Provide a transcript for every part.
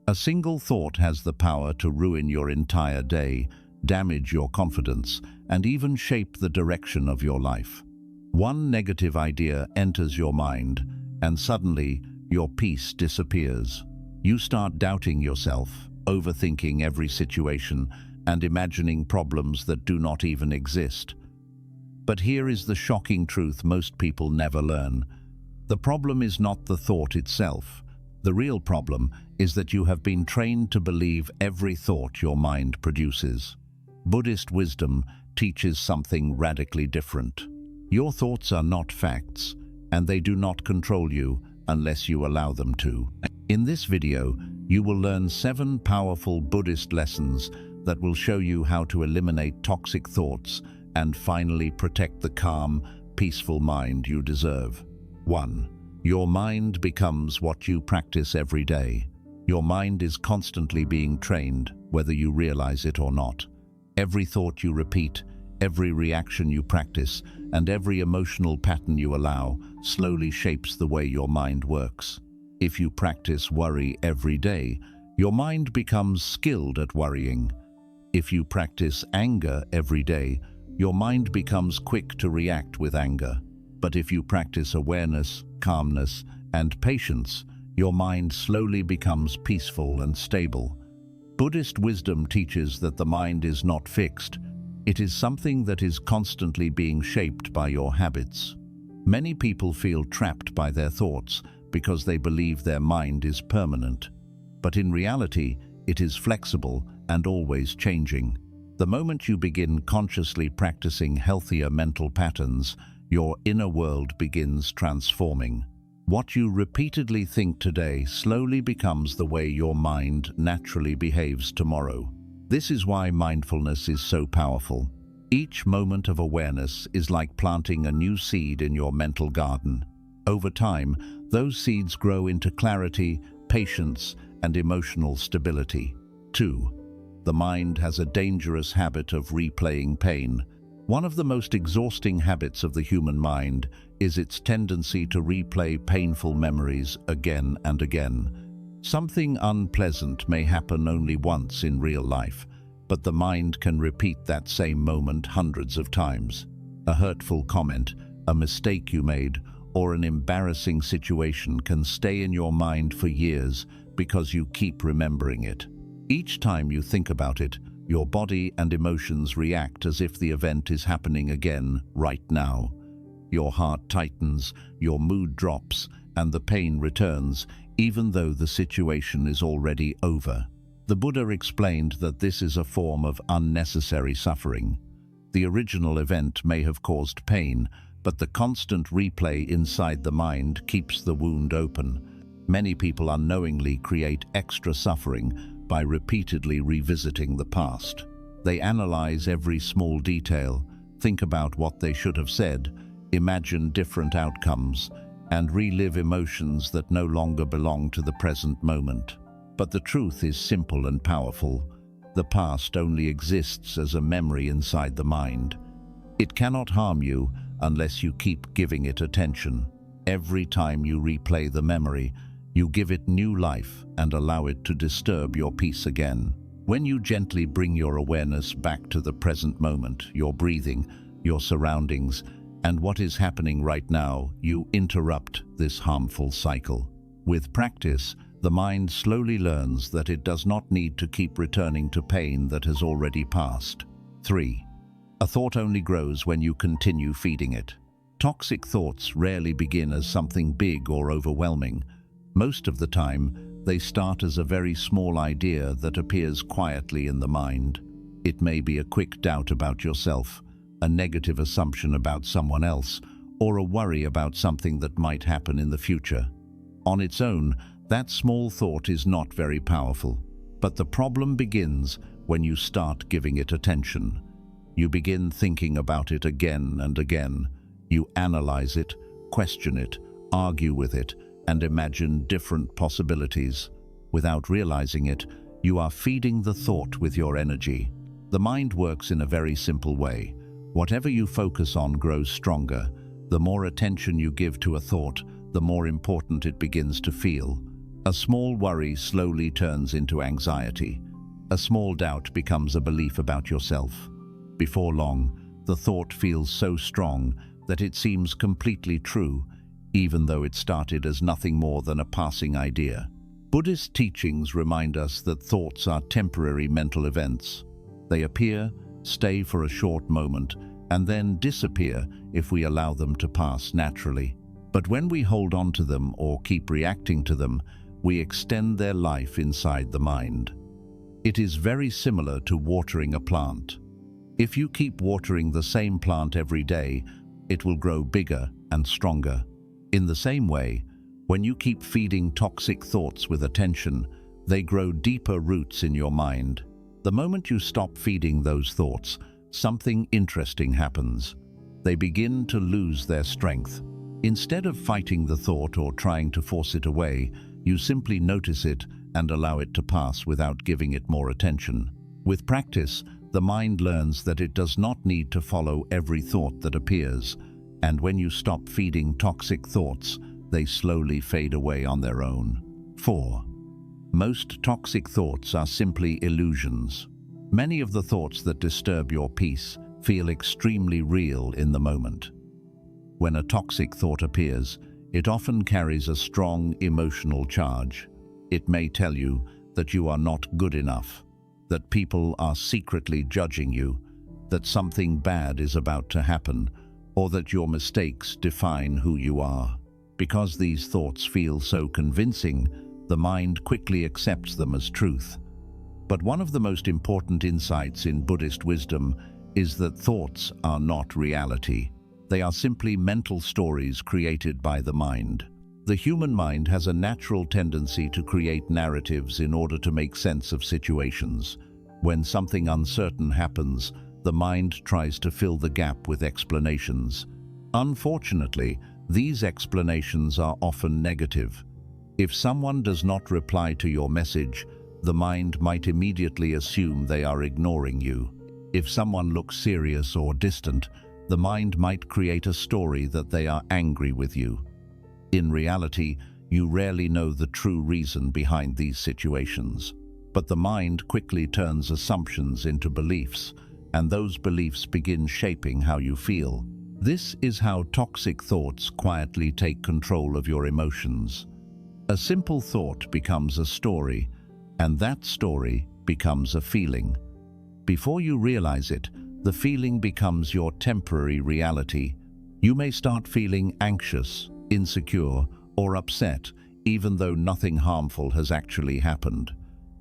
A single thought has the power to ruin your entire day, damage your confidence, and even shape the direction of your life. One negative idea enters your mind, and suddenly your peace disappears. You start doubting yourself, overthinking every situation, and imagining problems that do not even exist. But here is the shocking truth most people never learn. The problem is not the thought itself. The real problem is that you have been trained to believe every thought your mind produces. Buddhist wisdom teaches something radically different. Your thoughts are not facts, and they do not control you unless you allow them to. In this video, you will learn 7 powerful Buddhist lessons that will show you how to eliminate toxic thoughts and finally protect the calm, peaceful mind you deserve. 1. Your mind becomes what you practice every day. Your mind is constantly being trained, whether you realize it or not. Every thought you repeat, every reaction you practice, and every emotional pattern you allow slowly shapes the way your mind works. If you practice worry every day, your mind becomes skilled at worrying. If you practice anger every day, your mind becomes quick to react with anger. But if you practice awareness, calmness, and patience, your mind slowly becomes peaceful and stable. Buddhist wisdom teaches that the mind is not fixed. It is something that is constantly being shaped by your habits. Many people feel trapped by their thoughts because they believe their mind is permanent. But in reality, it is flexible and always changing. The moment you begin consciously practicing healthier mental patterns, your inner world begins transforming. What you repeatedly think today slowly becomes the way your mind naturally behaves tomorrow. This is why mindfulness is so powerful. Each moment of awareness is like planting a new seed in your mental garden. Over time, those seeds grow into clarity, patience, and emotional stability. 2. The mind has a dangerous habit of replaying pain. One of the most exhausting habits of the human mind is its tendency to replay painful memories again and again. Something unpleasant may happen only once in real life, but the mind can repeat that same moment hundreds of times. A hurtful comment, a mistake you made, or an embarrassing situation can stay in your mind for years because you keep remembering it. Each time you think about it, your body and emotions react as if the event is happening again right now. Your heart tightens, your mood drops, and the pain returns, even though the situation is already over. The Buddha explained that this is a form of unnecessary suffering. The original event may have caused pain, but the constant replay inside the mind keeps the wound open. Many people unknowingly create extra suffering by repeatedly revisiting the past. They analyze every small detail, think about what they should have said, imagine different outcomes, and relive emotions that no longer belong to the present moment. But the truth is simple and powerful. The past only exists as a memory inside the mind. It cannot harm you unless you keep giving it attention. Every time you replay the memory, you give it new life and allow it to disturb your peace again. When you gently bring your awareness back to the present moment, your breathing, your surroundings, and what is happening right now, you interrupt this harmful cycle. With practice, the mind slowly learns that it does not need to keep returning to pain that has already passed. 3. A thought only grows when you continue feeding it. Toxic thoughts rarely begin as something big or overwhelming. Most of the time, they start as a very small idea that appears quietly in the mind. It may be a quick doubt about yourself, a negative assumption about someone else, or a worry about something that might happen in the future. On its own, that small thought is not very powerful, but the problem begins when you start giving it attention. You begin thinking about it again and again. You analyze it, question it, argue with it, and imagine different possibilities. Without realizing it, you are feeding the thought with your energy. The mind works in a very simple way. Whatever you focus on grows stronger. The more attention you give to a thought, the more important it begins to feel. A small worry slowly turns into anxiety. A small doubt becomes a belief about yourself. Before long, the thought feels so strong that it seems completely true, even though it started as nothing more than a passing idea. Buddhist teachings remind us that thoughts are temporary mental events. They appear, stay for a short moment, and then disappear if we allow them to pass naturally. But when we hold on to them or keep reacting to them, we extend their life inside the mind. It is very similar to watering a plant. If you keep watering the same plant every day, it will grow bigger and stronger. In the same way, when you keep feeding toxic thoughts with attention, they grow deeper roots in your mind. The moment you stop feeding those thoughts, something interesting happens. They begin to lose their strength. Instead of fighting the thought or trying to force it away, you simply notice it and allow it to pass without giving it more attention. With practice, the mind learns that it does not need to follow every thought that appears, and when you stop feeding toxic thoughts, they slowly fade away on their own. 4. Most toxic thoughts are simply illusions. Many of the thoughts that disturb your peace feel extremely real in the moment. When a toxic thought appears, it often carries a strong emotional charge. It may tell you that you are not good enough, that people are secretly judging you, that something bad is about to happen, or that your mistakes define who you are. Because these thoughts feel so convincing, the mind quickly accepts them as truth. But one of the most important insights in Buddhist wisdom is that thoughts are not reality. They are simply mental stories created by the mind. The human mind has a natural tendency to create narratives in order to make sense of situations. When something uncertain happens, the mind tries to fill the gap with explanations. Unfortunately, these explanations are often negative. If someone does not reply to your message, the mind might immediately assume they are ignoring you. If someone looks serious or distant, the mind might create a story that they are angry with you. In reality, you rarely know the true reason behind these situations. But the mind quickly turns assumptions into beliefs, and those beliefs begin shaping how you feel. This is how toxic thoughts quietly take control of your emotions. A simple thought becomes a story, and that story becomes a feeling. Before you realize it, the feeling becomes your temporary reality. You may start feeling anxious, insecure, or upset, even though nothing harmful has actually happened.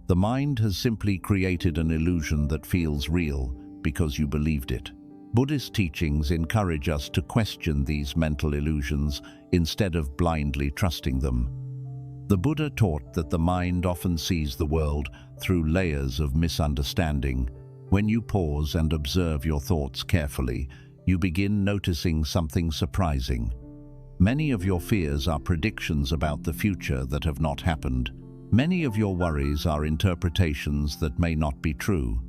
The mind has simply created an illusion that feels real because you believed it. Buddhist teachings encourage us to question these mental illusions instead of blindly trusting them. The Buddha taught that the mind often sees the world through layers of misunderstanding. When you pause and observe your thoughts carefully, you begin noticing something surprising. Many of your fears are predictions about the future that have not happened. Many of your worries are interpretations that may not be true.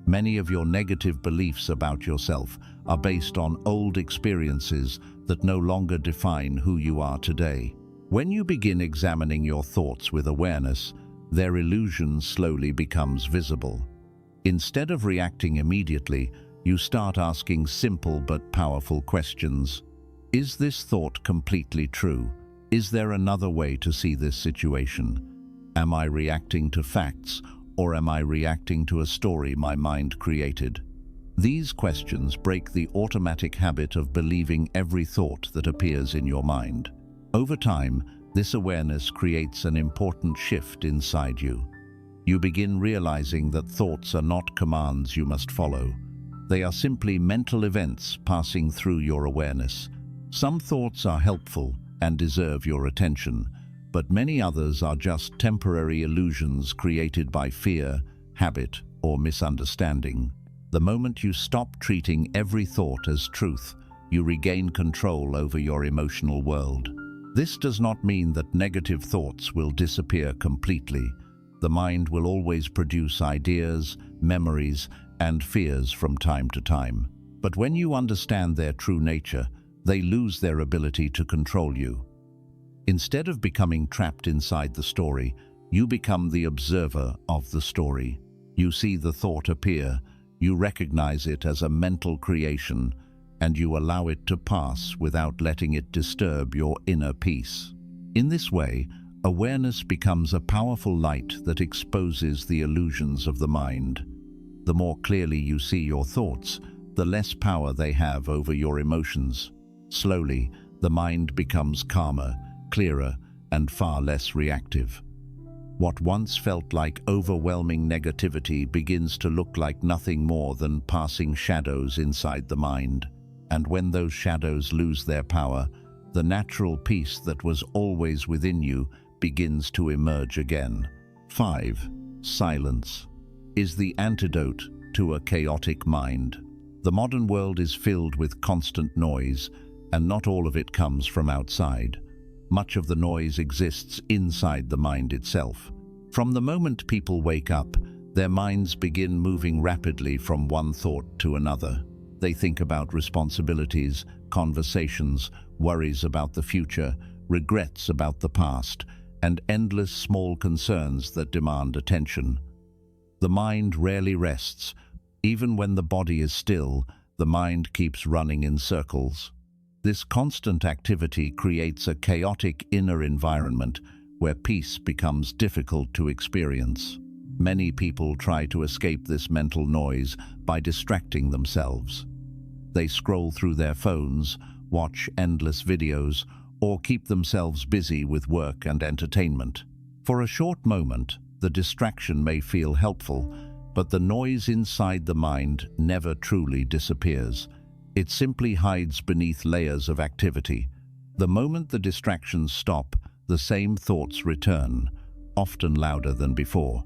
Many of your negative beliefs about yourself are based on old experiences that no longer define who you are today. When you begin examining your thoughts with awareness, their illusion slowly becomes visible. Instead of reacting immediately, you start asking simple but powerful questions. Is this thought completely true? Is there another way to see this situation? Am I reacting to facts, or am I reacting to a story my mind created? These questions break the automatic habit of believing every thought that appears in your mind. Over time, this awareness creates an important shift inside you. You begin realizing that thoughts are not commands you must follow. They are simply mental events passing through your awareness. Some thoughts are helpful and deserve your attention, but many others are just temporary illusions created by fear, habit, or misunderstanding. The moment you stop treating every thought as truth, you regain control over your emotional world. This does not mean that negative thoughts will disappear completely. The mind will always produce ideas, memories, and fears from time to time. But when you understand their true nature, they lose their ability to control you. Instead of becoming trapped inside the story, you become the observer of the story. You see the thought appear, you recognize it as a mental creation, and you allow it to pass without letting it disturb your inner peace. In this way, awareness becomes a powerful light that exposes the illusions of the mind. The more clearly you see your thoughts, the less power they have over your emotions. Slowly, the mind becomes calmer, clearer, and far less reactive. What once felt like overwhelming negativity begins to look like nothing more than passing shadows inside the mind. And when those shadows lose their power, the natural peace that was always within you begins to emerge again. 5. Silence is the antidote to a chaotic mind. The modern world is filled with constant noise, and not all of it comes from outside. Much of the noise exists inside the mind itself. From the moment people wake up, their minds begin moving rapidly from one thought to another. They think about responsibilities, conversations, worries about the future, regrets about the past, and endless small concerns that demand attention. The mind rarely rests. Even when the body is still, the mind keeps running in circles. This constant activity creates a chaotic inner environment where peace becomes difficult to experience. Many people try to escape this mental noise by distracting themselves. They scroll through their phones, watch endless videos, or keep themselves busy with work and entertainment. For a short moment, the distraction may feel helpful, but the noise inside the mind never truly disappears. It simply hides beneath layers of activity. The moment the distractions stop, the same thoughts return, often louder than before.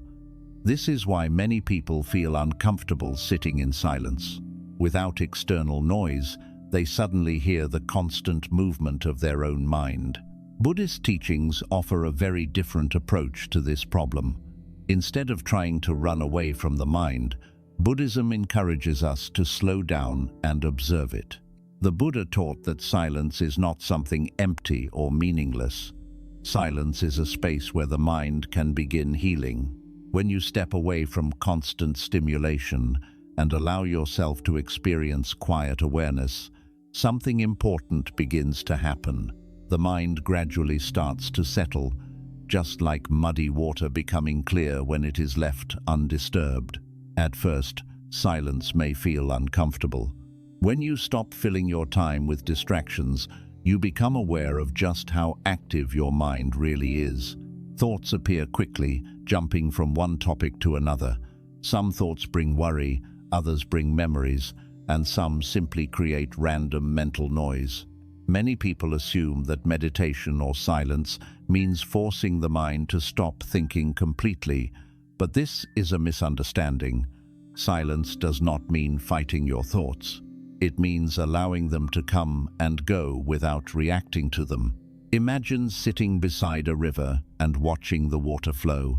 This is why many people feel uncomfortable sitting in silence. Without external noise, they suddenly hear the constant movement of their own mind. Buddhist teachings offer a very different approach to this problem. Instead of trying to run away from the mind, Buddhism encourages us to slow down and observe it. The Buddha taught that silence is not something empty or meaningless. Silence is a space where the mind can begin healing. When you step away from constant stimulation and allow yourself to experience quiet awareness, something important begins to happen. The mind gradually starts to settle, just like muddy water becoming clear when it is left undisturbed. At first, silence may feel uncomfortable. When you stop filling your time with distractions, you become aware of just how active your mind really is. Thoughts appear quickly, jumping from one topic to another. Some thoughts bring worry, others bring memories, and some simply create random mental noise. Many people assume that meditation or silence means forcing the mind to stop thinking completely, but this is a misunderstanding. Silence does not mean fighting your thoughts. It means allowing them to come and go without reacting to them. Imagine sitting beside a river and watching the water flow.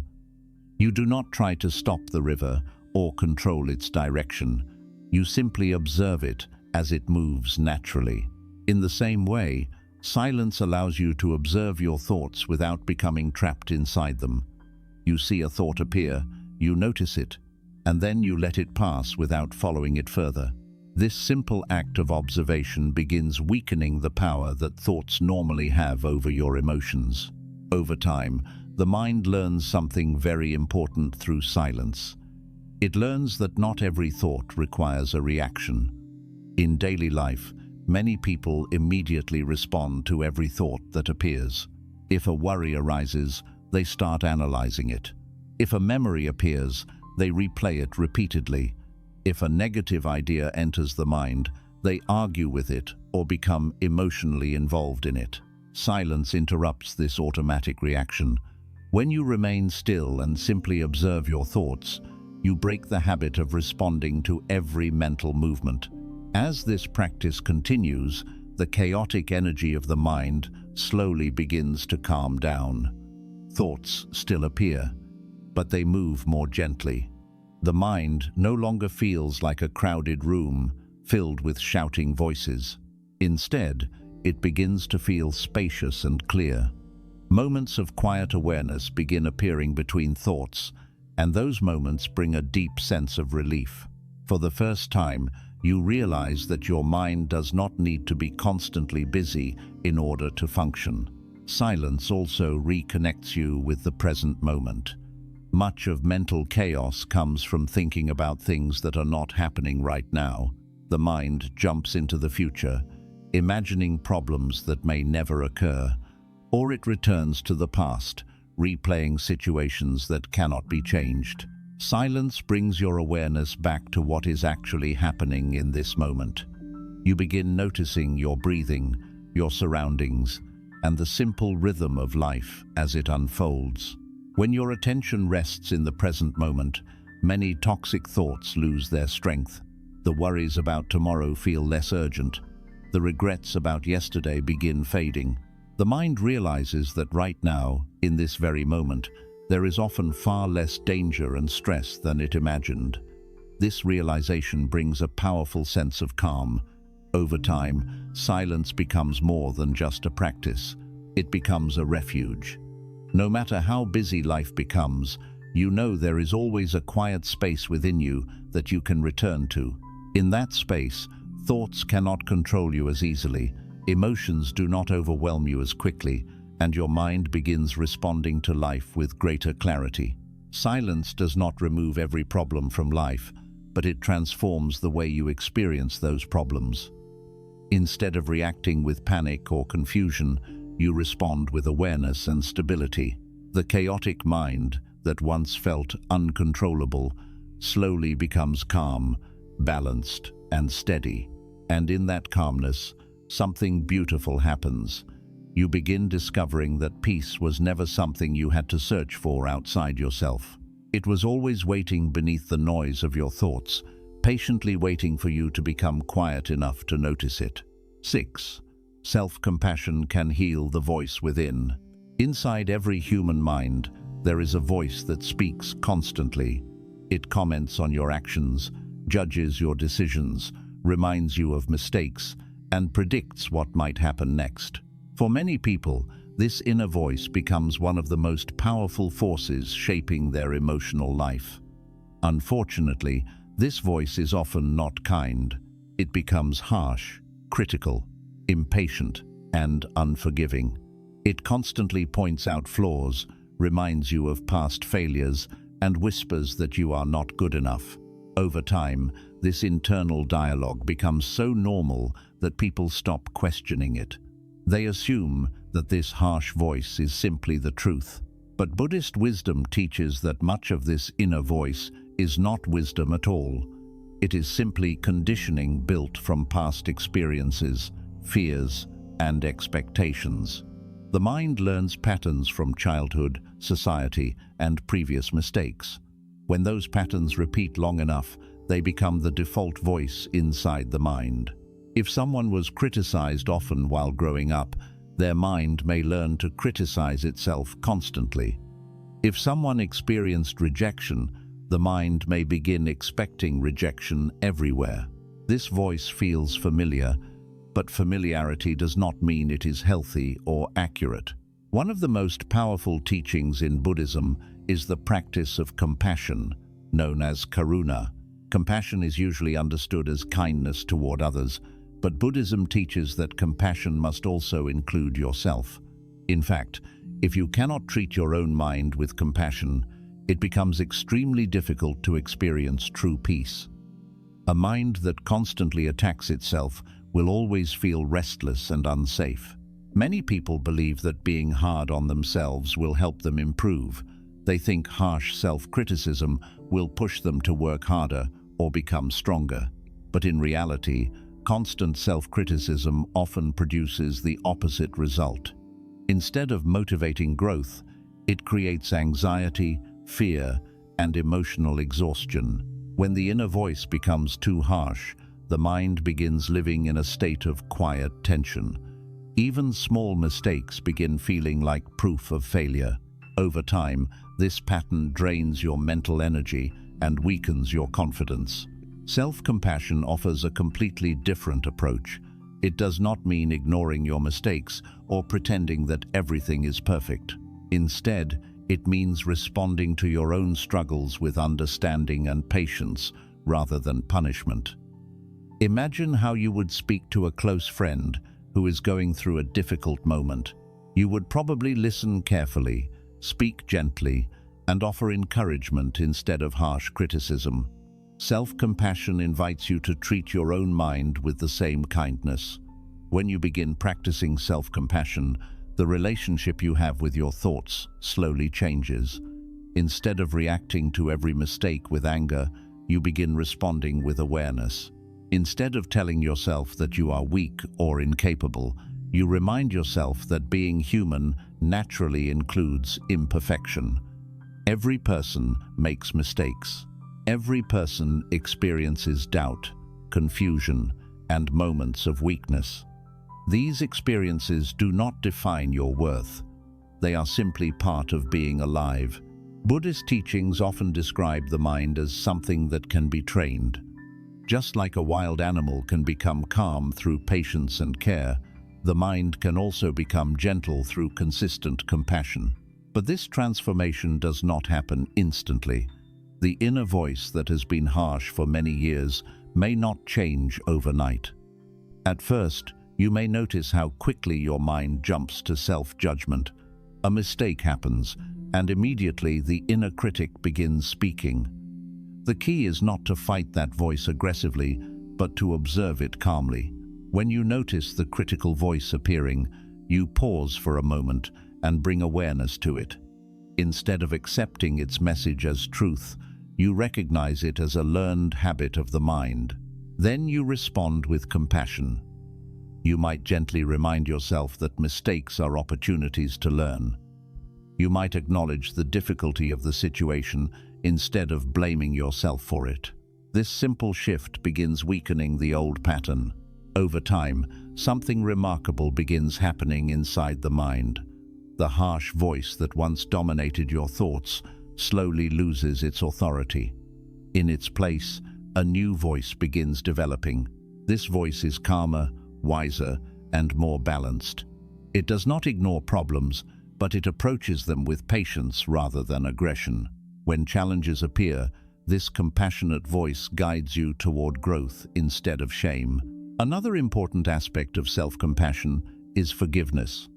You do not try to stop the river or control its direction. You simply observe it as it moves naturally. In the same way, silence allows you to observe your thoughts without becoming trapped inside them. You see a thought appear, you notice it, and then you let it pass without following it further. This simple act of observation begins weakening the power that thoughts normally have over your emotions. Over time, the mind learns something very important through silence. It learns that not every thought requires a reaction. In daily life, many people immediately respond to every thought that appears. If a worry arises, they start analyzing it. If a memory appears, they replay it repeatedly. If a negative idea enters the mind, they argue with it or become emotionally involved in it. Silence interrupts this automatic reaction. When you remain still and simply observe your thoughts, you break the habit of responding to every mental movement. As this practice continues, the chaotic energy of the mind slowly begins to calm down. Thoughts still appear, but they move more gently. The mind no longer feels like a crowded room filled with shouting voices. Instead, it begins to feel spacious and clear. Moments of quiet awareness begin appearing between thoughts, and those moments bring a deep sense of relief. For the first time, you realize that your mind does not need to be constantly busy in order to function. Silence also reconnects you with the present moment. Much of mental chaos comes from thinking about things that are not happening right now. The mind jumps into the future, imagining problems that may never occur, or it returns to the past, replaying situations that cannot be changed. Silence brings your awareness back to what is actually happening in this moment. You begin noticing your breathing, your surroundings, and the simple rhythm of life as it unfolds. When your attention rests in the present moment, many toxic thoughts lose their strength. The worries about tomorrow feel less urgent. The regrets about yesterday begin fading. The mind realizes that right now, in this very moment, there is often far less danger and stress than it imagined. This realization brings a powerful sense of calm. Over time, silence becomes more than just a practice. It becomes a refuge. No matter how busy life becomes, you know there is always a quiet space within you that you can return to. In that space, thoughts cannot control you as easily, emotions do not overwhelm you as quickly, and your mind begins responding to life with greater clarity. Silence does not remove every problem from life, but it transforms the way you experience those problems. Instead of reacting with panic or confusion, you respond with awareness and stability. The chaotic mind that once felt uncontrollable slowly becomes calm, balanced, and steady. And in that calmness, something beautiful happens. You begin discovering that peace was never something you had to search for outside yourself. It was always waiting beneath the noise of your thoughts, patiently waiting for you to become quiet enough to notice it. 6. Self-compassion can heal the voice within. Inside every human mind, there is a voice that speaks constantly. It comments on your actions, judges your decisions, reminds you of mistakes, and predicts what might happen next. For many people, this inner voice becomes one of the most powerful forces shaping their emotional life. Unfortunately, this voice is often not kind. It becomes harsh, critical, impatient, and unforgiving. It constantly points out flaws, reminds you of past failures, and whispers that you are not good enough. Over time, this internal dialogue becomes so normal that people stop questioning it. They assume that this harsh voice is simply the truth. But Buddhist wisdom teaches that much of this inner voice is not wisdom at all. It is simply conditioning built from past experiences, fears, and expectations. The mind learns patterns from childhood, society, and previous mistakes. When those patterns repeat long enough, they become the default voice inside the mind. If someone was criticized often while growing up, their mind may learn to criticize itself constantly. If someone experienced rejection, the mind may begin expecting rejection everywhere. This voice feels familiar, but familiarity does not mean it is healthy or accurate. One of the most powerful teachings in Buddhism is the practice of compassion, known as karuna. Compassion is usually understood as kindness toward others, but Buddhism teaches that compassion must also include yourself. In fact, if you cannot treat your own mind with compassion, it becomes extremely difficult to experience true peace. A mind that constantly attacks itself will always feel restless and unsafe. Many people believe that being hard on themselves will help them improve. They think harsh self-criticism will push them to work harder or become stronger. But in reality, constant self-criticism often produces the opposite result. Instead of motivating growth, it creates anxiety, fear, and emotional exhaustion. When the inner voice becomes too harsh, the mind begins living in a state of quiet tension. Even small mistakes begin feeling like proof of failure. Over time, this pattern drains your mental energy and weakens your confidence. Self-compassion offers a completely different approach. It does not mean ignoring your mistakes or pretending that everything is perfect. Instead, it means responding to your own struggles with understanding and patience rather than punishment. Imagine how you would speak to a close friend who is going through a difficult moment. You would probably listen carefully, speak gently, and offer encouragement instead of harsh criticism. Self-compassion invites you to treat your own mind with the same kindness. When you begin practicing self-compassion, the relationship you have with your thoughts slowly changes. Instead of reacting to every mistake with anger, you begin responding with awareness. Instead of telling yourself that you are weak or incapable, you remind yourself that being human naturally includes imperfection. Every person makes mistakes. Every person experiences doubt, confusion, and moments of weakness. These experiences do not define your worth. They are simply part of being alive. Buddhist teachings often describe the mind as something that can be trained. Just like a wild animal can become calm through patience and care, the mind can also become gentle through consistent compassion. But this transformation does not happen instantly. The inner voice that has been harsh for many years may not change overnight. At first, you may notice how quickly your mind jumps to self-judgment. A mistake happens, and immediately the inner critic begins speaking. The key is not to fight that voice aggressively, but to observe it calmly. When you notice the critical voice appearing, you pause for a moment and bring awareness to it. Instead of accepting its message as truth, you recognize it as a learned habit of the mind. Then you respond with compassion. You might gently remind yourself that mistakes are opportunities to learn. You might acknowledge the difficulty of the situation instead of blaming yourself for it. This simple shift begins weakening the old pattern. Over time, something remarkable begins happening inside the mind. The harsh voice that once dominated your thoughts slowly loses its authority. In its place, a new voice begins developing. This voice is calmer, wiser, and more balanced. It does not ignore problems, but it approaches them with patience rather than aggression. When challenges appear, this compassionate voice guides you toward growth instead of shame. Another important aspect of self-compassion is forgiveness.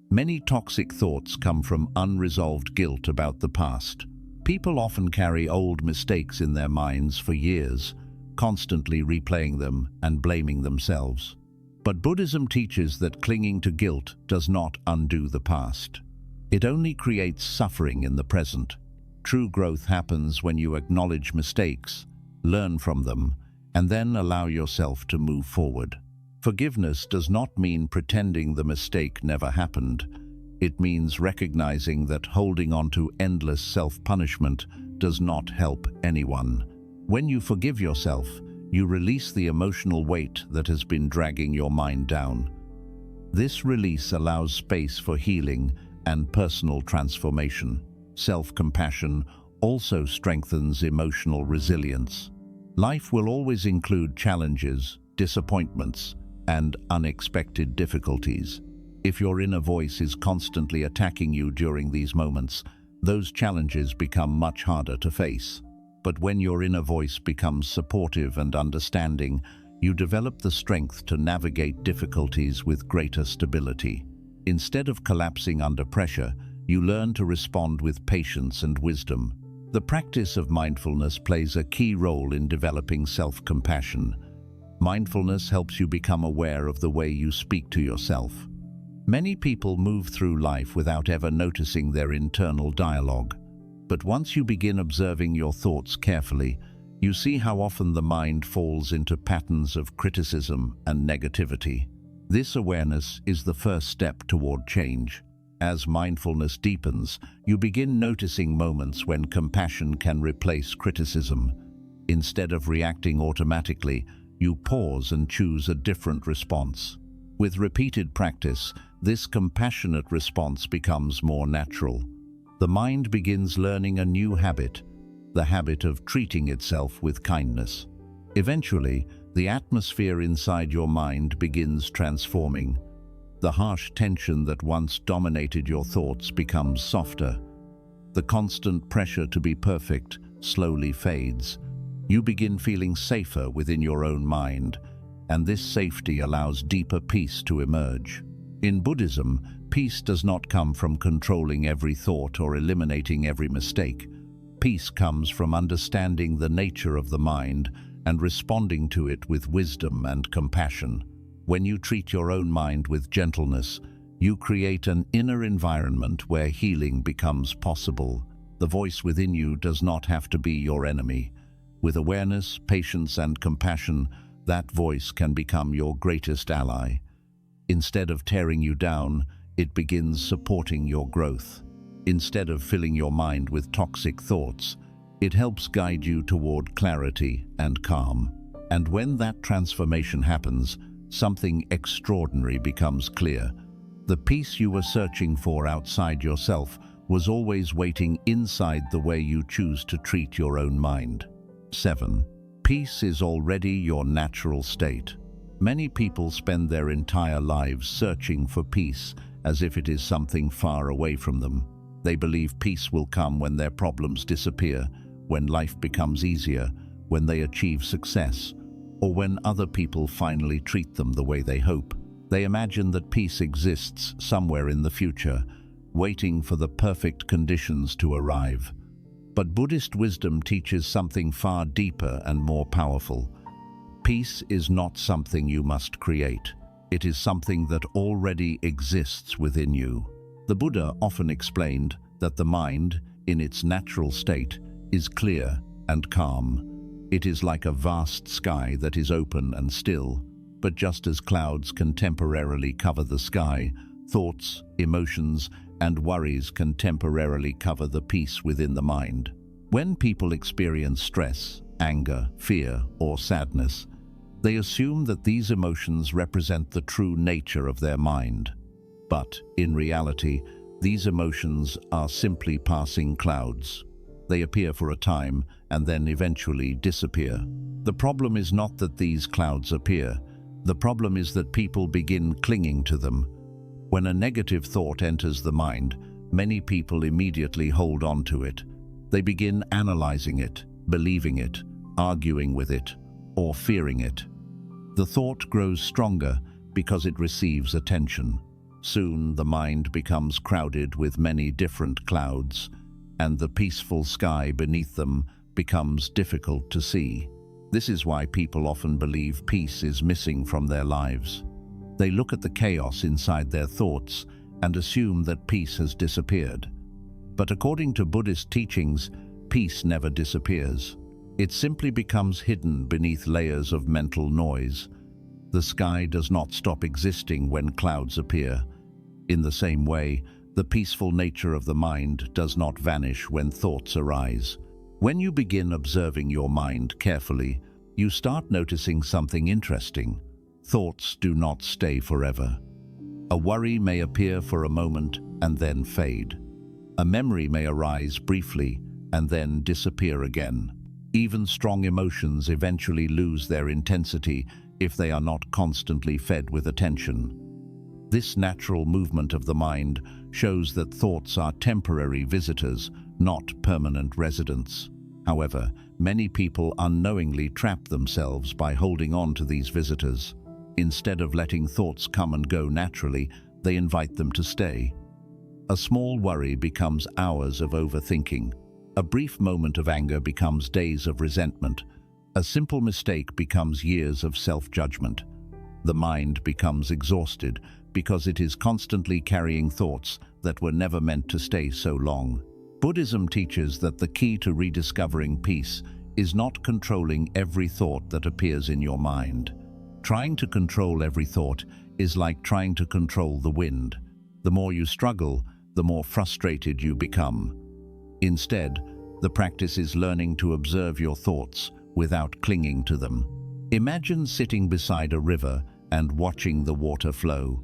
Many toxic thoughts come from unresolved guilt about the past. People often carry old mistakes in their minds for years, constantly replaying them and blaming themselves. But Buddhism teaches that clinging to guilt does not undo the past. It only creates suffering in the present. True growth happens when you acknowledge mistakes, learn from them, and then allow yourself to move forward. Forgiveness does not mean pretending the mistake never happened. It means recognizing that holding on to endless self-punishment does not help anyone. When you forgive yourself, you release the emotional weight that has been dragging your mind down. This release allows space for healing and personal transformation. Self-compassion also strengthens emotional resilience. Life will always include challenges, disappointments, and unexpected difficulties. If your inner voice is constantly attacking you during these moments, those challenges become much harder to face. But when your inner voice becomes supportive and understanding, you develop the strength to navigate difficulties with greater stability. Instead of collapsing under pressure, you learn to respond with patience and wisdom. The practice of mindfulness plays a key role in developing self-compassion. Mindfulness helps you become aware of the way you speak to yourself. Many people move through life without ever noticing their internal dialogue. But once you begin observing your thoughts carefully, you see how often the mind falls into patterns of criticism and negativity. This awareness is the first step toward change. As mindfulness deepens, you begin noticing moments when compassion can replace criticism. Instead of reacting automatically, you pause and choose a different response. With repeated practice, this compassionate response becomes more natural. The mind begins learning a new habit, the habit of treating itself with kindness. Eventually, the atmosphere inside your mind begins transforming. The harsh tension that once dominated your thoughts becomes softer. The constant pressure to be perfect slowly fades. You begin feeling safer within your own mind, and this safety allows deeper peace to emerge. In Buddhism, peace does not come from controlling every thought or eliminating every mistake. Peace comes from understanding the nature of the mind and responding to it with wisdom and compassion. When you treat your own mind with gentleness, you create an inner environment where healing becomes possible. The voice within you does not have to be your enemy. With awareness, patience, and compassion, that voice can become your greatest ally. Instead of tearing you down, it begins supporting your growth. Instead of filling your mind with toxic thoughts, it helps guide you toward clarity and calm. And when that transformation happens, something extraordinary becomes clear. The peace you were searching for outside yourself was always waiting inside the way you choose to treat your own mind. 7. Peace is already your natural state. Many people spend their entire lives searching for peace as if it is something far away from them. They believe peace will come when their problems disappear, when life becomes easier, when they achieve success, or when other people finally treat them the way they hope. They imagine that peace exists somewhere in the future, waiting for the perfect conditions to arrive. But Buddhist wisdom teaches something far deeper and more powerful. Peace is not something you must create. It is something that already exists within you. The Buddha often explained that the mind, in its natural state, is clear and calm. It is like a vast sky that is open and still, but just as clouds can temporarily cover the sky, thoughts, emotions, and worries can temporarily cover the peace within the mind. When people experience stress, anger, fear, or sadness, they assume that these emotions represent the true nature of their mind. But, in reality, these emotions are simply passing clouds. They appear for a time and then eventually disappear. The problem is not that these clouds appear. The problem is that people begin clinging to them. When a negative thought enters the mind, many people immediately hold on to it. They begin analyzing it, believing it, arguing with it, or fearing it. The thought grows stronger because it receives attention. Soon the mind becomes crowded with many different clouds, and the peaceful sky beneath them becomes difficult to see. This is why people often believe peace is missing from their lives. They look at the chaos inside their thoughts and assume that peace has disappeared. But according to Buddhist teachings, peace never disappears. It simply becomes hidden beneath layers of mental noise. The sky does not stop existing when clouds appear. In the same way, the peaceful nature of the mind does not vanish when thoughts arise. When you begin observing your mind carefully, you start noticing something interesting. Thoughts do not stay forever. A worry may appear for a moment and then fade. A memory may arise briefly and then disappear again. Even strong emotions eventually lose their intensity if they are not constantly fed with attention. This natural movement of the mind shows that thoughts are temporary visitors, not permanent residents. However, many people unknowingly trap themselves by holding on to these visitors. Instead of letting thoughts come and go naturally, they invite them to stay. A small worry becomes hours of overthinking. A brief moment of anger becomes days of resentment. A simple mistake becomes years of self-judgment. The mind becomes exhausted because it is constantly carrying thoughts that were never meant to stay so long. Buddhism teaches that the key to rediscovering peace is not controlling every thought that appears in your mind. Trying to control every thought is like trying to control the wind. The more you struggle, the more frustrated you become. Instead, the practice is learning to observe your thoughts without clinging to them. Imagine sitting beside a river and watching the water flow.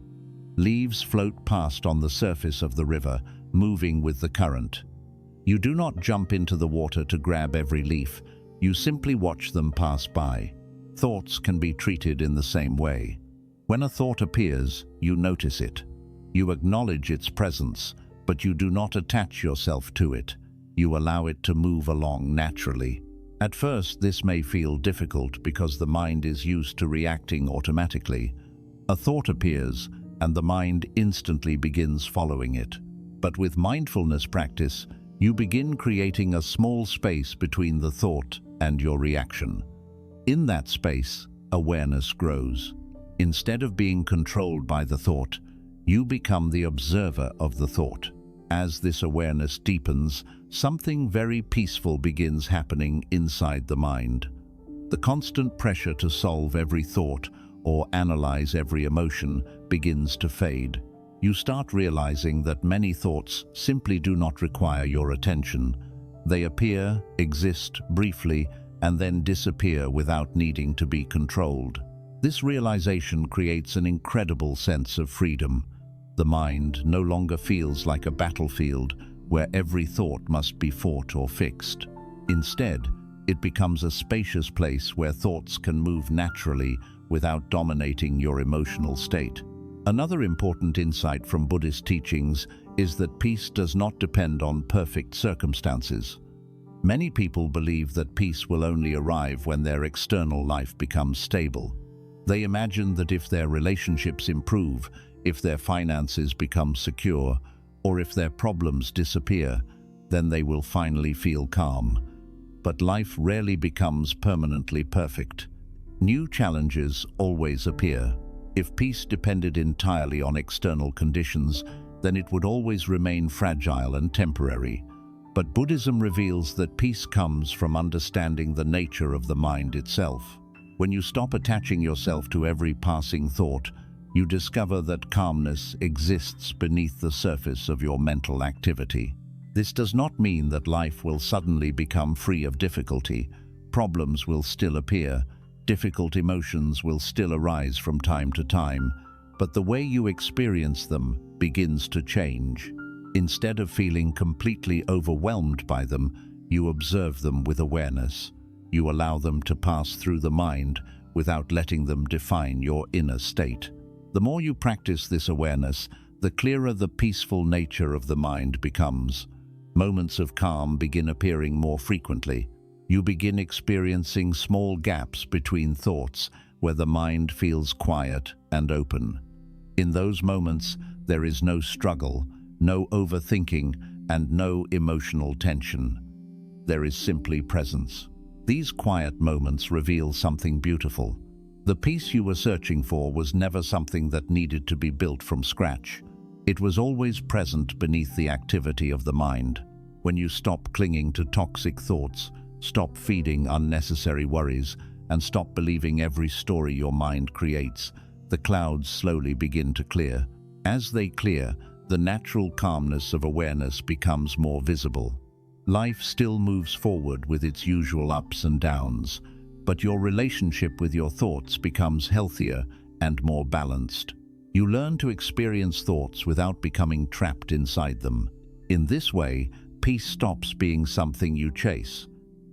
Leaves float past on the surface of the river, moving with the current. You do not jump into the water to grab every leaf. You simply watch them pass by. Thoughts can be treated in the same way. When a thought appears, you notice it. You acknowledge its presence, but you do not attach yourself to it. You allow it to move along naturally. At first, this may feel difficult because the mind is used to reacting automatically. A thought appears, and the mind instantly begins following it. But with mindfulness practice, you begin creating a small space between the thought and your reaction. In that space, awareness grows. Instead of being controlled by the thought, you become the observer of the thought. As this awareness deepens, something very peaceful begins happening inside the mind. The constant pressure to solve every thought or analyze every emotion begins to fade. You start realizing that many thoughts simply do not require your attention. They appear, exist briefly, and then disappear without needing to be controlled. This realization creates an incredible sense of freedom. The mind no longer feels like a battlefield where every thought must be fought or fixed. Instead, it becomes a spacious place where thoughts can move naturally without dominating your emotional state. Another important insight from Buddhist teachings is that peace does not depend on perfect circumstances. Many people believe that peace will only arrive when their external life becomes stable. They imagine that if their relationships improve, if their finances become secure, or if their problems disappear, then they will finally feel calm. But life rarely becomes permanently perfect. New challenges always appear. If peace depended entirely on external conditions, then it would always remain fragile and temporary. But Buddhism reveals that peace comes from understanding the nature of the mind itself. When you stop attaching yourself to every passing thought, you discover that calmness exists beneath the surface of your mental activity. This does not mean that life will suddenly become free of difficulty. Problems will still appear. Difficult emotions will still arise from time to time, but the way you experience them begins to change. Instead of feeling completely overwhelmed by them, you observe them with awareness. You allow them to pass through the mind without letting them define your inner state. The more you practice this awareness, the clearer the peaceful nature of the mind becomes. Moments of calm begin appearing more frequently. You begin experiencing small gaps between thoughts where the mind feels quiet and open. In those moments, there is no struggle, no overthinking, and no emotional tension. There is simply presence. These quiet moments reveal something beautiful. The peace you were searching for was never something that needed to be built from scratch. It was always present beneath the activity of the mind. When you stop clinging to toxic thoughts, stop feeding unnecessary worries, and stop believing every story your mind creates, the clouds slowly begin to clear. As they clear, the natural calmness of awareness becomes more visible. Life still moves forward with its usual ups and downs, but your relationship with your thoughts becomes healthier and more balanced. You learn to experience thoughts without becoming trapped inside them. In this way, peace stops being something you chase.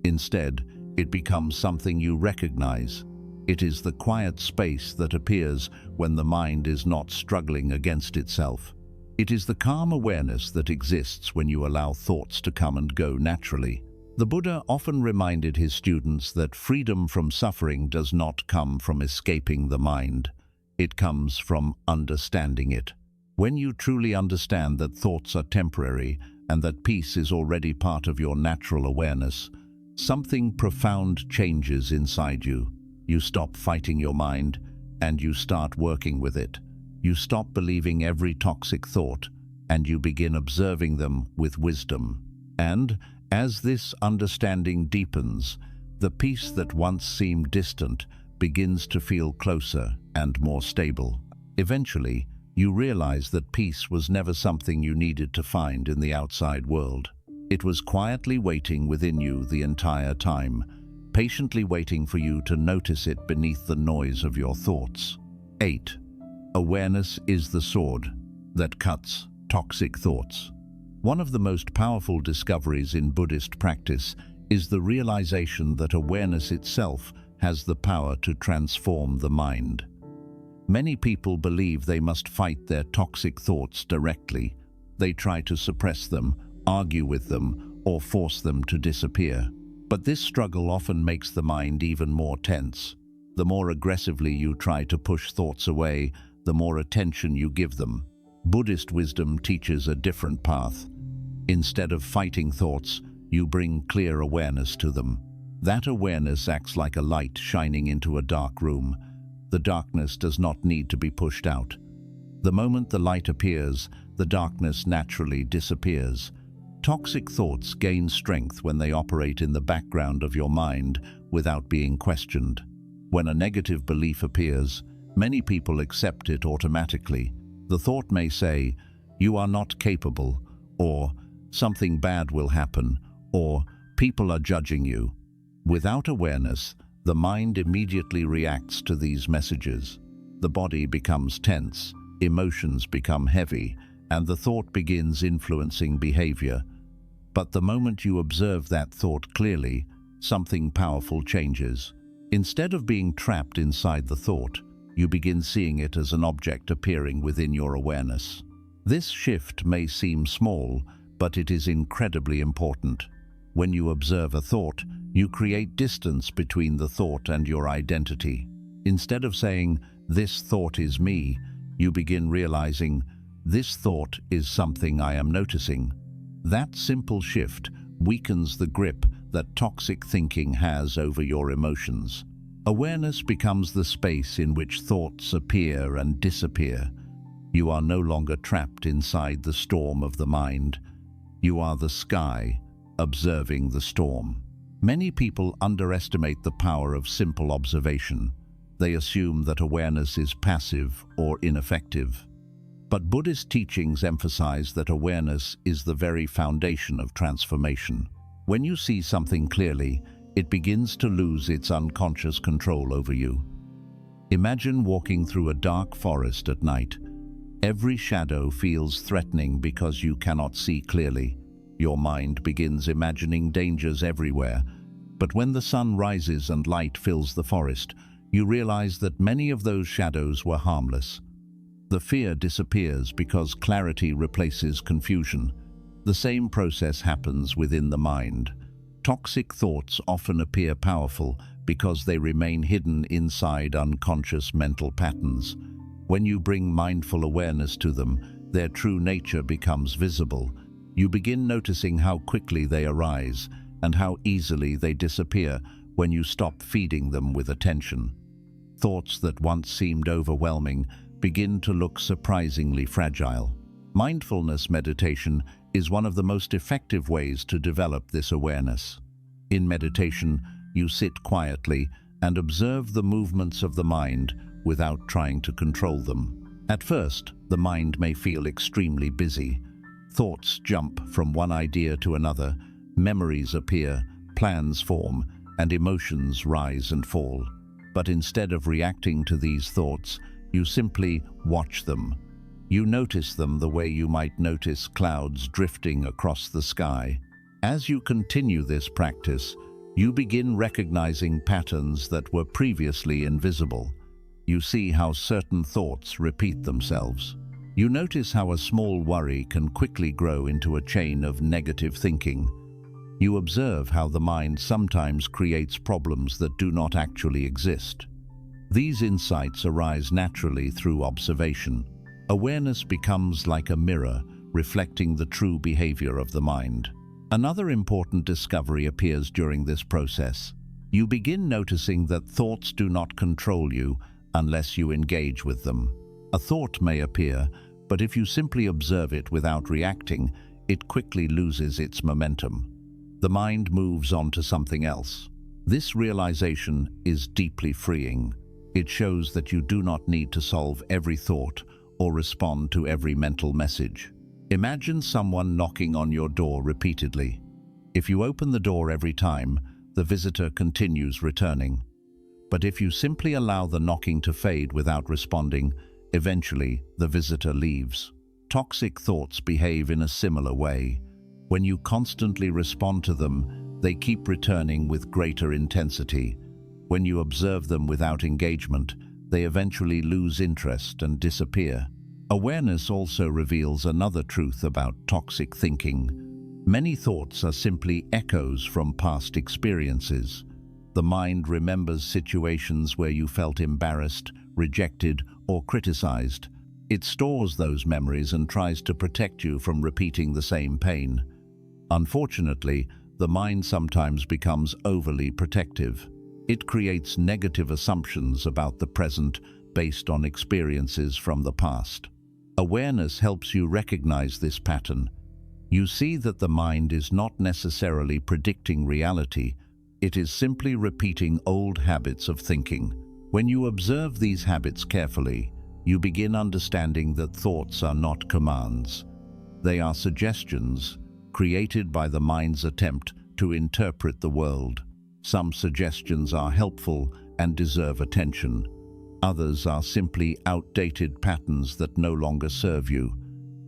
Instead, it becomes something you recognize. It is the quiet space that appears when the mind is not struggling against itself. It is the calm awareness that exists when you allow thoughts to come and go naturally. The Buddha often reminded his students that freedom from suffering does not come from escaping the mind. It comes from understanding it. When you truly understand that thoughts are temporary and that peace is already part of your natural awareness, something profound changes inside you. You stop fighting your mind and you start working with it. You stop believing every toxic thought and you begin observing them with wisdom. And as this understanding deepens, the peace that once seemed distant begins to feel closer and more stable. Eventually, you realize that peace was never something you needed to find in the outside world. It was quietly waiting within you the entire time, patiently waiting for you to notice it beneath the noise of your thoughts. 8. Awareness is the sword that cuts toxic thoughts. One of the most powerful discoveries in Buddhist practice is the realization that awareness itself has the power to transform the mind. Many people believe they must fight their toxic thoughts directly. They try to suppress them, argue with them, or force them to disappear. But this struggle often makes the mind even more tense. The more aggressively you try to push thoughts away, the more attention you give them. Buddhist wisdom teaches a different path. Instead of fighting thoughts, you bring clear awareness to them. That awareness acts like a light shining into a dark room. The darkness does not need to be pushed out. The moment the light appears, the darkness naturally disappears. Toxic thoughts gain strength when they operate in the background of your mind without being questioned. When a negative belief appears, many people accept it automatically. The thought may say, "You are not capable," or "Something bad will happen," or "People are judging you." Without awareness, the mind immediately reacts to these messages. The body becomes tense, emotions become heavy, and the thought begins influencing behavior. But the moment you observe that thought clearly, something powerful changes. Instead of being trapped inside the thought, you begin seeing it as an object appearing within your awareness. This shift may seem small, but it is incredibly important. When you observe a thought, you create distance between the thought and your identity. Instead of saying, "This thought is me," you begin realizing, "This thought is something I am noticing." That simple shift weakens the grip that toxic thinking has over your emotions. Awareness becomes the space in which thoughts appear and disappear. You are no longer trapped inside the storm of the mind. You are the sky, observing the storm. Many people underestimate the power of simple observation. They assume that awareness is passive or ineffective. But Buddhist teachings emphasize that awareness is the very foundation of transformation. When you see something clearly, it begins to lose its unconscious control over you. Imagine walking through a dark forest at night. Every shadow feels threatening because you cannot see clearly. Your mind begins imagining dangers everywhere. But when the sun rises and light fills the forest, you realize that many of those shadows were harmless. The fear disappears because clarity replaces confusion. The same process happens within the mind. Toxic thoughts often appear powerful because they remain hidden inside unconscious mental patterns. When you bring mindful awareness to them, their true nature becomes visible. You begin noticing how quickly they arise and how easily they disappear when you stop feeding them with attention. Thoughts that once seemed overwhelming begin to look surprisingly fragile. Mindfulness meditation is one of the most effective ways to develop this awareness. In meditation, you sit quietly and observe the movements of the mind without trying to control them. At first, the mind may feel extremely busy. Thoughts jump from one idea to another, memories appear, plans form, and emotions rise and fall. But instead of reacting to these thoughts, you simply watch them. You notice them the way you might notice clouds drifting across the sky. As you continue this practice, you begin recognizing patterns that were previously invisible. You see how certain thoughts repeat themselves. You notice how a small worry can quickly grow into a chain of negative thinking. You observe how the mind sometimes creates problems that do not actually exist. These insights arise naturally through observation. Awareness becomes like a mirror, reflecting the true behavior of the mind. Another important discovery appears during this process. You begin noticing that thoughts do not control you unless you engage with them. A thought may appear, but if you simply observe it without reacting, it quickly loses its momentum. The mind moves on to something else. This realization is deeply freeing. It shows that you do not need to solve every thought or respond to every mental message. Imagine someone knocking on your door repeatedly. If you open the door every time, the visitor continues returning. But if you simply allow the knocking to fade without responding, eventually the visitor leaves. Toxic thoughts behave in a similar way. When you constantly respond to them, they keep returning with greater intensity. When you observe them without engagement, they eventually lose interest and disappear. Awareness also reveals another truth about toxic thinking. Many thoughts are simply echoes from past experiences. The mind remembers situations where you felt embarrassed, rejected, or criticized. It stores those memories and tries to protect you from repeating the same pain. Unfortunately, the mind sometimes becomes overly protective. It creates negative assumptions about the present based on experiences from the past. Awareness helps you recognize this pattern. You see that the mind is not necessarily predicting reality, it is simply repeating old habits of thinking. When you observe these habits carefully, you begin understanding that thoughts are not commands. They are suggestions created by the mind's attempt to interpret the world. Some suggestions are helpful and deserve attention. Others are simply outdated patterns that no longer serve you.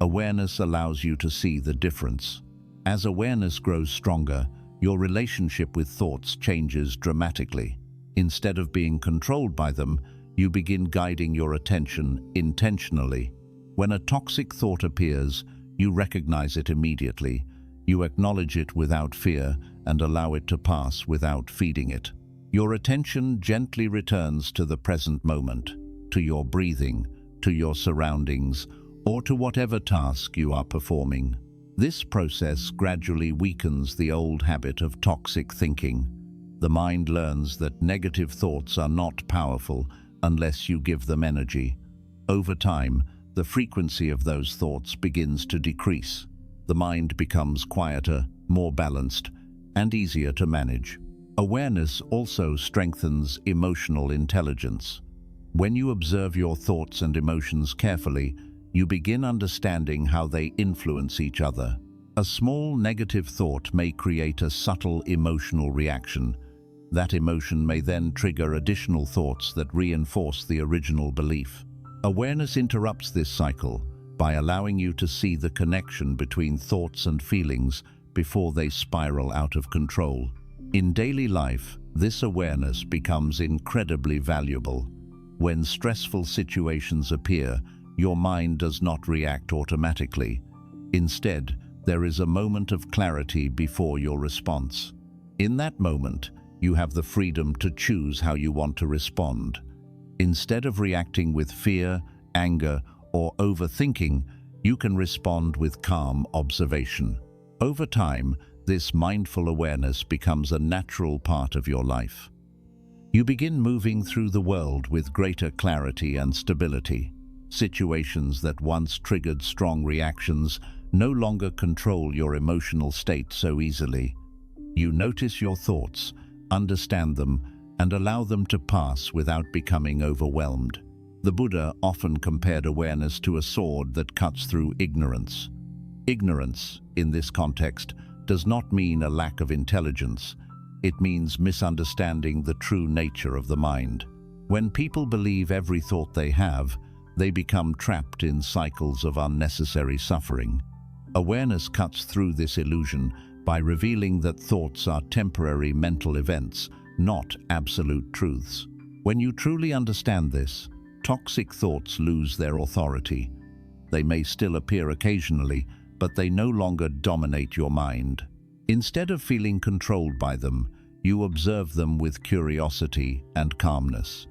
Awareness allows you to see the difference. As awareness grows stronger, your relationship with thoughts changes dramatically. Instead of being controlled by them, you begin guiding your attention intentionally. When a toxic thought appears, you recognize it immediately. You acknowledge it without fear and allow it to pass without feeding it. Your attention gently returns to the present moment, to your breathing, to your surroundings, or to whatever task you are performing. This process gradually weakens the old habit of toxic thinking. The mind learns that negative thoughts are not powerful unless you give them energy. Over time, the frequency of those thoughts begins to decrease. The mind becomes quieter, more balanced, and easier to manage. Awareness also strengthens emotional intelligence. When you observe your thoughts and emotions carefully, you begin understanding how they influence each other. A small negative thought may create a subtle emotional reaction. That emotion may then trigger additional thoughts that reinforce the original belief. Awareness interrupts this cycle by allowing you to see the connection between thoughts and feelings before they spiral out of control. In daily life, this awareness becomes incredibly valuable. When stressful situations appear, your mind does not react automatically. Instead, there is a moment of clarity before your response. In that moment, you have the freedom to choose how you want to respond. Instead of reacting with fear, anger, or overthinking, you can respond with calm observation. Over time, this mindful awareness becomes a natural part of your life. You begin moving through the world with greater clarity and stability. Situations that once triggered strong reactions no longer control your emotional state so easily. You notice your thoughts, understand them, and allow them to pass without becoming overwhelmed. The Buddha often compared awareness to a sword that cuts through ignorance. Ignorance, in this context, does not mean a lack of intelligence. It means misunderstanding the true nature of the mind. When people believe every thought they have, they become trapped in cycles of unnecessary suffering. Awareness cuts through this illusion by revealing that thoughts are temporary mental events, not absolute truths. When you truly understand this, toxic thoughts lose their authority. They may still appear occasionally, but they no longer dominate your mind. Instead of feeling controlled by them, you observe them with curiosity and calmness.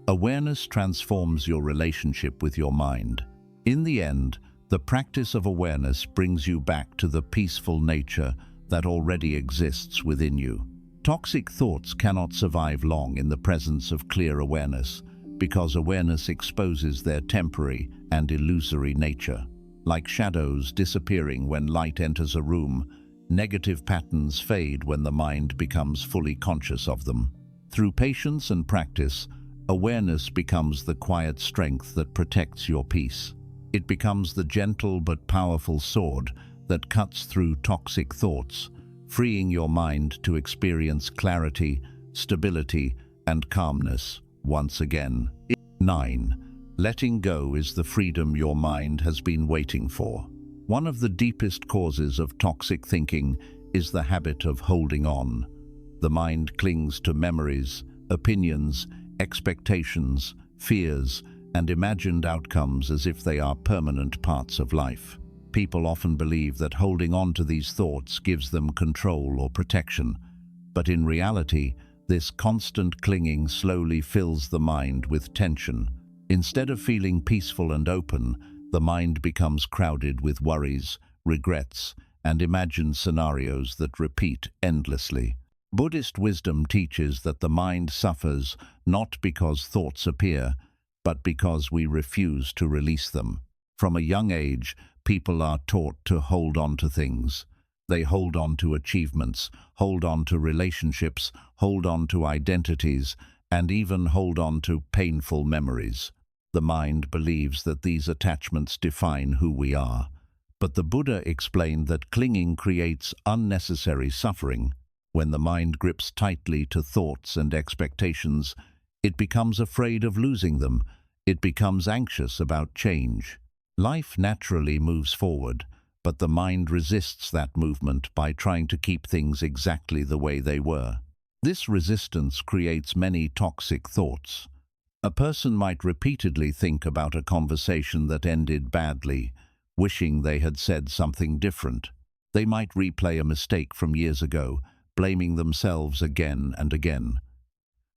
Awareness transforms your relationship with your mind. In the end, the practice of awareness brings you back to the peaceful nature that already exists within you. Toxic thoughts cannot survive long in the presence of clear awareness, because awareness exposes their temporary and illusory nature. Like shadows disappearing when light enters a room, negative patterns fade when the mind becomes fully conscious of them. Through patience and practice, awareness becomes the quiet strength that protects your peace. It becomes the gentle but powerful sword that cuts through toxic thoughts, freeing your mind to experience clarity, stability, and calmness once again. 9. Letting go is the freedom your mind has been waiting for. One of the deepest causes of toxic thinking is the habit of holding on. The mind clings to memories, opinions, expectations, fears, and imagined outcomes as if they are permanent parts of life. People often believe that holding on to these thoughts gives them control or protection, but in reality, this constant clinging slowly fills the mind with tension. Instead of feeling peaceful and open, the mind becomes crowded with worries, regrets, and imagined scenarios that repeat endlessly. Buddhist wisdom teaches that the mind suffers not because thoughts appear, but because we refuse to release them. From a young age, people are taught to hold on to things. They hold on to achievements, hold on to relationships, hold on to identities, and even hold on to painful memories. The mind believes that these attachments define who we are. But the Buddha explained that clinging creates unnecessary suffering. When the mind grips tightly to thoughts and expectations, it becomes afraid of losing them. It becomes anxious about change. Life naturally moves forward, but the mind resists that movement by trying to keep things exactly the way they were. This resistance creates many toxic thoughts. A person might repeatedly think about a conversation that ended badly, wishing they had said something different. They might replay a mistake from years ago, blaming themselves again and again.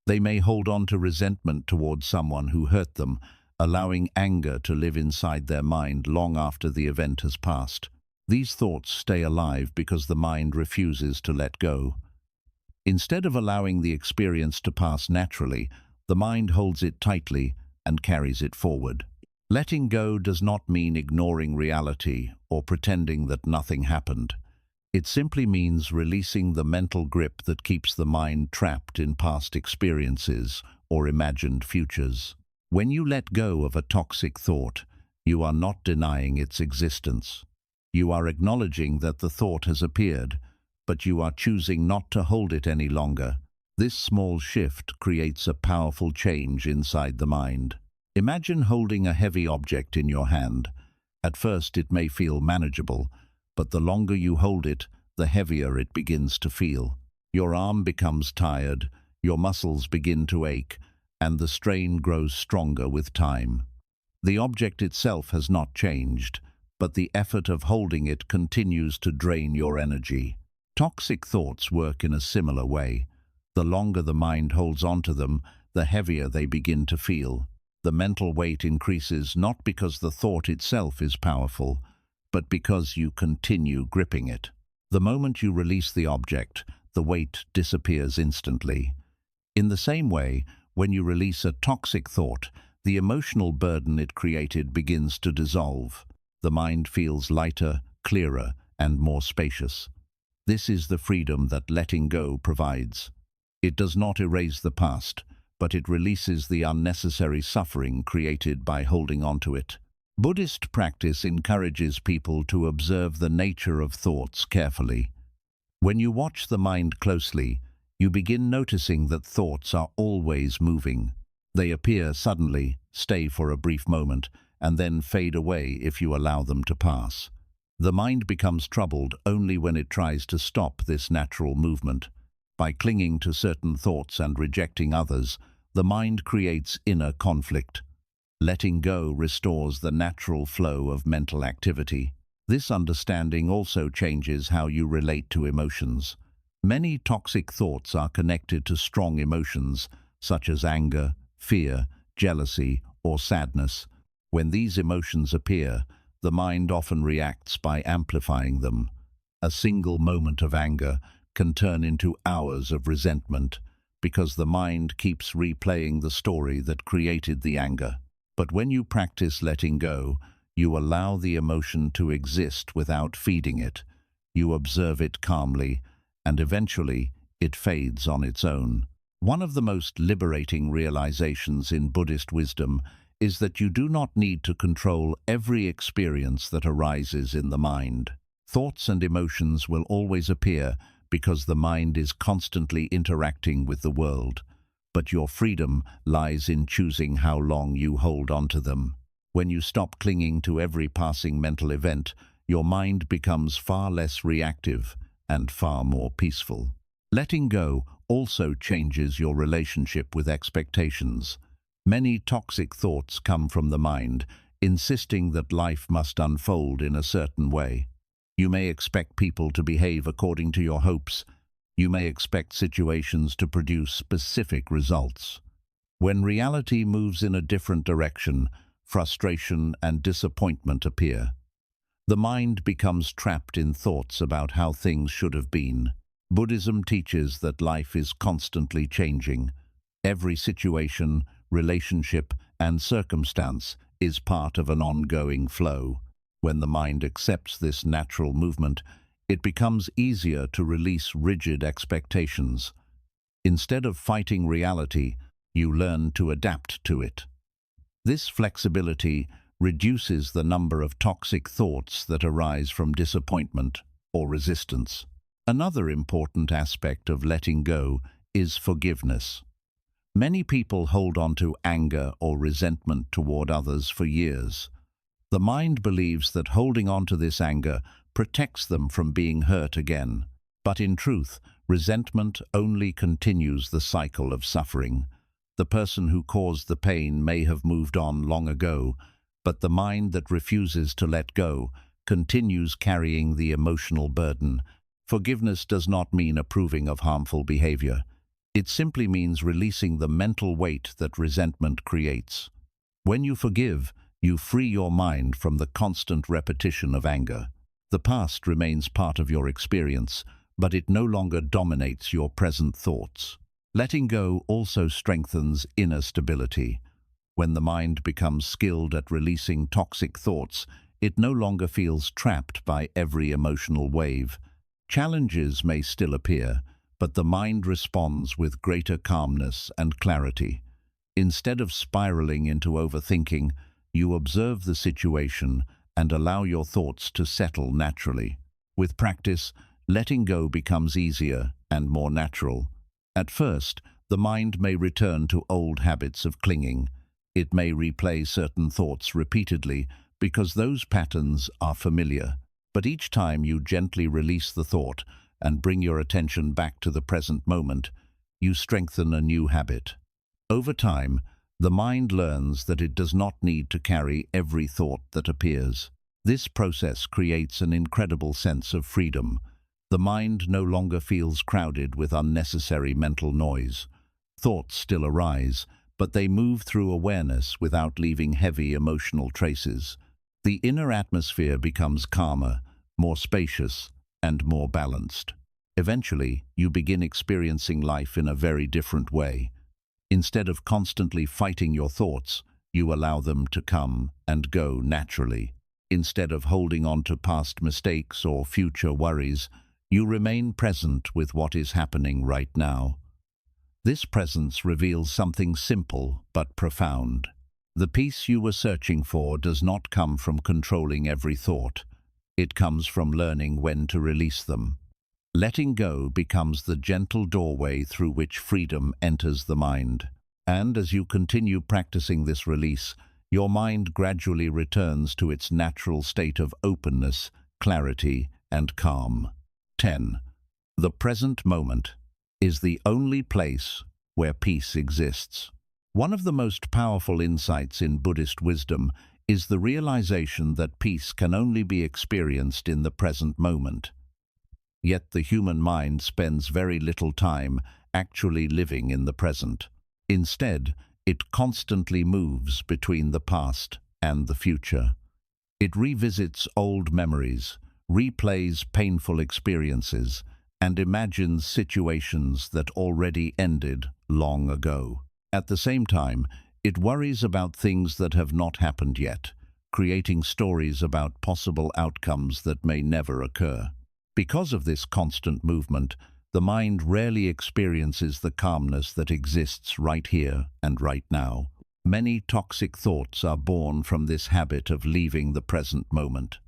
They may hold on to resentment towards someone who hurt them, allowing anger to live inside their mind long after the event has passed. These thoughts stay alive because the mind refuses to let go. Instead of allowing the experience to pass naturally, the mind holds it tightly and carries it forward. Letting go does not mean ignoring reality or pretending that nothing happened. It simply means releasing the mental grip that keeps the mind trapped in past experiences or imagined futures. When you let go of a toxic thought, you are not denying its existence. You are acknowledging that the thought has appeared, but you are choosing not to hold it any longer. This small shift creates a powerful change inside the mind. Imagine holding a heavy object in your hand. At first it may feel manageable, but the longer you hold it, the heavier it begins to feel. Your arm becomes tired, your muscles begin to ache, and the strain grows stronger with time. The object itself has not changed, but the effort of holding it continues to drain your energy. Toxic thoughts work in a similar way. The longer the mind holds onto them, the heavier they begin to feel. The mental weight increases not because the thought itself is powerful, but because you continue gripping it. The moment you release the object, the weight disappears instantly. In the same way, when you release a toxic thought, the emotional burden it created begins to dissolve. The mind feels lighter, clearer, and more spacious. This is the freedom that letting go provides. It does not erase the past, but it releases the unnecessary suffering created by holding on to it. Buddhist practice encourages people to observe the nature of thoughts carefully. When you watch the mind closely, you begin noticing that thoughts are always moving. They appear suddenly, stay for a brief moment, and then fade away if you allow them to pass. The mind becomes troubled only when it tries to stop this natural movement. By clinging to certain thoughts and rejecting others, the mind creates inner conflict. Letting go restores the natural flow of mental activity. This understanding also changes how you relate to emotions. Many toxic thoughts are connected to strong emotions, such as anger, fear, jealousy, or sadness. When these emotions appear, the mind often reacts by amplifying them. A single moment of anger can turn into hours of resentment because the mind keeps replaying the story that created the anger. But when you practice letting go, you allow the emotion to exist without feeding it. You observe it calmly, and eventually it fades on its own. One of the most liberating realizations in Buddhist wisdom is that you do not need to control every experience that arises in the mind. Thoughts and emotions will always appear because the mind is constantly interacting with the world, but your freedom lies in choosing how long you hold on to them. When you stop clinging to every passing mental event, your mind becomes far less reactive and far more peaceful. Letting go also changes your relationship with expectations. Many toxic thoughts come from the mind, insisting that life must unfold in a certain way. You may expect people to behave according to your hopes. You may expect situations to produce specific results. When reality moves in a different direction, frustration and disappointment appear. The mind becomes trapped in thoughts about how things should have been. Buddhism teaches that life is constantly changing. Every situation, relationship, and circumstance is part of an ongoing flow. When the mind accepts this natural movement, it becomes easier to release rigid expectations. Instead of fighting reality, you learn to adapt to it. This flexibility reduces the number of toxic thoughts that arise from disappointment or resistance. Another important aspect of letting go is forgiveness. Many people hold on to anger or resentment toward others for years. The mind believes that holding on to this anger protects them from being hurt again. But in truth, resentment only continues the cycle of suffering. The person who caused the pain may have moved on long ago, but the mind that refuses to let go continues carrying the emotional burden. Forgiveness does not mean approving of harmful behavior. It simply means releasing the mental weight that resentment creates. When you forgive, you free your mind from the constant repetition of anger. The past remains part of your experience, but it no longer dominates your present thoughts. Letting go also strengthens inner stability. When the mind becomes skilled at releasing toxic thoughts, it no longer feels trapped by every emotional wave. Challenges may still appear, but the mind responds with greater calmness and clarity. Instead of spiraling into overthinking, you observe the situation and allow your thoughts to settle naturally. With practice, letting go becomes easier and more natural. At first, the mind may return to old habits of clinging. It may replay certain thoughts repeatedly because those patterns are familiar. But each time you gently release the thought and bring your attention back to the present moment, you strengthen a new habit. Over time, the mind learns that it does not need to carry every thought that appears. This process creates an incredible sense of freedom. The mind no longer feels crowded with unnecessary mental noise. Thoughts still arise, but they move through awareness without leaving heavy emotional traces. The inner atmosphere becomes calmer, more spacious, and more balanced. Eventually, you begin experiencing life in a very different way. Instead of constantly fighting your thoughts, you allow them to come and go naturally. Instead of holding on to past mistakes or future worries, you remain present with what is happening right now. This presence reveals something simple but profound. The peace you were searching for does not come from controlling every thought. It comes from learning when to release them. Letting go becomes the gentle doorway through which freedom enters the mind. And as you continue practicing this release, your mind gradually returns to its natural state of openness, clarity, and calm. 10. The present moment is the only place where peace exists. One of the most powerful insights in Buddhist wisdom is the realization that peace can only be experienced in the present moment. Yet the human mind spends very little time actually living in the present. Instead, it constantly moves between the past and the future. It revisits old memories, replays painful experiences, and imagines situations that already ended long ago. At the same time, it worries about things that have not happened yet, creating stories about possible outcomes that may never occur. Because of this constant movement, the mind rarely experiences the calmness that exists right here and right now. Many toxic thoughts are born from this habit of leaving the present moment.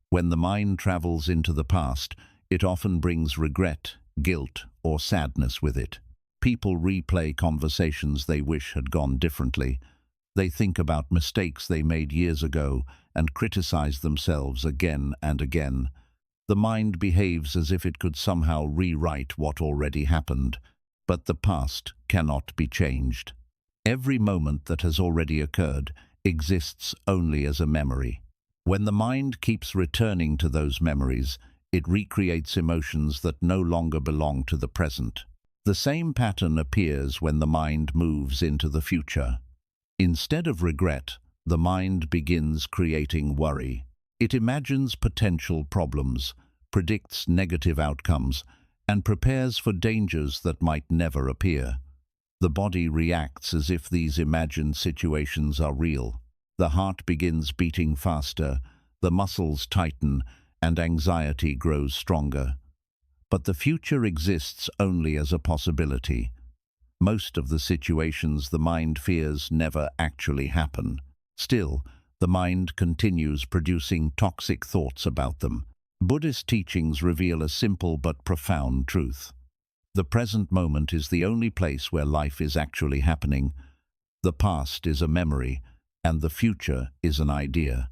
When the mind travels into the past, it often brings regret, guilt, or sadness with it. People replay conversations they wish had gone differently. They think about mistakes they made years ago and criticize themselves again and again. The mind behaves as if it could somehow rewrite what already happened. but the past cannot be changed. Every moment that has already occurred exists only as a memory. When the mind keeps returning to those memories, it recreates emotions that no longer belong to the present. The same pattern appears when the mind moves into the future. Instead of regret, the mind begins creating worry. It imagines potential problems, predicts negative outcomes, and prepares for dangers that might never appear. The body reacts as if these imagined situations are real. The heart begins beating faster, the muscles tighten, and anxiety grows stronger. But the future exists only as a possibility. Most of the situations the mind fears never actually happen. Still, the mind continues producing toxic thoughts about them. Buddhist teachings reveal a simple but profound truth. The present moment is the only place where life is actually happening. The past is a memory, and the future is an idea.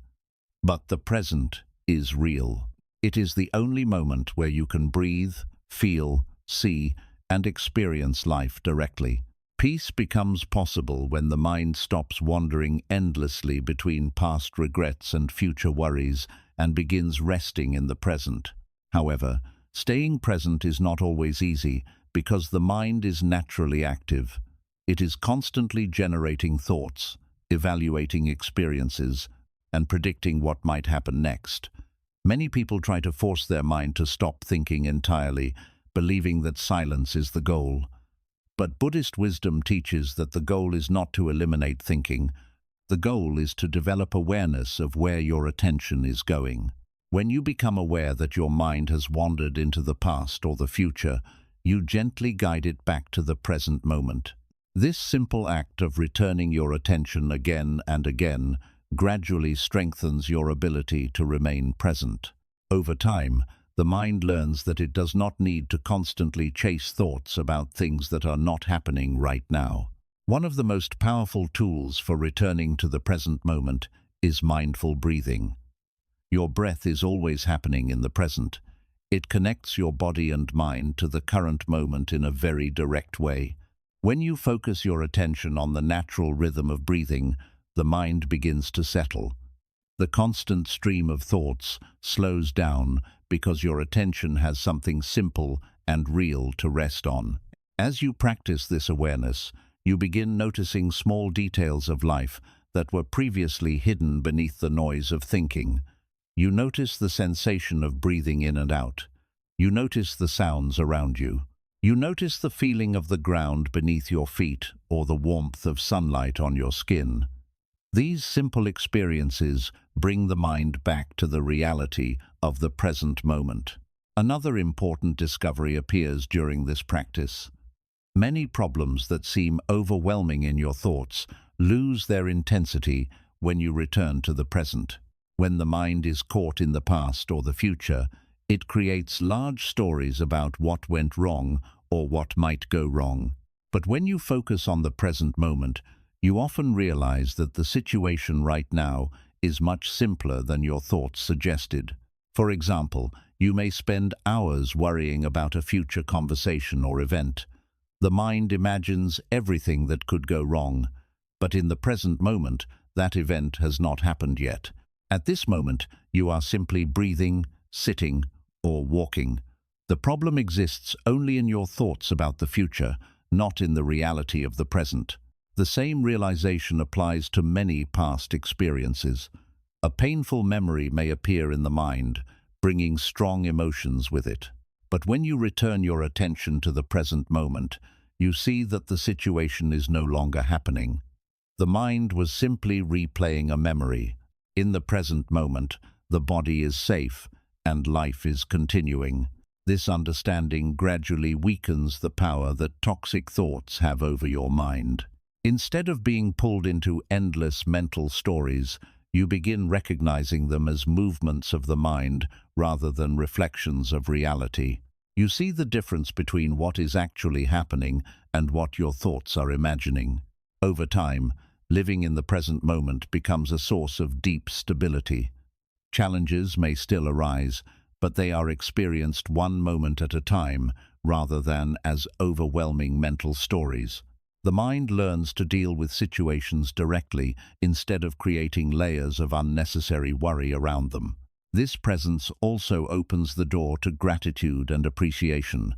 But the present is real. It is the only moment where you can breathe, feel, see, and experience life directly. Peace becomes possible when the mind stops wandering endlessly between past regrets and future worries and begins resting in the present. However, staying present is not always easy because the mind is naturally active. It is constantly generating thoughts, evaluating experiences, and predicting what might happen next. Many people try to force their mind to stop thinking entirely, believing that silence is the goal. But Buddhist wisdom teaches that the goal is not to eliminate thinking. The goal is to develop awareness of where your attention is going. When you become aware that your mind has wandered into the past or the future, you gently guide it back to the present moment. This simple act of returning your attention again and again gradually strengthens your ability to remain present. Over time, the mind learns that it does not need to constantly chase thoughts about things that are not happening right now. One of the most powerful tools for returning to the present moment is mindful breathing. Your breath is always happening in the present. It connects your body and mind to the current moment in a very direct way. When you focus your attention on the natural rhythm of breathing, the mind begins to settle. The constant stream of thoughts slows down because your attention has something simple and real to rest on. As you practice this awareness, you begin noticing small details of life that were previously hidden beneath the noise of thinking. You notice the sensation of breathing in and out. You notice the sounds around you. You notice the feeling of the ground beneath your feet or the warmth of sunlight on your skin. These simple experiences bring the mind back to the reality of the present moment. Another important discovery appears during this practice. Many problems that seem overwhelming in your thoughts lose their intensity when you return to the present. When the mind is caught in the past or the future, it creates large stories about what went wrong or what might go wrong. But when you focus on the present moment, you often realize that the situation right now is much simpler than your thoughts suggested. For example, you may spend hours worrying about a future conversation or event. The mind imagines everything that could go wrong, but in the present moment, that event has not happened yet. At this moment, you are simply breathing, sitting, or walking. The problem exists only in your thoughts about the future, not in the reality of the present. The same realization applies to many past experiences. A painful memory may appear in the mind, bringing strong emotions with it. But when you return your attention to the present moment, you see that the situation is no longer happening. The mind was simply replaying a memory. In the present moment, the body is safe and life is continuing. This understanding gradually weakens the power that toxic thoughts have over your mind. Instead of being pulled into endless mental stories, you begin recognizing them as movements of the mind rather than reflections of reality. You see the difference between what is actually happening and what your thoughts are imagining. Over time, living in the present moment becomes a source of deep stability. Challenges may still arise, but they are experienced one moment at a time rather than as overwhelming mental stories. The mind learns to deal with situations directly instead of creating layers of unnecessary worry around them. This presence also opens the door to gratitude and appreciation.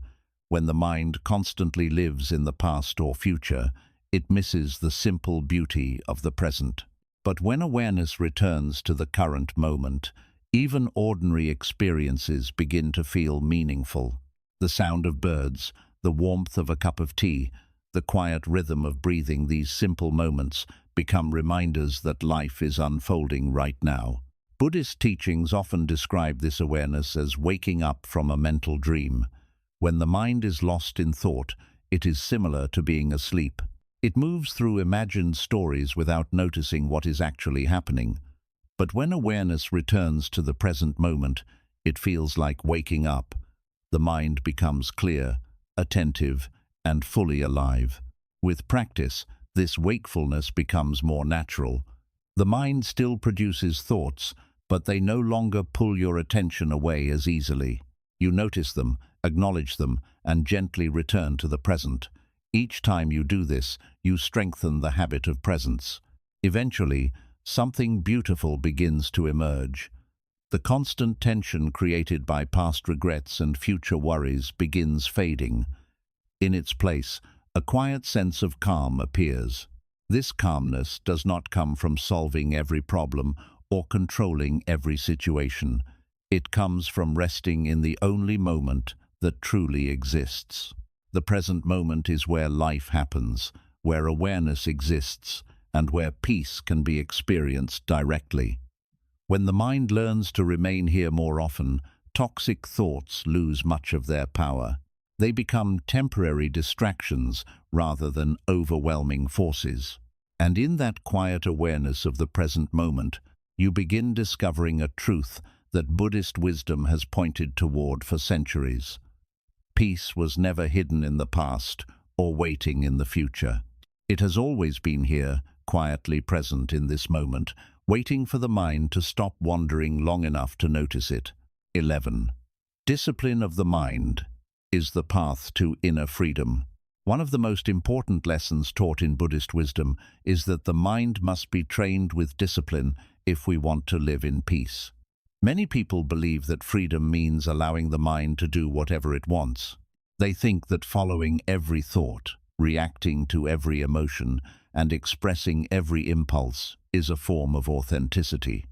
When the mind constantly lives in the past or future, it misses the simple beauty of the present. But when awareness returns to the current moment, even ordinary experiences begin to feel meaningful. The sound of birds, the warmth of a cup of tea, the quiet rhythm of breathing, these simple moments become reminders that life is unfolding right now. Buddhist teachings often describe this awareness as waking up from a mental dream. When the mind is lost in thought, it is similar to being asleep. It moves through imagined stories without noticing what is actually happening. But when awareness returns to the present moment, it feels like waking up. The mind becomes clear, attentive, and fully alive. With practice, this wakefulness becomes more natural. The mind still produces thoughts, but they no longer pull your attention away as easily. You notice them, acknowledge them, and gently return to the present. Each time you do this, you strengthen the habit of presence. Eventually, something beautiful begins to emerge. The constant tension created by past regrets and future worries begins fading. In its place, a quiet sense of calm appears. This calmness does not come from solving every problem or controlling every situation. It comes from resting in the only moment that truly exists. The present moment is where life happens, where awareness exists, and where peace can be experienced directly. When the mind learns to remain here more often, toxic thoughts lose much of their power. They become temporary distractions rather than overwhelming forces. And in that quiet awareness of the present moment, you begin discovering a truth that Buddhist wisdom has pointed toward for centuries. Peace was never hidden in the past or waiting in the future. It has always been here, quietly present in this moment, waiting for the mind to stop wandering long enough to notice it. 11. Discipline of the mind is the path to inner freedom. One of the most important lessons taught in Buddhist wisdom is that the mind must be trained with discipline if we want to live in peace. Many people believe that freedom means allowing the mind to do whatever it wants. They think that following every thought, reacting to every emotion, and expressing every impulse is a form of authenticity.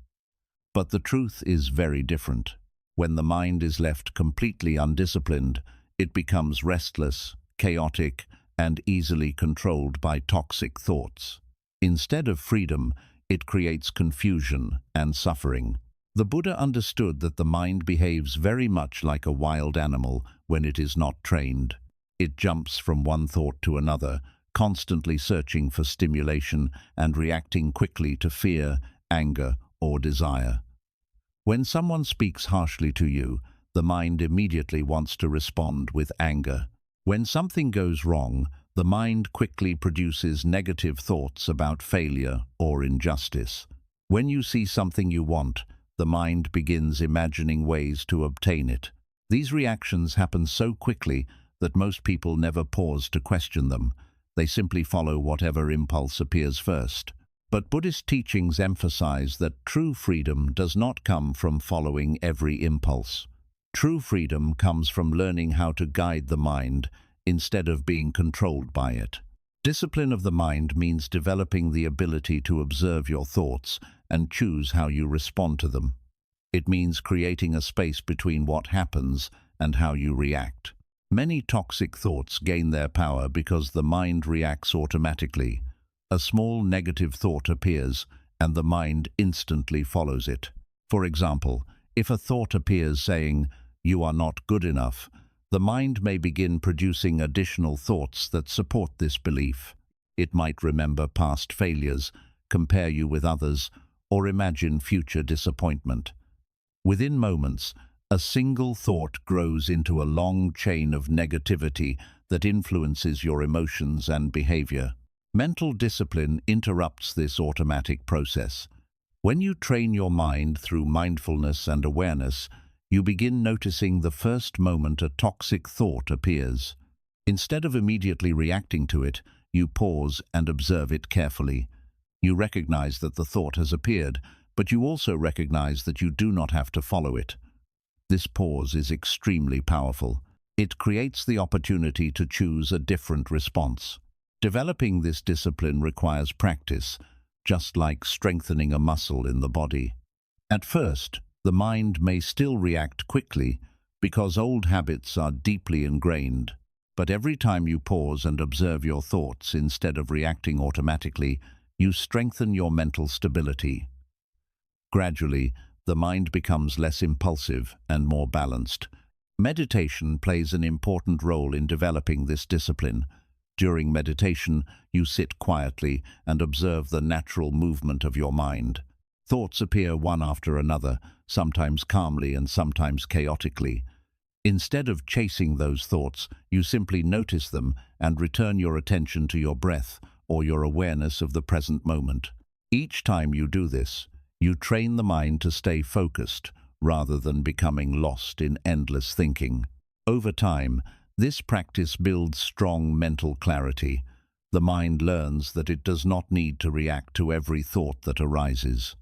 But the truth is very different. When the mind is left completely undisciplined, it becomes restless, chaotic, and easily controlled by toxic thoughts. Instead of freedom, it creates confusion and suffering. The Buddha understood that the mind behaves very much like a wild animal when it is not trained. It jumps from one thought to another, constantly searching for stimulation and reacting quickly to fear, anger, or desire. When someone speaks harshly to you, the mind immediately wants to respond with anger. When something goes wrong, the mind quickly produces negative thoughts about failure or injustice. When you see something you want, the mind begins imagining ways to obtain it. These reactions happen so quickly that most people never pause to question them. They simply follow whatever impulse appears first. But Buddhist teachings emphasize that true freedom does not come from following every impulse. True freedom comes from learning how to guide the mind instead of being controlled by it. Discipline of the mind means developing the ability to observe your thoughts and choose how you respond to them. It means creating a space between what happens and how you react. Many toxic thoughts gain their power because the mind reacts automatically. A small negative thought appears, and the mind instantly follows it. For example, if a thought appears saying, "You are not good enough," the mind may begin producing additional thoughts that support this belief. It might remember past failures, compare you with others, or imagine future disappointment. Within moments, a single thought grows into a long chain of negativity that influences your emotions and behavior. Mental discipline interrupts this automatic process. When you train your mind through mindfulness and awareness, You begin noticing the first moment a toxic thought appears. Instead of immediately reacting to it, you pause and observe it carefully. You recognize that the thought has appeared, but you also recognize that you do not have to follow it. This pause is extremely powerful. It creates the opportunity to choose a different response. Developing this discipline requires practice, just like strengthening a muscle in the body. At first, the mind may still react quickly because old habits are deeply ingrained. But every time you pause and observe your thoughts instead of reacting automatically, you strengthen your mental stability. Gradually, the mind becomes less impulsive and more balanced. Meditation plays an important role in developing this discipline. During meditation, you sit quietly and observe the natural movement of your mind. Thoughts appear one after another, sometimes calmly and sometimes chaotically. Instead of chasing those thoughts, you simply notice them and return your attention to your breath or your awareness of the present moment. Each time you do this, you train the mind to stay focused rather than becoming lost in endless thinking. Over time, this practice builds strong mental clarity. The mind learns that it does not need to react to every thought that arises.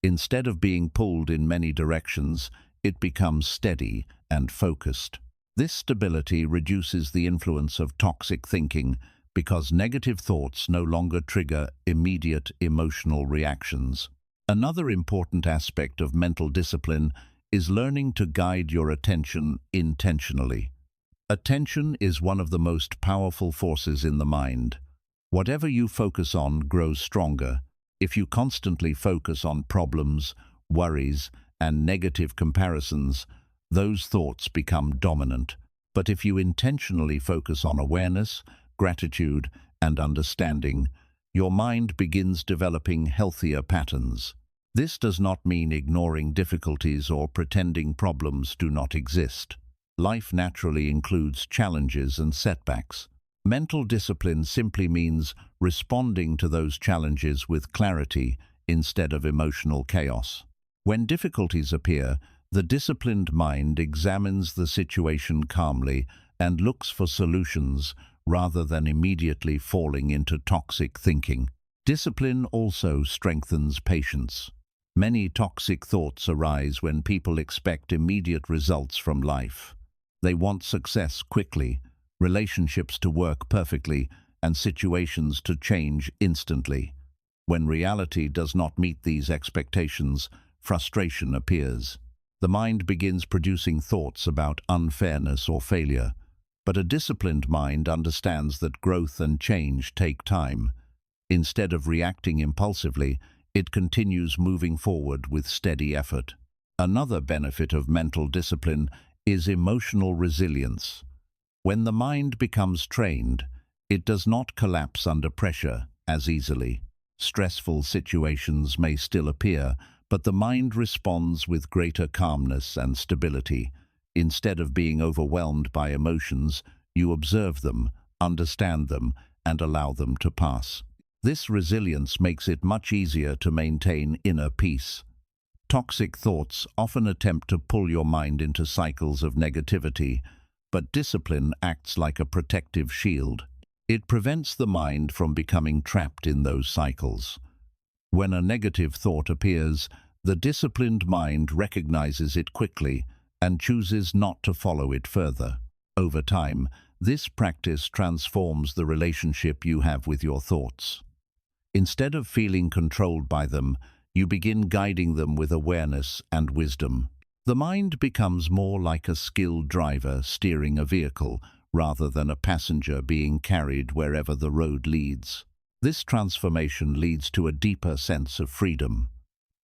Instead of being pulled in many directions, it becomes steady and focused. This stability reduces the influence of toxic thinking because negative thoughts no longer trigger immediate emotional reactions. Another important aspect of mental discipline is learning to guide your attention intentionally. Attention is one of the most powerful forces in the mind. Whatever you focus on grows stronger. If you constantly focus on problems, worries, and negative comparisons, those thoughts become dominant. But if you intentionally focus on awareness, gratitude, and understanding, your mind begins developing healthier patterns. This does not mean ignoring difficulties or pretending problems do not exist. Life naturally includes challenges and setbacks. Mental discipline simply means responding to those challenges with clarity instead of emotional chaos. When difficulties appear, the disciplined mind examines the situation calmly and looks for solutions rather than immediately falling into toxic thinking. Discipline also strengthens patience. Many toxic thoughts arise when people expect immediate results from life. They want success quickly, relationships to work perfectly, and situations to change instantly. When reality does not meet these expectations, frustration appears. The mind begins producing thoughts about unfairness or failure. But a disciplined mind understands that growth and change take time. Instead of reacting impulsively, it continues moving forward with steady effort. Another benefit of mental discipline is emotional resilience. When the mind becomes trained, it does not collapse under pressure as easily. Stressful situations may still appear, but the mind responds with greater calmness and stability. Instead of being overwhelmed by emotions, you observe them, understand them, and allow them to pass. This resilience makes it much easier to maintain inner peace. Toxic thoughts often attempt to pull your mind into cycles of negativity, but discipline acts like a protective shield. It prevents the mind from becoming trapped in those cycles. When a negative thought appears, the disciplined mind recognizes it quickly and chooses not to follow it further. Over time, this practice transforms the relationship you have with your thoughts. Instead of feeling controlled by them, you begin guiding them with awareness and wisdom. The mind becomes more like a skilled driver steering a vehicle rather than a passenger being carried wherever the road leads. This transformation leads to a deeper sense of freedom.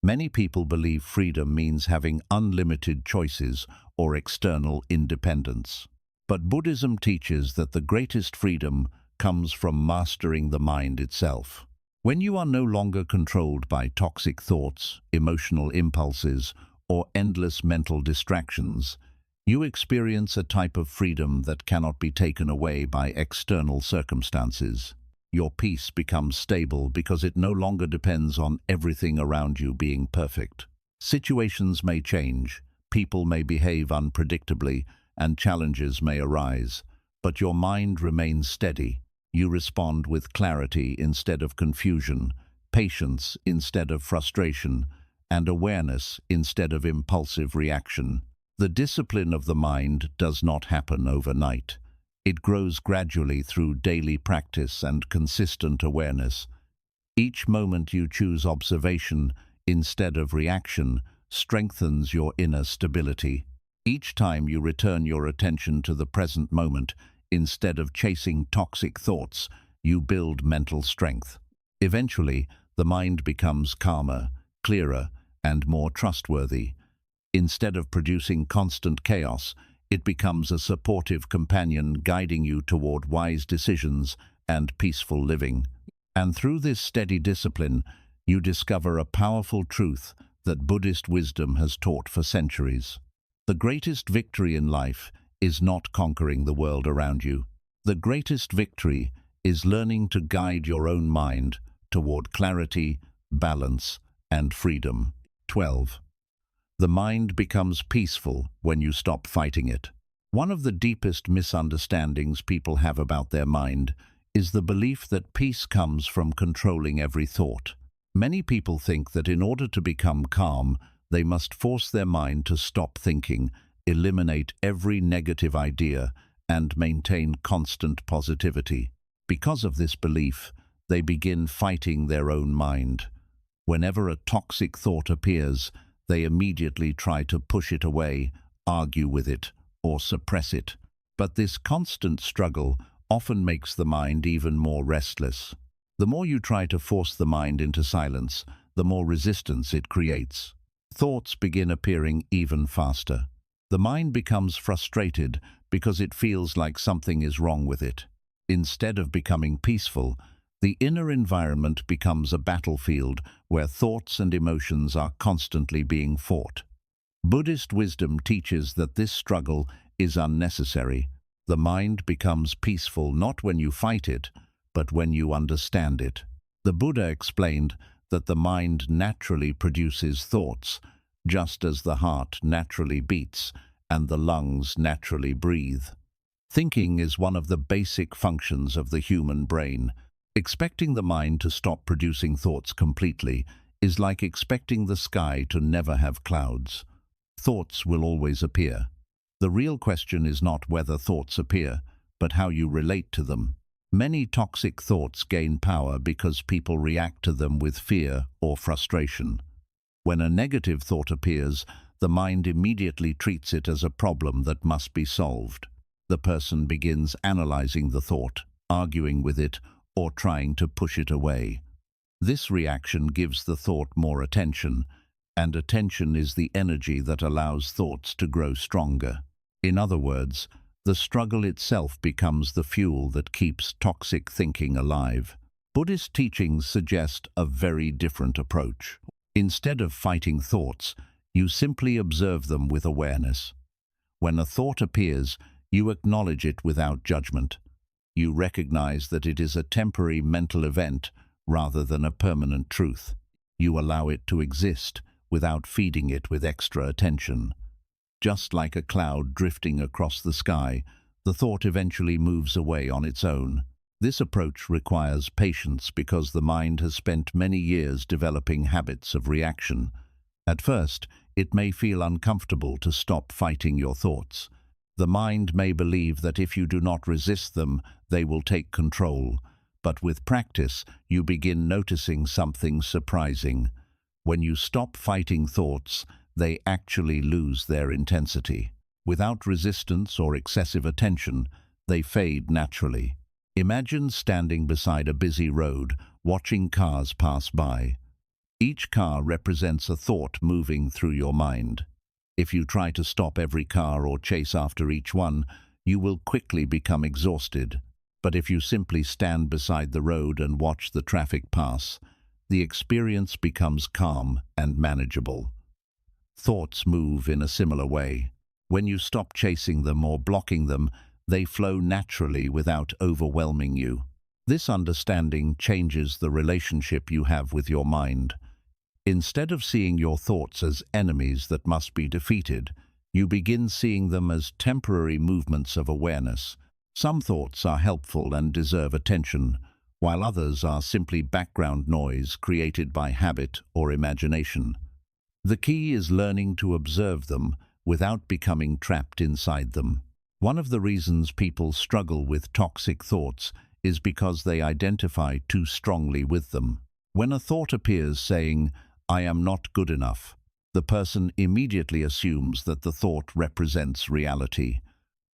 Many people believe freedom means having unlimited choices or external independence. But Buddhism teaches that the greatest freedom comes from mastering the mind itself. When you are no longer controlled by toxic thoughts, emotional impulses, or endless mental distractions, you experience a type of freedom that cannot be taken away by external circumstances. Your peace becomes stable because it no longer depends on everything around you being perfect. Situations may change, People may behave unpredictably, and challenges may arise, but your mind remains steady. You respond with clarity instead of confusion, patience instead of frustration, and awareness instead of impulsive reaction. The discipline of the mind does not happen overnight. It grows gradually through daily practice and consistent awareness. Each moment you choose observation instead of reaction strengthens your inner stability. Each time you return your attention to the present moment instead of chasing toxic thoughts, you build mental strength. Eventually, the mind becomes calmer, clearer, and more trustworthy. Instead of producing constant chaos, it becomes a supportive companion guiding you toward wise decisions and peaceful living. And through this steady discipline, you discover a powerful truth that Buddhist wisdom has taught for centuries. The greatest victory in life is not conquering the world around you. The greatest victory is learning to guide your own mind toward clarity, balance, and freedom. 12. The mind becomes peaceful when you stop fighting it. One of the deepest misunderstandings people have about their mind is the belief that peace comes from controlling every thought. Many people think that in order to become calm, they must force their mind to stop thinking, eliminate every negative idea, and maintain constant positivity. Because of this belief, they begin fighting their own mind. Whenever a toxic thought appears, they immediately try to push it away, argue with it, or suppress it. But this constant struggle often makes the mind even more restless. The more you try to force the mind into silence, the more resistance it creates. Thoughts begin appearing even faster. The mind becomes frustrated because it feels like something is wrong with it. Instead of becoming peaceful, the inner environment becomes a battlefield where thoughts and emotions are constantly being fought. Buddhist wisdom teaches that this struggle is unnecessary. The mind becomes peaceful not when you fight it, but when you understand it. The Buddha explained that the mind naturally produces thoughts, just as the heart naturally beats and the lungs naturally breathe. Thinking is one of the basic functions of the human brain. Expecting the mind to stop producing thoughts completely is like expecting the sky to never have clouds. Thoughts will always appear. The real question is not whether thoughts appear, but how you relate to them. Many toxic thoughts gain power because people react to them with fear or frustration. When a negative thought appears, the mind immediately treats it as a problem that must be solved. The person begins analyzing the thought, arguing with it, or trying to push it away. This reaction gives the thought more attention, and attention is the energy that allows thoughts to grow stronger. In other words, the struggle itself becomes the fuel that keeps toxic thinking alive. Buddhist teachings suggest a very different approach. Instead of fighting thoughts, you simply observe them with awareness. When a thought appears, you acknowledge it without judgment. You recognize that it is a temporary mental event rather than a permanent truth. You allow it to exist without feeding it with extra attention. Just like a cloud drifting across the sky, the thought eventually moves away on its own. This approach requires patience because the mind has spent many years developing habits of reaction. At first, it may feel uncomfortable to stop fighting your thoughts. The mind may believe that if you do not resist them, they will take control. But with practice, you begin noticing something surprising. When you stop fighting thoughts, they actually lose their intensity. Without resistance or excessive attention, they fade naturally. Imagine standing beside a busy road, watching cars pass by. Each car represents a thought moving through your mind. If you try to stop every car or chase after each one, you will quickly become exhausted. But if you simply stand beside the road and watch the traffic pass, the experience becomes calm and manageable. Thoughts move in a similar way. When you stop chasing them or blocking them, they flow naturally without overwhelming you. This understanding changes the relationship you have with your mind. Instead of seeing your thoughts as enemies that must be defeated, you begin seeing them as temporary movements of awareness. Some thoughts are helpful and deserve attention, while others are simply background noise created by habit or imagination. The key is learning to observe them without becoming trapped inside them. One of the reasons people struggle with toxic thoughts is because they identify too strongly with them. When a thought appears saying, "I am not good enough," the person immediately assumes that the thought represents reality.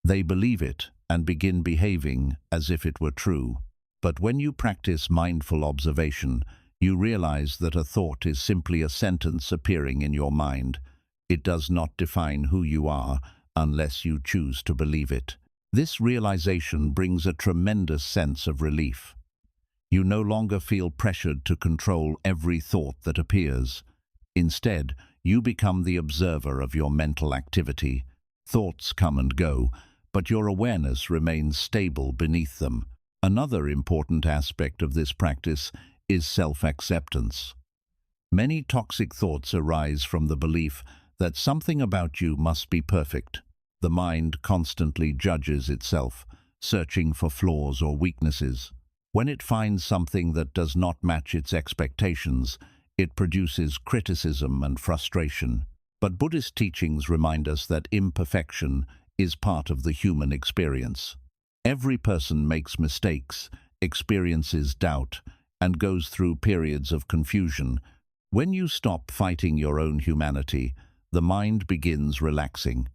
They believe it and begin behaving as if it were true. But when you practice mindful observation, you realize that a thought is simply a sentence appearing in your mind. It does not define who you are unless you choose to believe it. This realization brings a tremendous sense of relief. You no longer feel pressured to control every thought that appears. Instead, you become the observer of your mental activity. Thoughts come and go, but your awareness remains stable beneath them. Another important aspect of this practice is self-acceptance. Many toxic thoughts arise from the belief that something about you must be perfect. The mind constantly judges itself, searching for flaws or weaknesses. When it finds something that does not match its expectations, it produces criticism and frustration. But Buddhist teachings remind us that imperfection is part of the human experience. Every person makes mistakes, experiences doubt, and goes through periods of confusion. When you stop fighting your own humanity, the mind begins relaxing.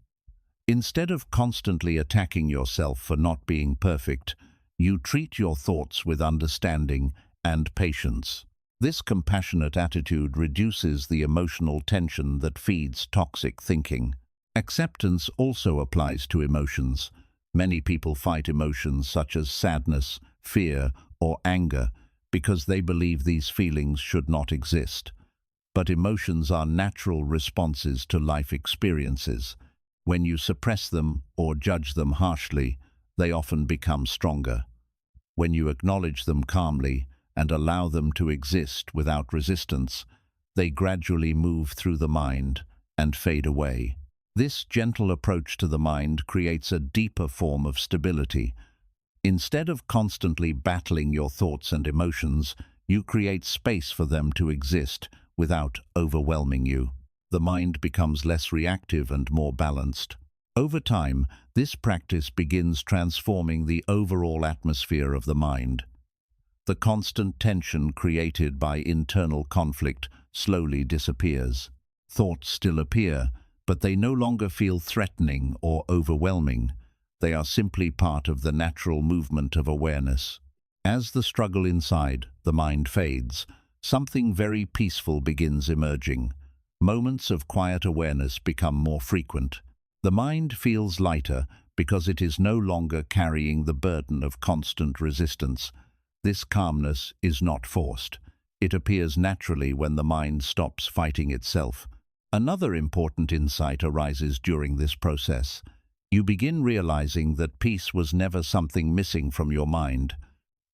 Instead of constantly attacking yourself for not being perfect, you treat your thoughts with understanding and patience. This compassionate attitude reduces the emotional tension that feeds toxic thinking. Acceptance also applies to emotions. Many people fight emotions such as sadness, fear, or anger because they believe these feelings should not exist. But emotions are natural responses to life experiences. When you suppress them or judge them harshly, they often become stronger. When you acknowledge them calmly and allow them to exist without resistance, they gradually move through the mind and fade away. This gentle approach to the mind creates a deeper form of stability. Instead of constantly battling your thoughts and emotions, you create space for them to exist without overwhelming you. The mind becomes less reactive and more balanced. Over time, this practice begins transforming the overall atmosphere of the mind. The constant tension created by internal conflict slowly disappears. Thoughts still appear, but they no longer feel threatening or overwhelming. They are simply part of the natural movement of awareness. As the struggle inside the mind fades, something very peaceful begins emerging. Moments of quiet awareness become more frequent. The mind feels lighter because it is no longer carrying the burden of constant resistance. This calmness is not forced. It appears naturally when the mind stops fighting itself. Another important insight arises during this process. You begin realizing that peace was never something missing from your mind.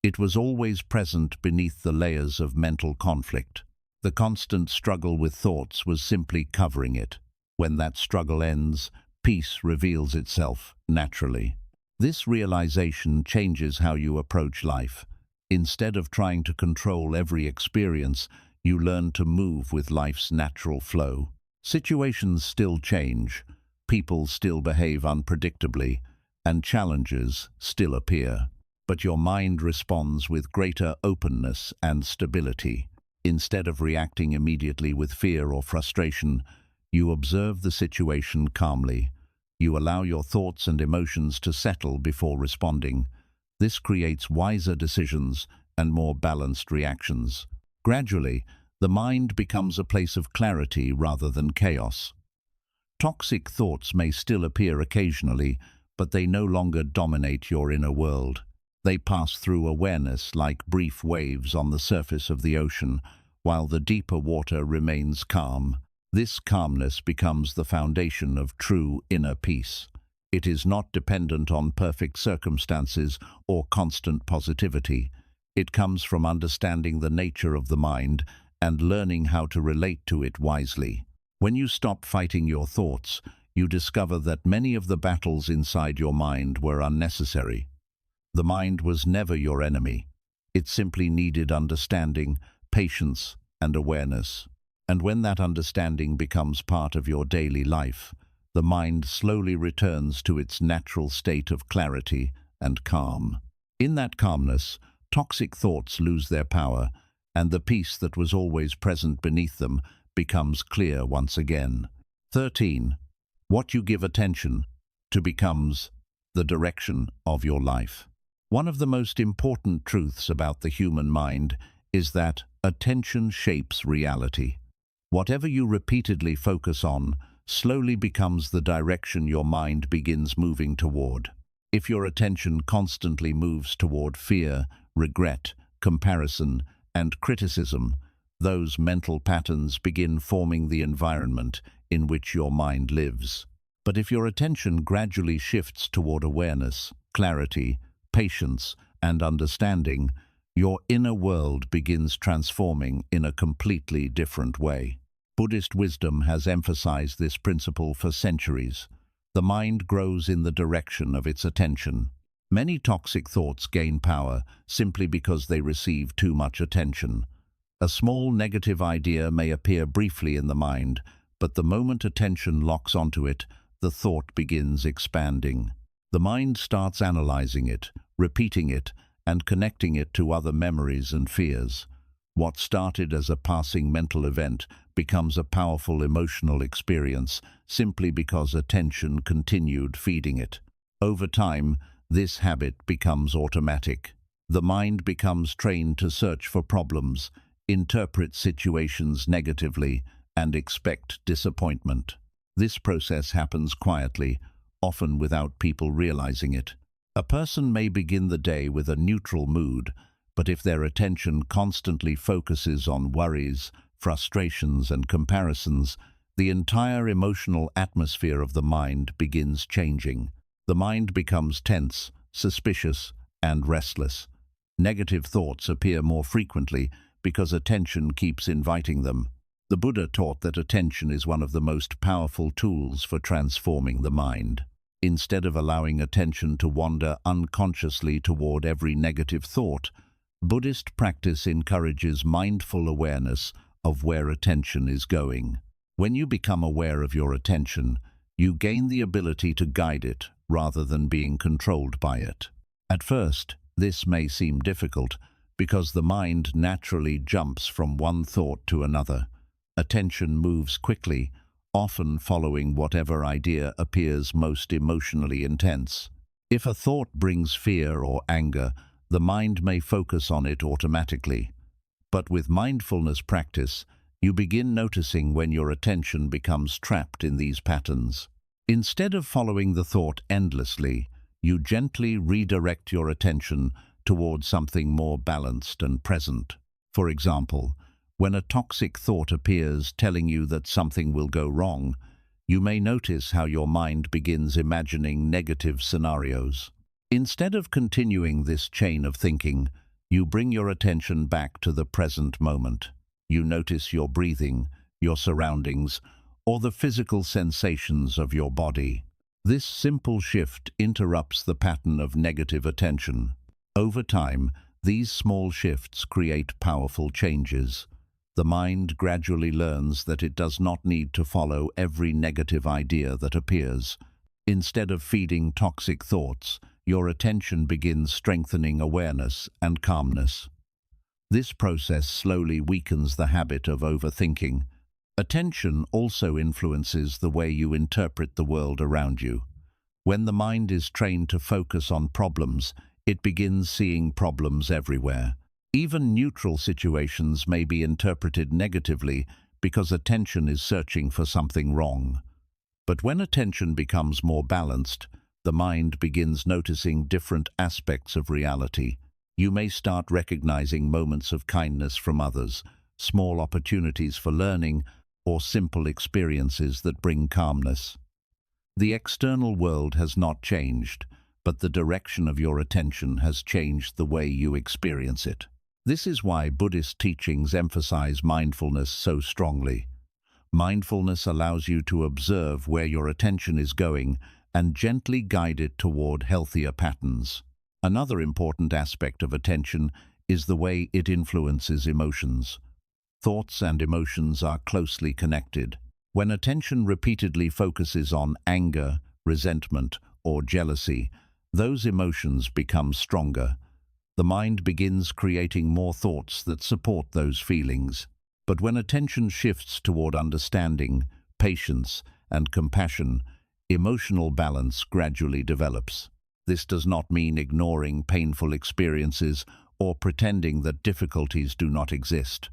It was always present beneath the layers of mental conflict. The constant struggle with thoughts was simply covering it. When that struggle ends, peace reveals itself naturally. This realization changes how you approach life. Instead of trying to control every experience, you learn to move with life's natural flow. Situations still change, people still behave unpredictably, and challenges still appear. But your mind responds with greater openness and stability. Instead of reacting immediately with fear or frustration, you observe the situation calmly. You allow your thoughts and emotions to settle before responding. This creates wiser decisions and more balanced reactions. Gradually, the mind becomes a place of clarity rather than chaos. Toxic thoughts may still appear occasionally, but they no longer dominate your inner world. They pass through awareness like brief waves on the surface of the ocean, while the deeper water remains calm. This calmness becomes the foundation of true inner peace. It is not dependent on perfect circumstances or constant positivity. It comes from understanding the nature of the mind and learning how to relate to it wisely. When you stop fighting your thoughts, you discover that many of the battles inside your mind were unnecessary. The mind was never your enemy. It simply needed understanding, patience, and awareness. And when that understanding becomes part of your daily life, the mind slowly returns to its natural state of clarity and calm. In that calmness, toxic thoughts lose their power, and the peace that was always present beneath them becomes clear once again. 13. What you give attention to becomes the direction of your life. One of the most important truths about the human mind is that attention shapes reality. Whatever you repeatedly focus on slowly becomes the direction your mind begins moving toward. If your attention constantly moves toward fear, regret, comparison, and criticism, those mental patterns begin forming the environment in which your mind lives. But if your attention gradually shifts toward awareness, clarity, patience, and understanding, your inner world begins transforming in a completely different way. Buddhist wisdom has emphasized this principle for centuries. The mind grows in the direction of its attention. Many toxic thoughts gain power simply because they receive too much attention. A small negative idea may appear briefly in the mind, but the moment attention locks onto it, the thought begins expanding. The mind starts analyzing it, repeating it, and connecting it to other memories and fears. What started as a passing mental event becomes a powerful emotional experience simply because attention continued feeding it. Over time, this habit becomes automatic. The mind becomes trained to search for problems, interpret situations negatively, and expect disappointment. This process happens quietly, often without people realizing it. A person may begin the day with a neutral mood, but if their attention constantly focuses on worries, frustrations, and comparisons, the entire emotional atmosphere of the mind begins changing. The mind becomes tense, suspicious, and restless. Negative thoughts appear more frequently because attention keeps inviting them. The Buddha taught that attention is one of the most powerful tools for transforming the mind. Instead of allowing attention to wander unconsciously toward every negative thought, Buddhist practice encourages mindful awareness of where attention is going. When you become aware of your attention, you gain the ability to guide it rather than being controlled by it. At first, this may seem difficult because the mind naturally jumps from one thought to another. Attention moves quickly, often following whatever idea appears most emotionally intense. If a thought brings fear or anger, the mind may focus on it automatically. But with mindfulness practice, you begin noticing when your attention becomes trapped in these patterns. Instead of following the thought endlessly, you gently redirect your attention towards something more balanced and present. For example, when a toxic thought appears telling you that something will go wrong, you may notice how your mind begins imagining negative scenarios. Instead of continuing this chain of thinking, you bring your attention back to the present moment. You notice your breathing, your surroundings, or the physical sensations of your body. This simple shift interrupts the pattern of negative attention. Over time, these small shifts create powerful changes. The mind gradually learns that it does not need to follow every negative idea that appears. Instead of feeding toxic thoughts, your attention begins strengthening awareness and calmness. This process slowly weakens the habit of overthinking. Attention also influences the way you interpret the world around you. When the mind is trained to focus on problems, it begins seeing problems everywhere. Even neutral situations may be interpreted negatively because attention is searching for something wrong. But when attention becomes more balanced, the mind begins noticing different aspects of reality. You may start recognizing moments of kindness from others, small opportunities for learning, or simple experiences that bring calmness. The external world has not changed, but the direction of your attention has changed the way you experience it. This is why Buddhist teachings emphasize mindfulness so strongly. Mindfulness allows you to observe where your attention is going and gently guide it toward healthier patterns. Another important aspect of attention is the way it influences emotions. Thoughts and emotions are closely connected. When attention repeatedly focuses on anger, resentment, or jealousy, those emotions become stronger. The mind begins creating more thoughts that support those feelings. But when attention shifts toward understanding, patience, and compassion, emotional balance gradually develops. This does not mean ignoring painful experiences or pretending that difficulties do not exist.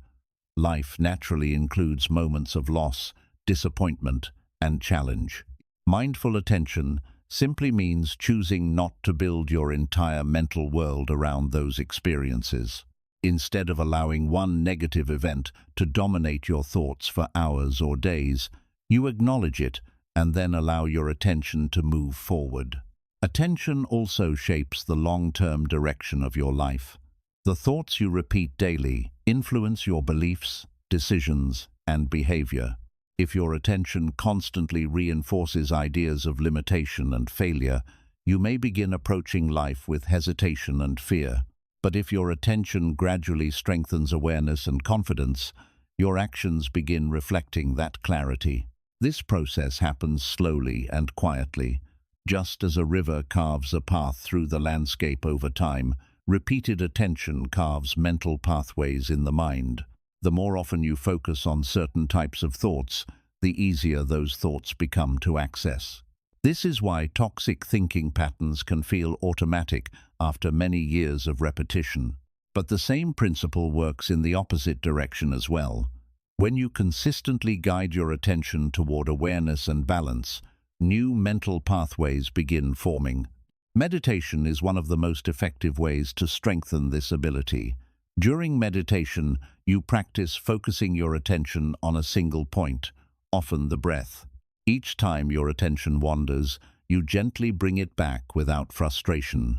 Life naturally includes moments of loss, disappointment, and challenge. Mindful attention simply means choosing not to build your entire mental world around those experiences. Instead of allowing one negative event to dominate your thoughts for hours or days, you acknowledge it and then allow your attention to move forward. Attention also shapes the long-term direction of your life. The thoughts you repeat daily influence your beliefs, decisions, and behavior. If your attention constantly reinforces ideas of limitation and failure, you may begin approaching life with hesitation and fear. But if your attention gradually strengthens awareness and confidence, your actions begin reflecting that clarity. This process happens slowly and quietly. Just as a river carves a path through the landscape over time, repeated attention carves mental pathways in the mind. The more often you focus on certain types of thoughts, the easier those thoughts become to access. This is why toxic thinking patterns can feel automatic after many years of repetition. But the same principle works in the opposite direction as well. When you consistently guide your attention toward awareness and balance, new mental pathways begin forming. Meditation is one of the most effective ways to strengthen this ability. During meditation, you practice focusing your attention on a single point, often the breath. Each time your attention wanders, you gently bring it back without frustration.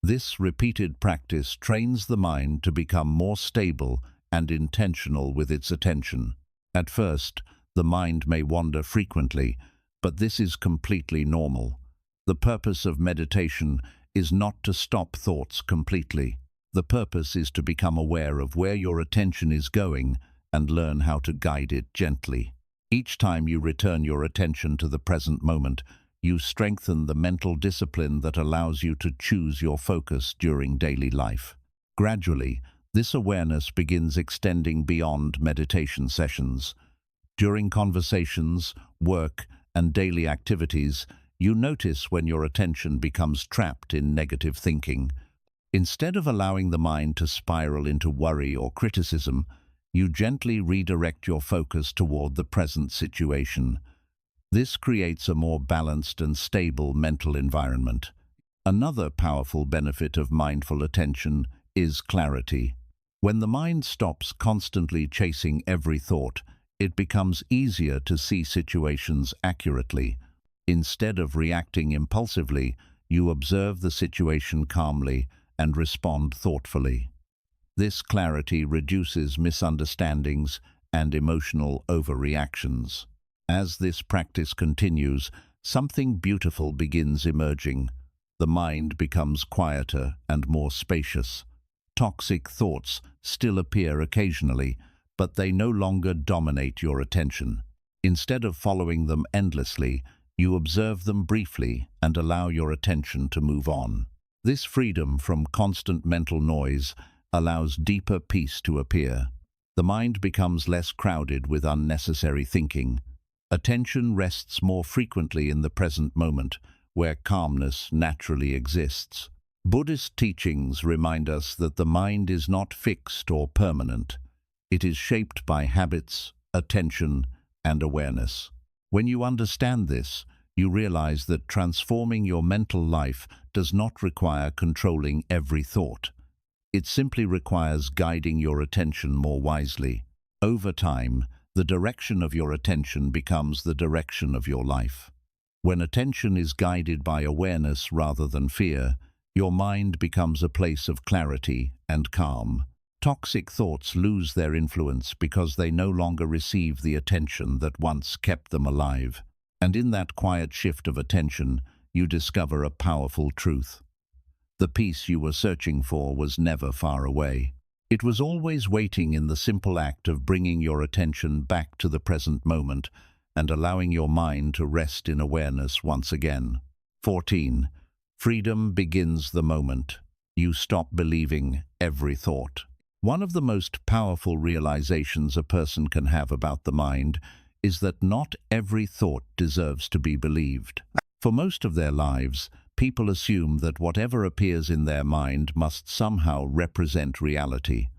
This repeated practice trains the mind to become more stable and intentional with its attention. At first, the mind may wander frequently, but this is completely normal. The purpose of meditation is not to stop thoughts completely. The purpose is to become aware of where your attention is going and learn how to guide it gently. Each time you return your attention to the present moment, you strengthen the mental discipline that allows you to choose your focus during daily life. Gradually, this awareness begins extending beyond meditation sessions. During conversations, work, and daily activities, you notice when your attention becomes trapped in negative thinking. Instead of allowing the mind to spiral into worry or criticism, you gently redirect your focus toward the present situation. This creates a more balanced and stable mental environment. Another powerful benefit of mindful attention is clarity. When the mind stops constantly chasing every thought, it becomes easier to see situations accurately. Instead of reacting impulsively, you observe the situation calmly and respond thoughtfully. This clarity reduces misunderstandings and emotional overreactions. As this practice continues, something beautiful begins emerging. The mind becomes quieter and more spacious. Toxic thoughts still appear occasionally, but they no longer dominate your attention. Instead of following them endlessly, you observe them briefly and allow your attention to move on. This freedom from constant mental noise allows deeper peace to appear. The mind becomes less crowded with unnecessary thinking. Attention rests more frequently in the present moment, where calmness naturally exists. Buddhist teachings remind us that the mind is not fixed or permanent. It is shaped by habits, attention, and awareness. When you understand this, you realize that transforming your mental life does not require controlling every thought. It simply requires guiding your attention more wisely. Over time, the direction of your attention becomes the direction of your life. When attention is guided by awareness rather than fear, your mind becomes a place of clarity and calm. Toxic thoughts lose their influence because they no longer receive the attention that once kept them alive. And in that quiet shift of attention, you discover a powerful truth. The peace you were searching for was never far away. It was always waiting in the simple act of bringing your attention back to the present moment and allowing your mind to rest in awareness once again. 14. Freedom begins the moment you stop believing every thought. One of the most powerful realizations a person can have about the mind is that not every thought deserves to be believed. For most of their lives, people assume that whatever appears in their mind must somehow represent reality.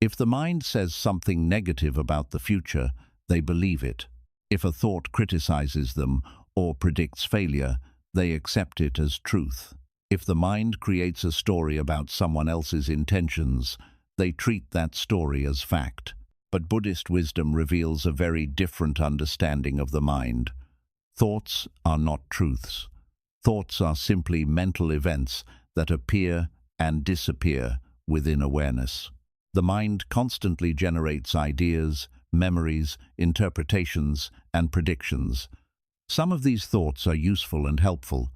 If the mind says something negative about the future, they believe it. If a thought criticizes them or predicts failure, they accept it as truth. If the mind creates a story about someone else's intentions, they treat that story as fact. But Buddhist wisdom reveals a very different understanding of the mind. Thoughts are not truths. Thoughts are simply mental events that appear and disappear within awareness. The mind constantly generates ideas, memories, interpretations, and predictions. Some of these thoughts are useful and helpful.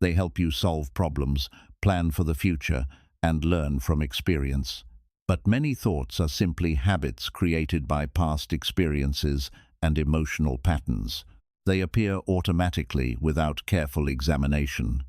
They help you solve problems, plan for the future, and learn from experience. But many thoughts are simply habits created by past experiences and emotional patterns. They appear automatically without careful examination.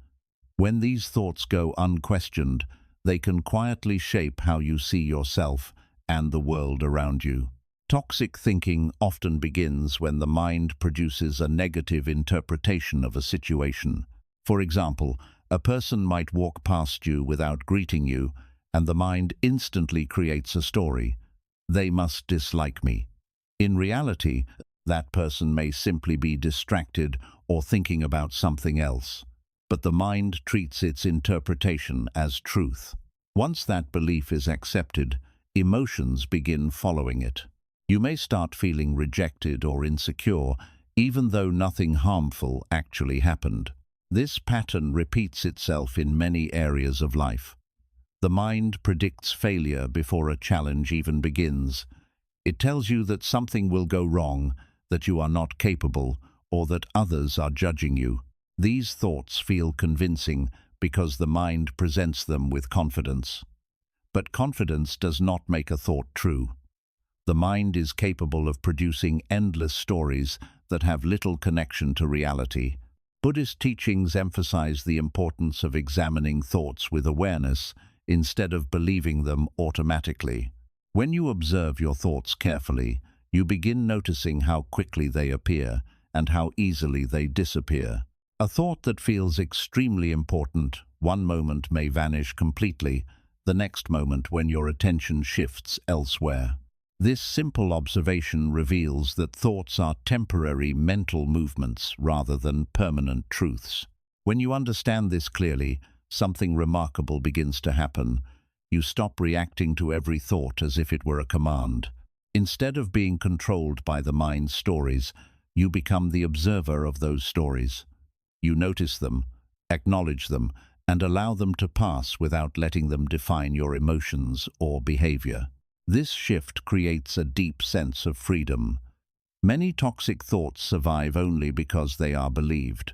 When these thoughts go unquestioned, they can quietly shape how you see yourself and the world around you. Toxic thinking often begins when the mind produces a negative interpretation of a situation. For example, a person might walk past you without greeting you, and the mind instantly creates a story. They must dislike me. In reality, that person may simply be distracted or thinking about something else. But the mind treats its interpretation as truth. Once that belief is accepted, emotions begin following it. You may start feeling rejected or insecure, even though nothing harmful actually happened. This pattern repeats itself in many areas of life. The mind predicts failure before a challenge even begins. It tells you that something will go wrong, that you are not capable, or that others are judging you. These thoughts feel convincing because the mind presents them with confidence. But confidence does not make a thought true. The mind is capable of producing endless stories that have little connection to reality. Buddhist teachings emphasize the importance of examining thoughts with awareness instead of believing them automatically. When you observe your thoughts carefully, you begin noticing how quickly they appear and how easily they disappear. A thought that feels extremely important one moment may vanish completely, the next moment when your attention shifts elsewhere. This simple observation reveals that thoughts are temporary mental movements rather than permanent truths. When you understand this clearly, something remarkable begins to happen. You stop reacting to every thought as if it were a command. Instead of being controlled by the mind's stories, you become the observer of those stories. You notice them, acknowledge them, and allow them to pass without letting them define your emotions or behavior. This shift creates a deep sense of freedom. Many toxic thoughts survive only because they are believed.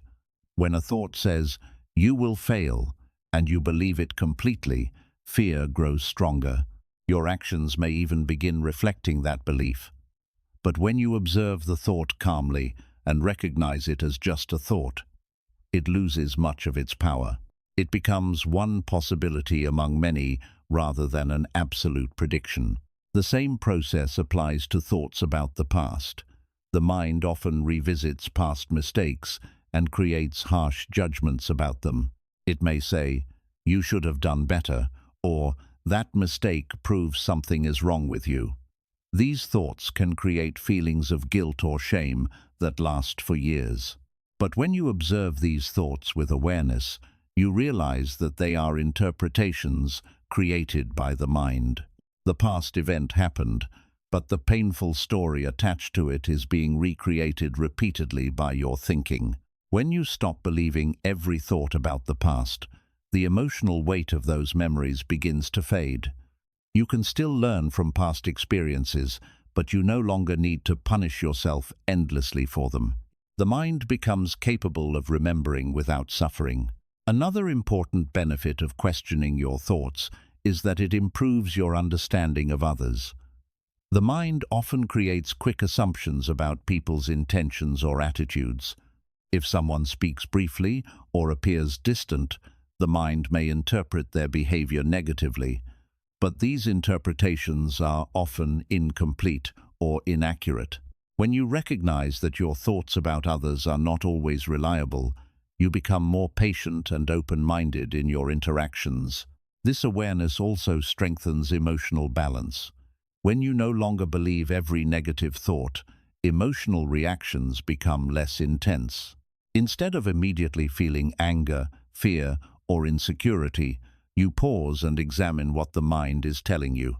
When a thought says, "You will fail," and you believe it completely, fear grows stronger. Your actions may even begin reflecting that belief. But when you observe the thought calmly and recognize it as just a thought, it loses much of its power. It becomes one possibility among many rather than an absolute prediction. The same process applies to thoughts about the past. The mind often revisits past mistakes and creates harsh judgments about them. It may say, "You should have done better," or "That mistake proves something is wrong with you." These thoughts can create feelings of guilt or shame that last for years. But when you observe these thoughts with awareness, you realize that they are interpretations created by the mind. The past event happened, but the painful story attached to it is being recreated repeatedly by your thinking. When you stop believing every thought about the past, the emotional weight of those memories begins to fade. You can still learn from past experiences, but you no longer need to punish yourself endlessly for them. The mind becomes capable of remembering without suffering. Another important benefit of questioning your thoughts is that it improves your understanding of others. The mind often creates quick assumptions about people's intentions or attitudes. If someone speaks briefly or appears distant, the mind may interpret their behavior negatively, but these interpretations are often incomplete or inaccurate. When you recognize that your thoughts about others are not always reliable, you become more patient and open-minded in your interactions. This awareness also strengthens emotional balance. When you no longer believe every negative thought, emotional reactions become less intense. Instead of immediately feeling anger, fear, or insecurity, you pause and examine what the mind is telling you.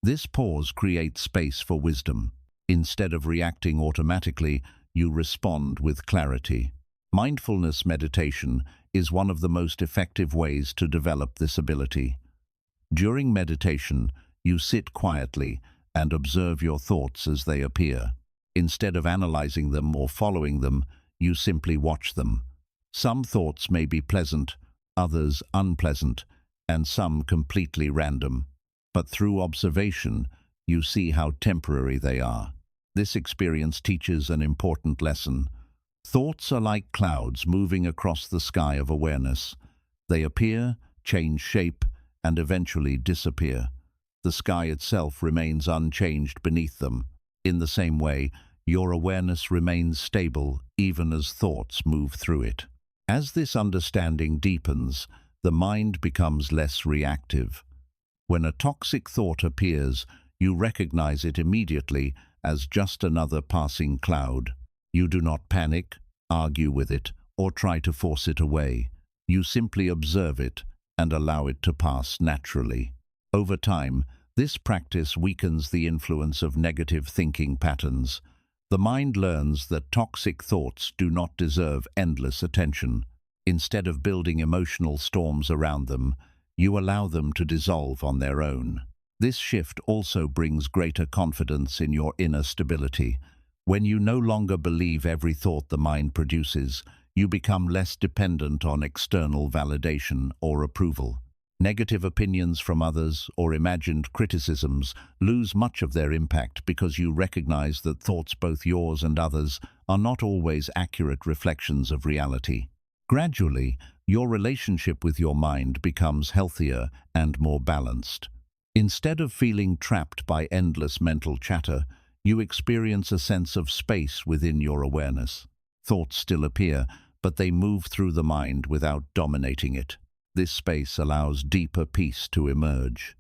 This pause creates space for wisdom. Instead of reacting automatically, you respond with clarity. Mindfulness meditation is one of the most effective ways to develop this ability. During meditation, you sit quietly and observe your thoughts as they appear. Instead of analyzing them or following them, you simply watch them. Some thoughts may be pleasant, others unpleasant, and some completely random. But through observation, you see how temporary they are. This experience teaches an important lesson. Thoughts are like clouds moving across the sky of awareness. They appear, change shape, and eventually disappear. The sky itself remains unchanged beneath them. In the same way, your awareness remains stable even as thoughts move through it. As this understanding deepens, the mind becomes less reactive. When a toxic thought appears, you recognize it immediately as just another passing cloud. You do not panic, argue with it, or try to force it away. You simply observe it and allow it to pass naturally. Over time, this practice weakens the influence of negative thinking patterns. The mind learns that toxic thoughts do not deserve endless attention. Instead of building emotional storms around them, you allow them to dissolve on their own. This shift also brings greater confidence in your inner stability. When you no longer believe every thought the mind produces, you become less dependent on external validation or approval. Negative opinions from others or imagined criticisms lose much of their impact because you recognize that thoughts, both yours and others, are not always accurate reflections of reality. Gradually, your relationship with your mind becomes healthier and more balanced. Instead of feeling trapped by endless mental chatter, you experience a sense of space within your awareness. Thoughts still appear, but they move through the mind without dominating it. This space allows deeper peace to emerge.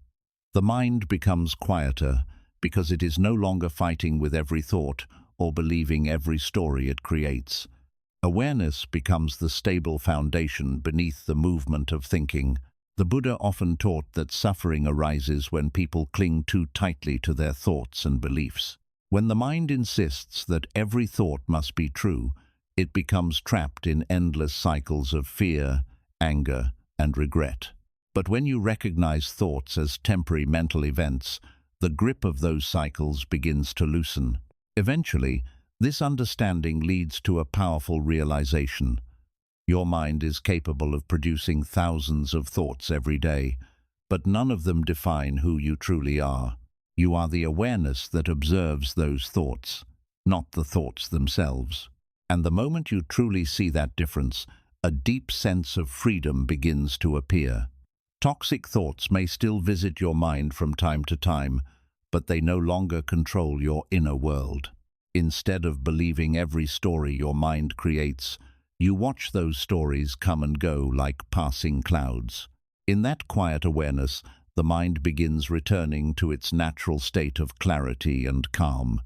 The mind becomes quieter because it is no longer fighting with every thought or believing every story it creates. Awareness becomes the stable foundation beneath the movement of thinking. The Buddha often taught that suffering arises when people cling too tightly to their thoughts and beliefs. When the mind insists that every thought must be true, it becomes trapped in endless cycles of fear, anger, and regret. But when you recognize thoughts as temporary mental events, the grip of those cycles begins to loosen. Eventually, this understanding leads to a powerful realization. Your mind is capable of producing thousands of thoughts every day, but none of them define who you truly are. You are the awareness that observes those thoughts, not the thoughts themselves. And the moment you truly see that difference, a deep sense of freedom begins to appear. Toxic thoughts may still visit your mind from time to time, but they no longer control your inner world. Instead of believing every story your mind creates, you watch those stories come and go like passing clouds. In that quiet awareness, the mind begins returning to its natural state of clarity and calm.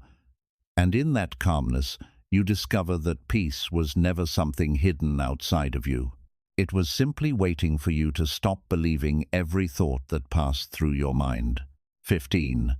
And in that calmness, you discover that peace was never something hidden outside of you. It was simply waiting for you to stop believing every thought that passed through your mind. 15.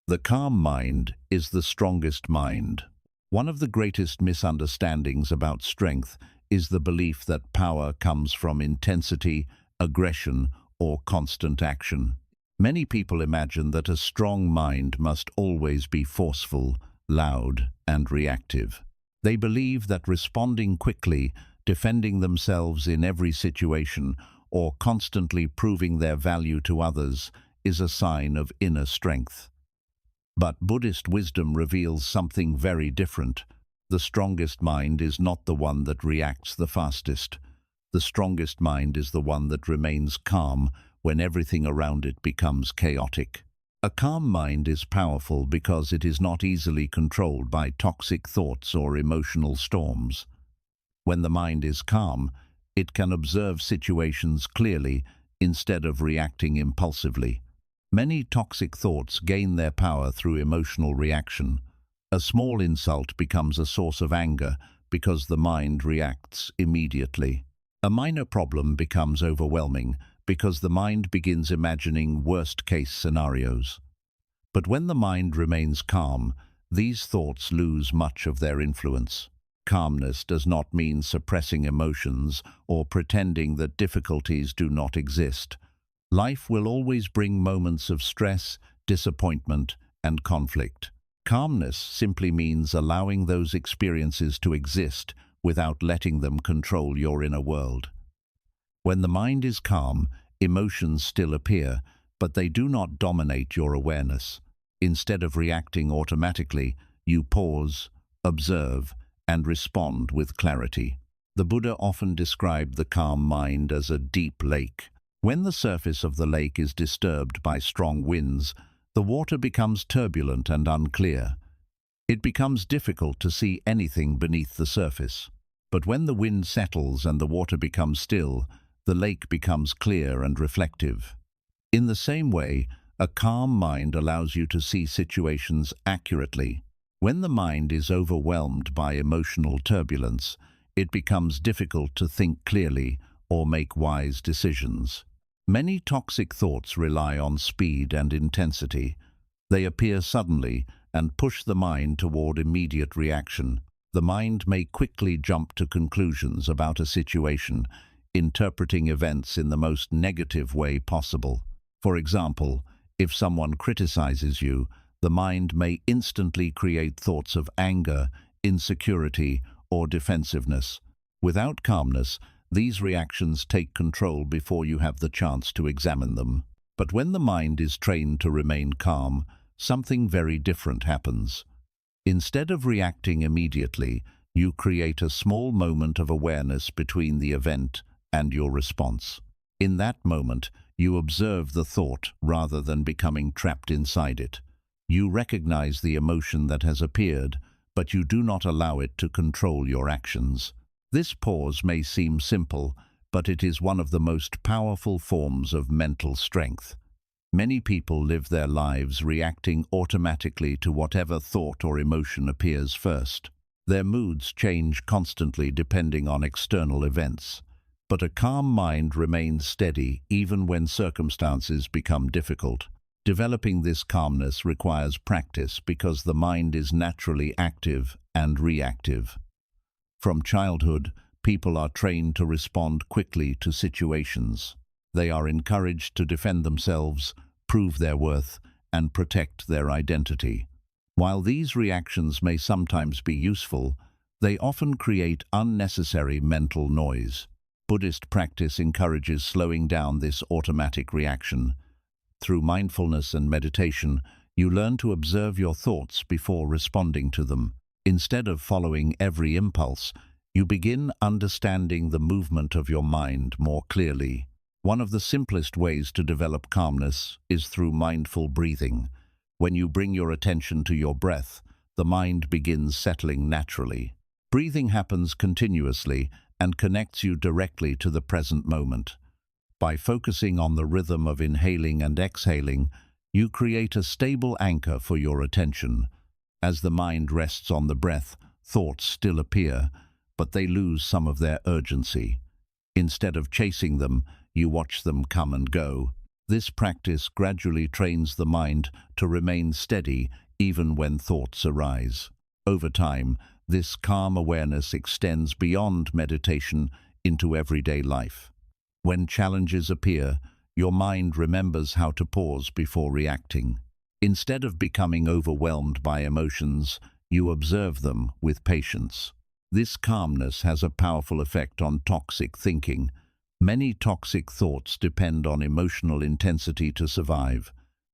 The calm mind is the strongest mind. One of the greatest misunderstandings about strength is the belief that power comes from intensity, aggression, or constant action. Many people imagine that a strong mind must always be forceful, loud, and reactive. They believe that responding quickly, defending themselves in every situation, or constantly proving their value to others is a sign of inner strength. But Buddhist wisdom reveals something very different. The strongest mind is not the one that reacts the fastest. The strongest mind is the one that remains calm when everything around it becomes chaotic. A calm mind is powerful because it is not easily controlled by toxic thoughts or emotional storms. When the mind is calm, it can observe situations clearly instead of reacting impulsively. Many toxic thoughts gain their power through emotional reaction. A small insult becomes a source of anger because the mind reacts immediately. A minor problem becomes overwhelming because the mind begins imagining worst-case scenarios. But when the mind remains calm, these thoughts lose much of their influence. Calmness does not mean suppressing emotions or pretending that difficulties do not exist. Life will always bring moments of stress, disappointment, and conflict. Calmness simply means allowing those experiences to exist without letting them control your inner world. When the mind is calm, emotions still appear, but they do not dominate your awareness. Instead of reacting automatically, you pause, observe, and respond with clarity. The Buddha often described the calm mind as a deep lake. When the surface of the lake is disturbed by strong winds, the water becomes turbulent and unclear. It becomes difficult to see anything beneath the surface. But when the wind settles and the water becomes still, the lake becomes clear and reflective. In the same way, a calm mind allows you to see situations accurately. When the mind is overwhelmed by emotional turbulence, it becomes difficult to think clearly or make wise decisions. Many toxic thoughts rely on speed and intensity. They appear suddenly and push the mind toward immediate reaction. The mind may quickly jump to conclusions about a situation, interpreting events in the most negative way possible. For example, if someone criticizes you, the mind may instantly create thoughts of anger, insecurity, or defensiveness. Without calmness, these reactions take control before you have the chance to examine them. But when the mind is trained to remain calm, something very different happens. Instead of reacting immediately, you create a small moment of awareness between the event and your response. In that moment, you observe the thought rather than becoming trapped inside it. You recognize the emotion that has appeared, but you do not allow it to control your actions. This pause may seem simple, but it is one of the most powerful forms of mental strength. Many people live their lives reacting automatically to whatever thought or emotion appears first. Their moods change constantly depending on external events. But a calm mind remains steady even when circumstances become difficult. Developing this calmness requires practice because the mind is naturally active and reactive. From childhood, people are trained to respond quickly to situations. They are encouraged to defend themselves, prove their worth, and protect their identity. While these reactions may sometimes be useful, they often create unnecessary mental noise. Buddhist practice encourages slowing down this automatic reaction. Through mindfulness and meditation, you learn to observe your thoughts before responding to them. Instead of following every impulse, you begin understanding the movement of your mind more clearly. One of the simplest ways to develop calmness is through mindful breathing. When you bring your attention to your breath, the mind begins settling naturally. Breathing happens continuously and connects you directly to the present moment. By focusing on the rhythm of inhaling and exhaling, you create a stable anchor for your attention. As the mind rests on the breath, thoughts still appear, but they lose some of their urgency. Instead of chasing them, you watch them come and go. This practice gradually trains the mind to remain steady even when thoughts arise. Over time, this calm awareness extends beyond meditation into everyday life. When challenges appear, your mind remembers how to pause before reacting. Instead of becoming overwhelmed by emotions, you observe them with patience. This calmness has a powerful effect on toxic thinking. Many toxic thoughts depend on emotional intensity to survive.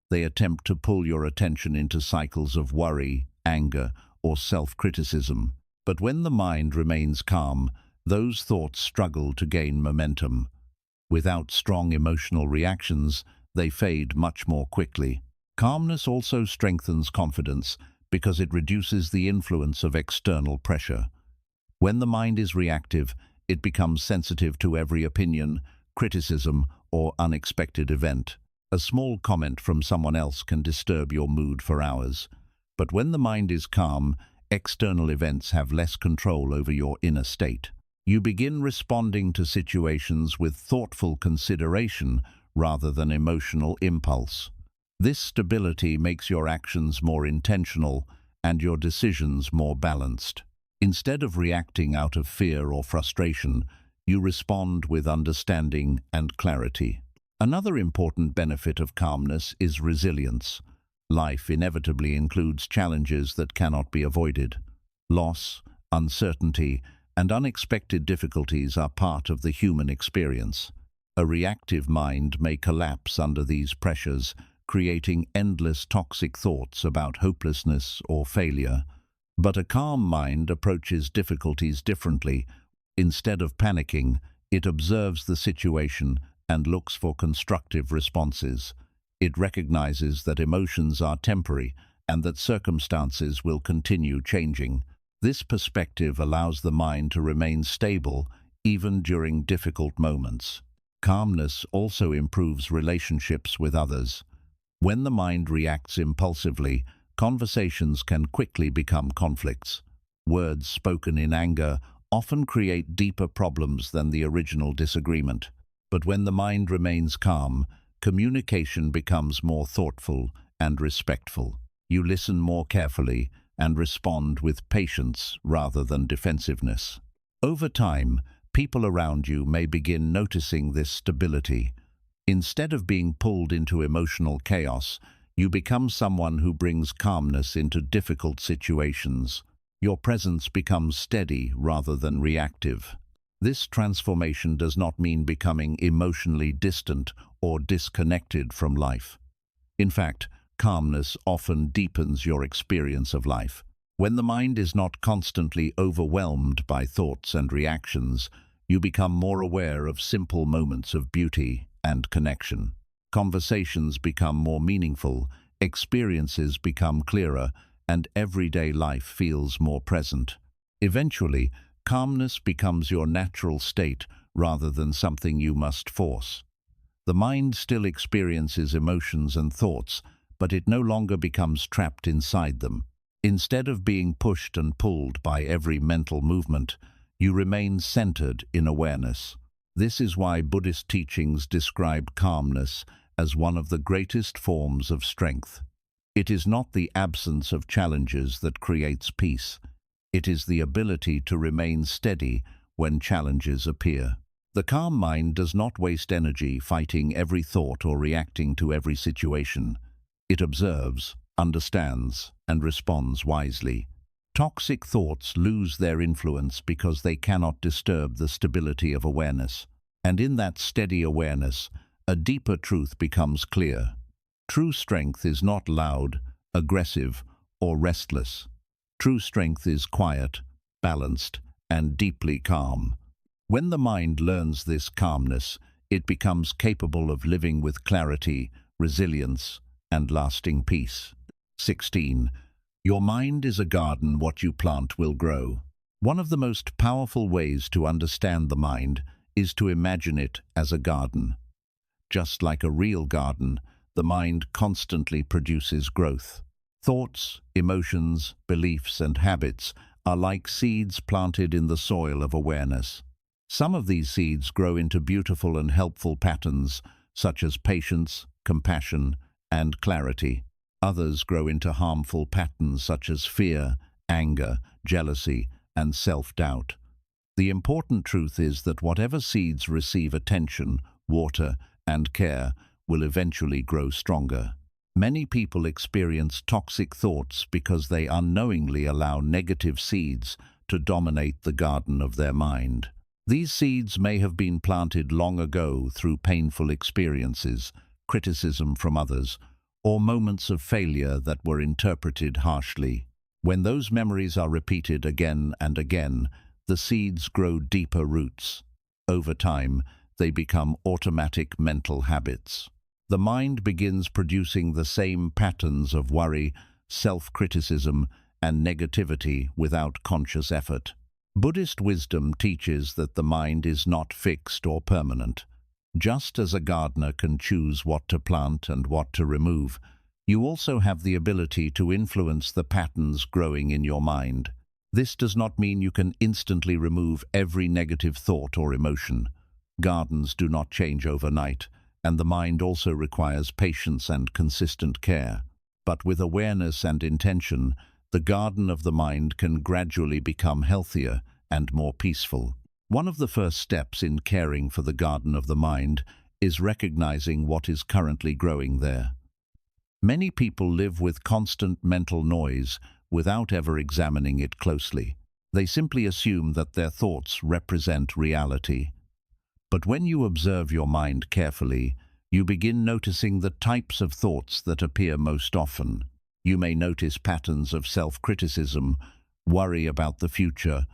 They attempt to pull your attention into cycles of worry, anger, or self-criticism. But when the mind remains calm, those thoughts struggle to gain momentum. Without strong emotional reactions, they fade much more quickly. Calmness also strengthens confidence because it reduces the influence of external pressure. When the mind is reactive, it becomes sensitive to every opinion, criticism, or unexpected event. A small comment from someone else can disturb your mood for hours. But when the mind is calm, external events have less control over your inner state. You begin responding to situations with thoughtful consideration rather than emotional impulse. This stability makes your actions more intentional and your decisions more balanced. Instead of reacting out of fear or frustration, you respond with understanding and clarity. Another important benefit of calmness is resilience. Life inevitably includes challenges that cannot be avoided. Loss, uncertainty, and unexpected difficulties are part of the human experience. A reactive mind may collapse under these pressures, creating endless toxic thoughts about hopelessness or failure. But a calm mind approaches difficulties differently. Instead of panicking, it observes the situation and looks for constructive responses. It recognizes that emotions are temporary and that circumstances will continue changing. This perspective allows the mind to remain stable even during difficult moments. Calmness also improves relationships with others. When the mind reacts impulsively, conversations can quickly become conflicts. Words spoken in anger often create deeper problems than the original disagreement. But when the mind remains calm, communication becomes more thoughtful and respectful. You listen more carefully and respond with patience rather than defensiveness. Over time, people around you may begin noticing this stability. Instead of being pulled into emotional chaos, you become someone who brings calmness into difficult situations. Your presence becomes steady rather than reactive. This transformation does not mean becoming emotionally distant or disconnected from life. In fact, calmness often deepens your experience of life. When the mind is not constantly overwhelmed by thoughts and reactions, you become more aware of simple moments of beauty and connection. Conversations become more meaningful, experiences become clearer, and everyday life feels more present. Eventually, calmness becomes your natural state rather than something you must force. The mind still experiences emotions and thoughts, but it no longer becomes trapped inside them. Instead of being pushed and pulled by every mental movement, you remain centered in awareness. This is why Buddhist teachings describe calmness as one of the greatest forms of strength. It is not the absence of challenges that creates peace. It is the ability to remain steady when challenges appear. The calm mind does not waste energy fighting every thought or reacting to every situation. It observes, understands, and responds wisely. Toxic thoughts lose their influence because they cannot disturb the stability of awareness. And in that steady awareness, a deeper truth becomes clear. True strength is not loud, aggressive, or restless. True strength is quiet, balanced, and deeply calm. When the mind learns this calmness, it becomes capable of living with clarity, resilience, and lasting peace. 16. Your mind is a garden. What you plant will grow. One of the most powerful ways to understand the mind is to imagine it as a garden. Just like a real garden, the mind constantly produces growth. Thoughts, emotions, beliefs, and habits are like seeds planted in the soil of awareness. Some of these seeds grow into beautiful and helpful patterns, such as patience, compassion, and clarity. Others grow into harmful patterns such as fear, anger, jealousy, and self-doubt. The important truth is that whatever seeds receive attention, water, and care will eventually grow stronger. Many people experience toxic thoughts because they unknowingly allow negative seeds to dominate the garden of their mind. These seeds may have been planted long ago through painful experiences, criticism from others, or moments of failure that were interpreted harshly. When those memories are repeated again and again, the seeds grow deeper roots. Over time, they become automatic mental habits. The mind begins producing the same patterns of worry, self-criticism, and negativity without conscious effort. Buddhist wisdom teaches that the mind is not fixed or permanent. Just as a gardener can choose what to plant and what to remove, you also have the ability to influence the patterns growing in your mind. This does not mean you can instantly remove every negative thought or emotion. Gardens do not change overnight, and the mind also requires patience and consistent care. But with awareness and intention, the garden of the mind can gradually become healthier and more peaceful. One of the first steps in caring for the garden of the mind is recognizing what is currently growing there. Many people live with constant mental noise without ever examining it closely. They simply assume that their thoughts represent reality. But when you observe your mind carefully, you begin noticing the types of thoughts that appear most often. You may notice patterns of self-criticism, worry about the future,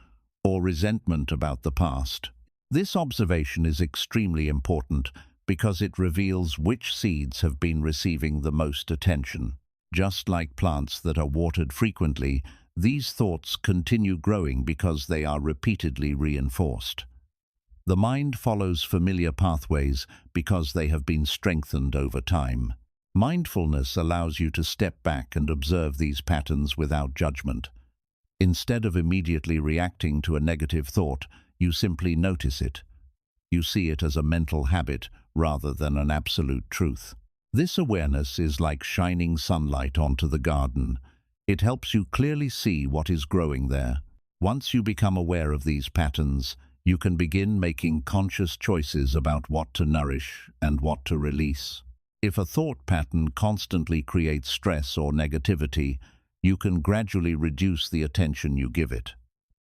or resentment about the past. This observation is extremely important because it reveals which seeds have been receiving the most attention. Just like plants that are watered frequently, these thoughts continue growing because they are repeatedly reinforced. The mind follows familiar pathways because they have been strengthened over time. Mindfulness allows you to step back and observe these patterns without judgment. Instead of immediately reacting to a negative thought, you simply notice it. You see it as a mental habit rather than an absolute truth. This awareness is like shining sunlight onto the garden. It helps you clearly see what is growing there. Once you become aware of these patterns, you can begin making conscious choices about what to nourish and what to release. If a thought pattern constantly creates stress or negativity, you can gradually reduce the attention you give it.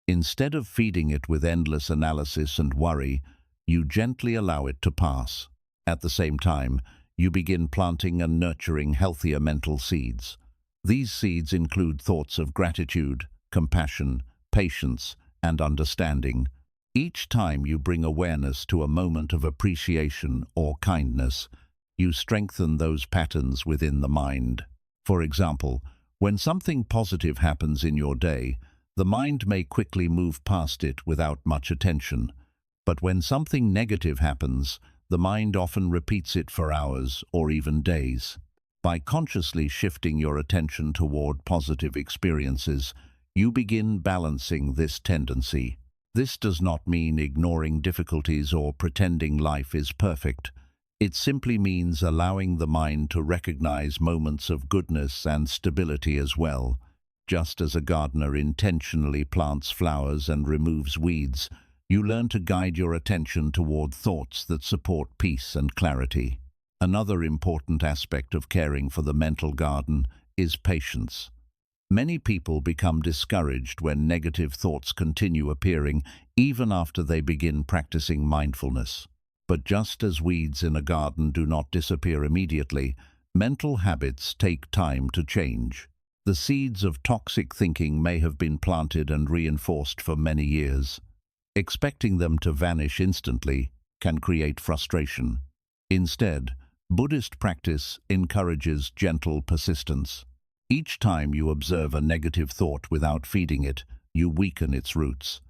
Instead of feeding it with endless analysis and worry, you gently allow it to pass. At the same time, you begin planting and nurturing healthier mental seeds. These seeds include thoughts of gratitude, compassion, patience, and understanding. Each time you bring awareness to a moment of appreciation or kindness, you strengthen those patterns within the mind. For example, when something positive happens in your day, the mind may quickly move past it without much attention. But when something negative happens, the mind often repeats it for hours or even days. By consciously shifting your attention toward positive experiences, you begin balancing this tendency. This does not mean ignoring difficulties or pretending life is perfect. It simply means allowing the mind to recognize moments of goodness and stability as well. Just as a gardener intentionally plants flowers and removes weeds, you learn to guide your attention toward thoughts that support peace and clarity. Another important aspect of caring for the mental garden is patience. Many people become discouraged when negative thoughts continue appearing, even after they begin practicing mindfulness. But just as weeds in a garden do not disappear immediately, mental habits take time to change. The seeds of toxic thinking may have been planted and reinforced for many years. Expecting them to vanish instantly can create frustration. Instead, Buddhist practice encourages gentle persistence. Each time you observe a negative thought without feeding it, you weaken its roots.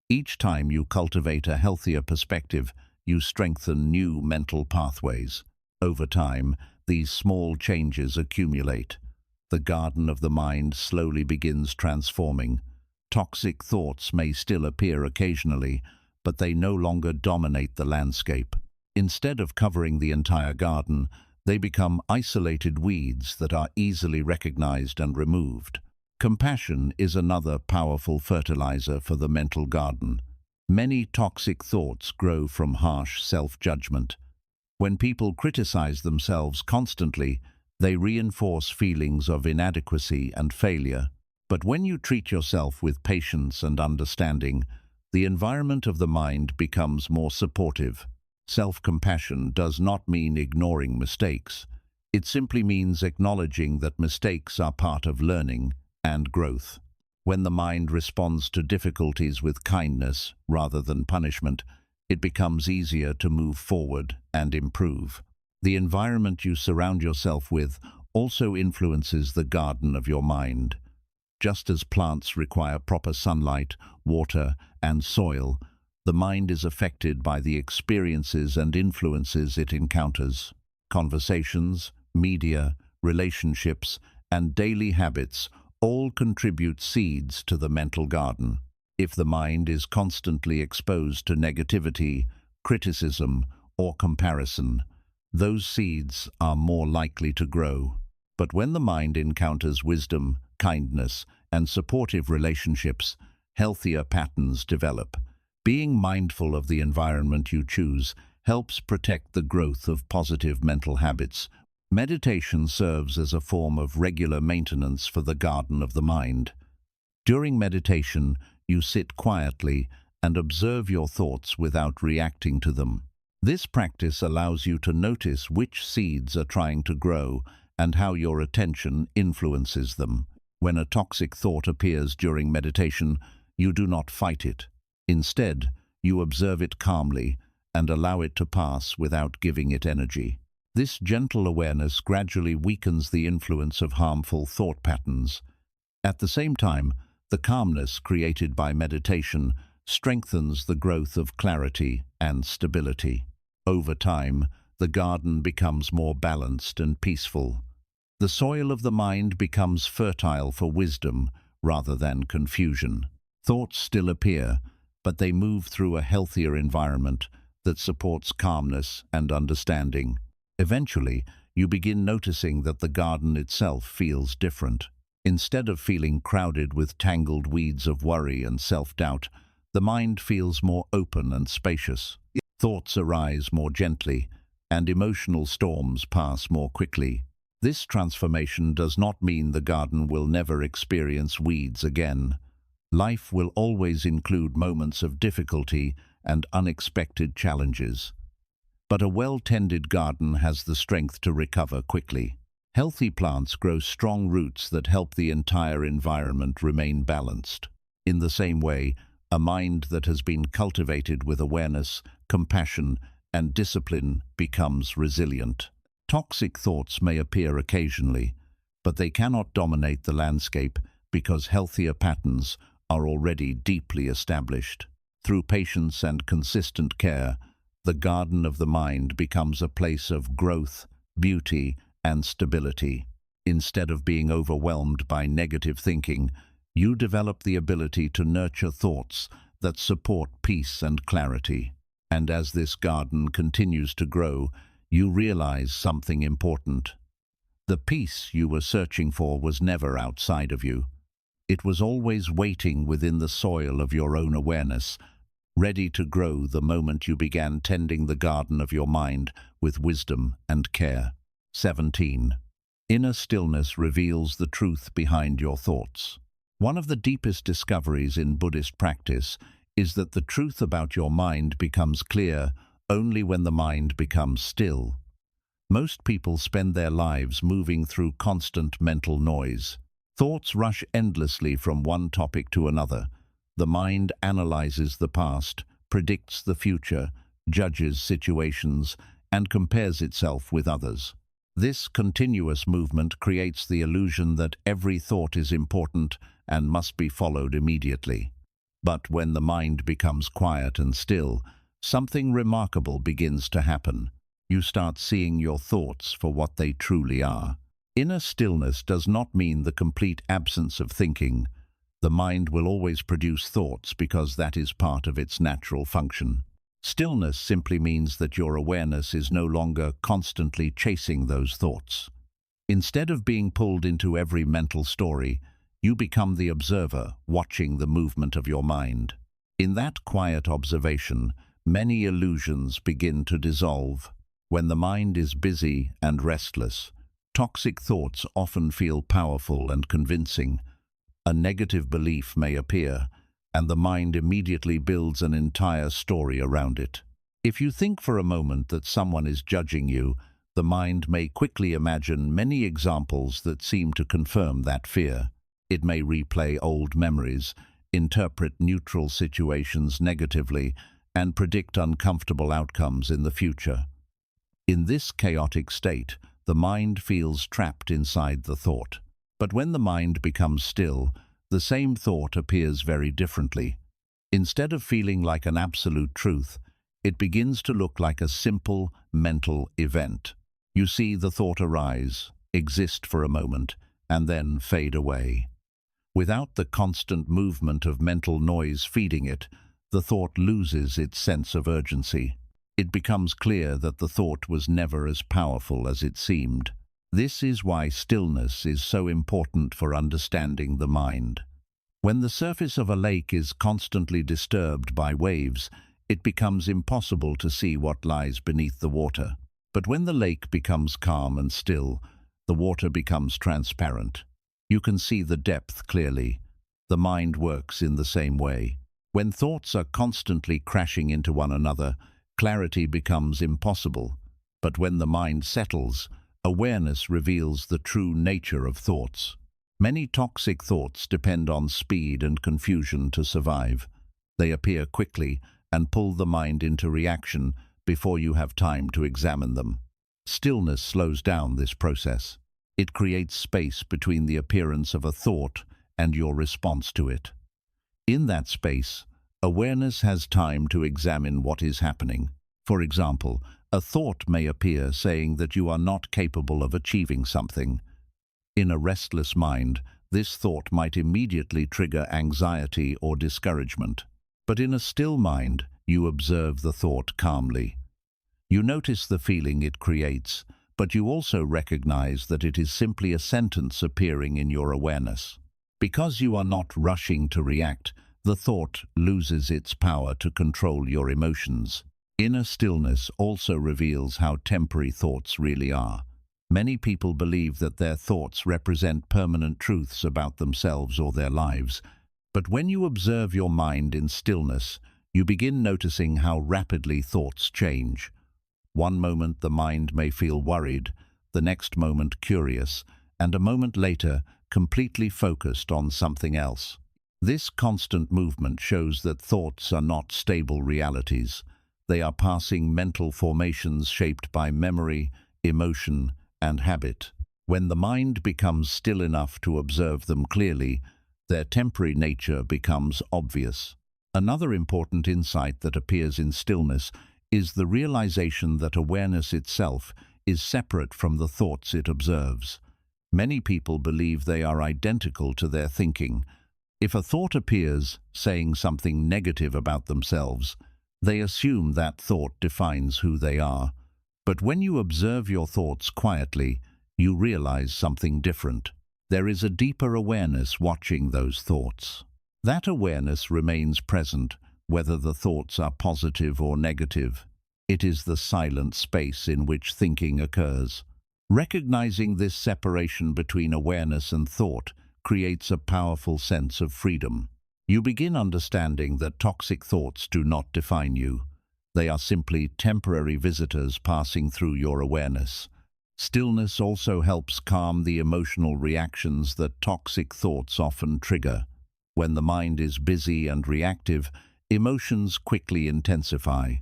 Each time you cultivate a healthier perspective, you strengthen new mental pathways. Over time, these small changes accumulate. The garden of the mind slowly begins transforming. Toxic thoughts may still appear occasionally, but they no longer dominate the landscape. Instead of covering the entire garden, they become isolated weeds that are easily recognized and removed. Compassion is another powerful fertilizer for the mental garden. Many toxic thoughts grow from harsh self-judgment. When people criticize themselves constantly, they reinforce feelings of inadequacy and failure. But when you treat yourself with patience and understanding, the environment of the mind becomes more supportive. Self-compassion does not mean ignoring mistakes. It simply means acknowledging that mistakes are part of learning and growth. When the mind responds to difficulties with kindness rather than punishment, it becomes easier to move forward and improve. The environment you surround yourself with also influences the garden of your mind. Just as plants require proper sunlight, water, and soil, the mind is affected by the experiences and influences it encounters. Conversations, media, relationships, and daily habits all contribute seeds to the mental garden. If the mind is constantly exposed to negativity, criticism, or comparison, those seeds are more likely to grow. But when the mind encounters wisdom, kindness, and supportive relationships, healthier patterns develop. Being mindful of the environment you choose helps protect the growth of positive mental habits. Meditation serves as a form of regular maintenance for the garden of the mind. During meditation, you sit quietly and observe your thoughts without reacting to them. This practice allows you to notice which seeds are trying to grow and how your attention influences them. When a toxic thought appears during meditation, you do not fight it. Instead, you observe it calmly and allow it to pass without giving it energy. This gentle awareness gradually weakens the influence of harmful thought patterns. At the same time, the calmness created by meditation strengthens the growth of clarity and stability. Over time, the garden becomes more balanced and peaceful. The soil of the mind becomes fertile for wisdom rather than confusion. Thoughts still appear, but they move through a healthier environment that supports calmness and understanding. Eventually, you begin noticing that the garden itself feels different. Instead of feeling crowded with tangled weeds of worry and self-doubt, the mind feels more open and spacious. Thoughts arise more gently, and emotional storms pass more quickly. This transformation does not mean the garden will never experience weeds again. Life will always include moments of difficulty and unexpected challenges. But a well-tended garden has the strength to recover quickly. Healthy plants grow strong roots that help the entire environment remain balanced. In the same way, a mind that has been cultivated with awareness, compassion, and discipline becomes resilient. Toxic thoughts may appear occasionally, but they cannot dominate the landscape because healthier patterns are already deeply established. Through patience and consistent care, the garden of the mind becomes a place of growth, beauty, and stability. Instead of being overwhelmed by negative thinking, you develop the ability to nurture thoughts that support peace and clarity. And as this garden continues to grow, you realize something important. The peace you were searching for was never outside of you. It was always waiting within the soil of your own awareness, ready to grow the moment you began tending the garden of your mind with wisdom and care. 17. Inner stillness reveals the truth behind your thoughts. One of the deepest discoveries in Buddhist practice is that the truth about your mind becomes clear only when the mind becomes still. Most people spend their lives moving through constant mental noise. Thoughts rush endlessly from one topic to another. The mind analyzes the past, predicts the future, judges situations, and compares itself with others. This continuous movement creates the illusion that every thought is important and must be followed immediately. But when the mind becomes quiet and still, something remarkable begins to happen. You start seeing your thoughts for what they truly are. Inner stillness does not mean the complete absence of thinking. The mind will always produce thoughts because that is part of its natural function. Stillness simply means that your awareness is no longer constantly chasing those thoughts. Instead of being pulled into every mental story, you become the observer, watching the movement of your mind. In that quiet observation, many illusions begin to dissolve. When the mind is busy and restless, toxic thoughts often feel powerful and convincing. A negative belief may appear, and the mind immediately builds an entire story around it. If you think for a moment that someone is judging you, the mind may quickly imagine many examples that seem to confirm that fear. It may replay old memories, interpret neutral situations negatively, and predict uncomfortable outcomes in the future. In this chaotic state, the mind feels trapped inside the thought. But when the mind becomes still, the same thought appears very differently. Instead of feeling like an absolute truth, it begins to look like a simple mental event. You see the thought arise, exist for a moment, and then fade away. Without the constant movement of mental noise feeding it, the thought loses its sense of urgency. It becomes clear that the thought was never as powerful as it seemed. This is why stillness is so important for understanding the mind. When the surface of a lake is constantly disturbed by waves, it becomes impossible to see what lies beneath the water. But when the lake becomes calm and still, the water becomes transparent. You can see the depth clearly. The mind works in the same way. When thoughts are constantly crashing into one another, clarity becomes impossible. But when the mind settles, awareness reveals the true nature of thoughts. Many toxic thoughts depend on speed and confusion to survive. They appear quickly and pull the mind into reaction before you have time to examine them. Stillness slows down this process. It creates space between the appearance of a thought and your response to it. In that space, awareness has time to examine what is happening. For example, a thought may appear saying that you are not capable of achieving something. In a restless mind, this thought might immediately trigger anxiety or discouragement. But in a still mind, you observe the thought calmly. You notice the feeling it creates, but you also recognize that it is simply a sentence appearing in your awareness. Because you are not rushing to react, the thought loses its power to control your emotions. Inner stillness also reveals how temporary thoughts really are. Many people believe that their thoughts represent permanent truths about themselves or their lives. But when you observe your mind in stillness, you begin noticing how rapidly thoughts change. One moment the mind may feel worried, the next moment curious, and a moment later completely focused on something else. This constant movement shows that thoughts are not stable realities. They are passing mental formations shaped by memory, emotion, and habit. When the mind becomes still enough to observe them clearly, their temporary nature becomes obvious. Another important insight that appears in stillness is the realization that awareness itself is separate from the thoughts it observes. Many people believe they are identical to their thinking. If a thought appears saying something negative about themselves, they assume that thought defines who they are. But when you observe your thoughts quietly, you realize something different. There is a deeper awareness watching those thoughts. That awareness remains present, whether the thoughts are positive or negative. It is the silent space in which thinking occurs. Recognizing this separation between awareness and thought creates a powerful sense of freedom. You begin understanding that toxic thoughts do not define you. They are simply temporary visitors passing through your awareness. Stillness also helps calm the emotional reactions that toxic thoughts often trigger. When the mind is busy and reactive, emotions quickly intensify.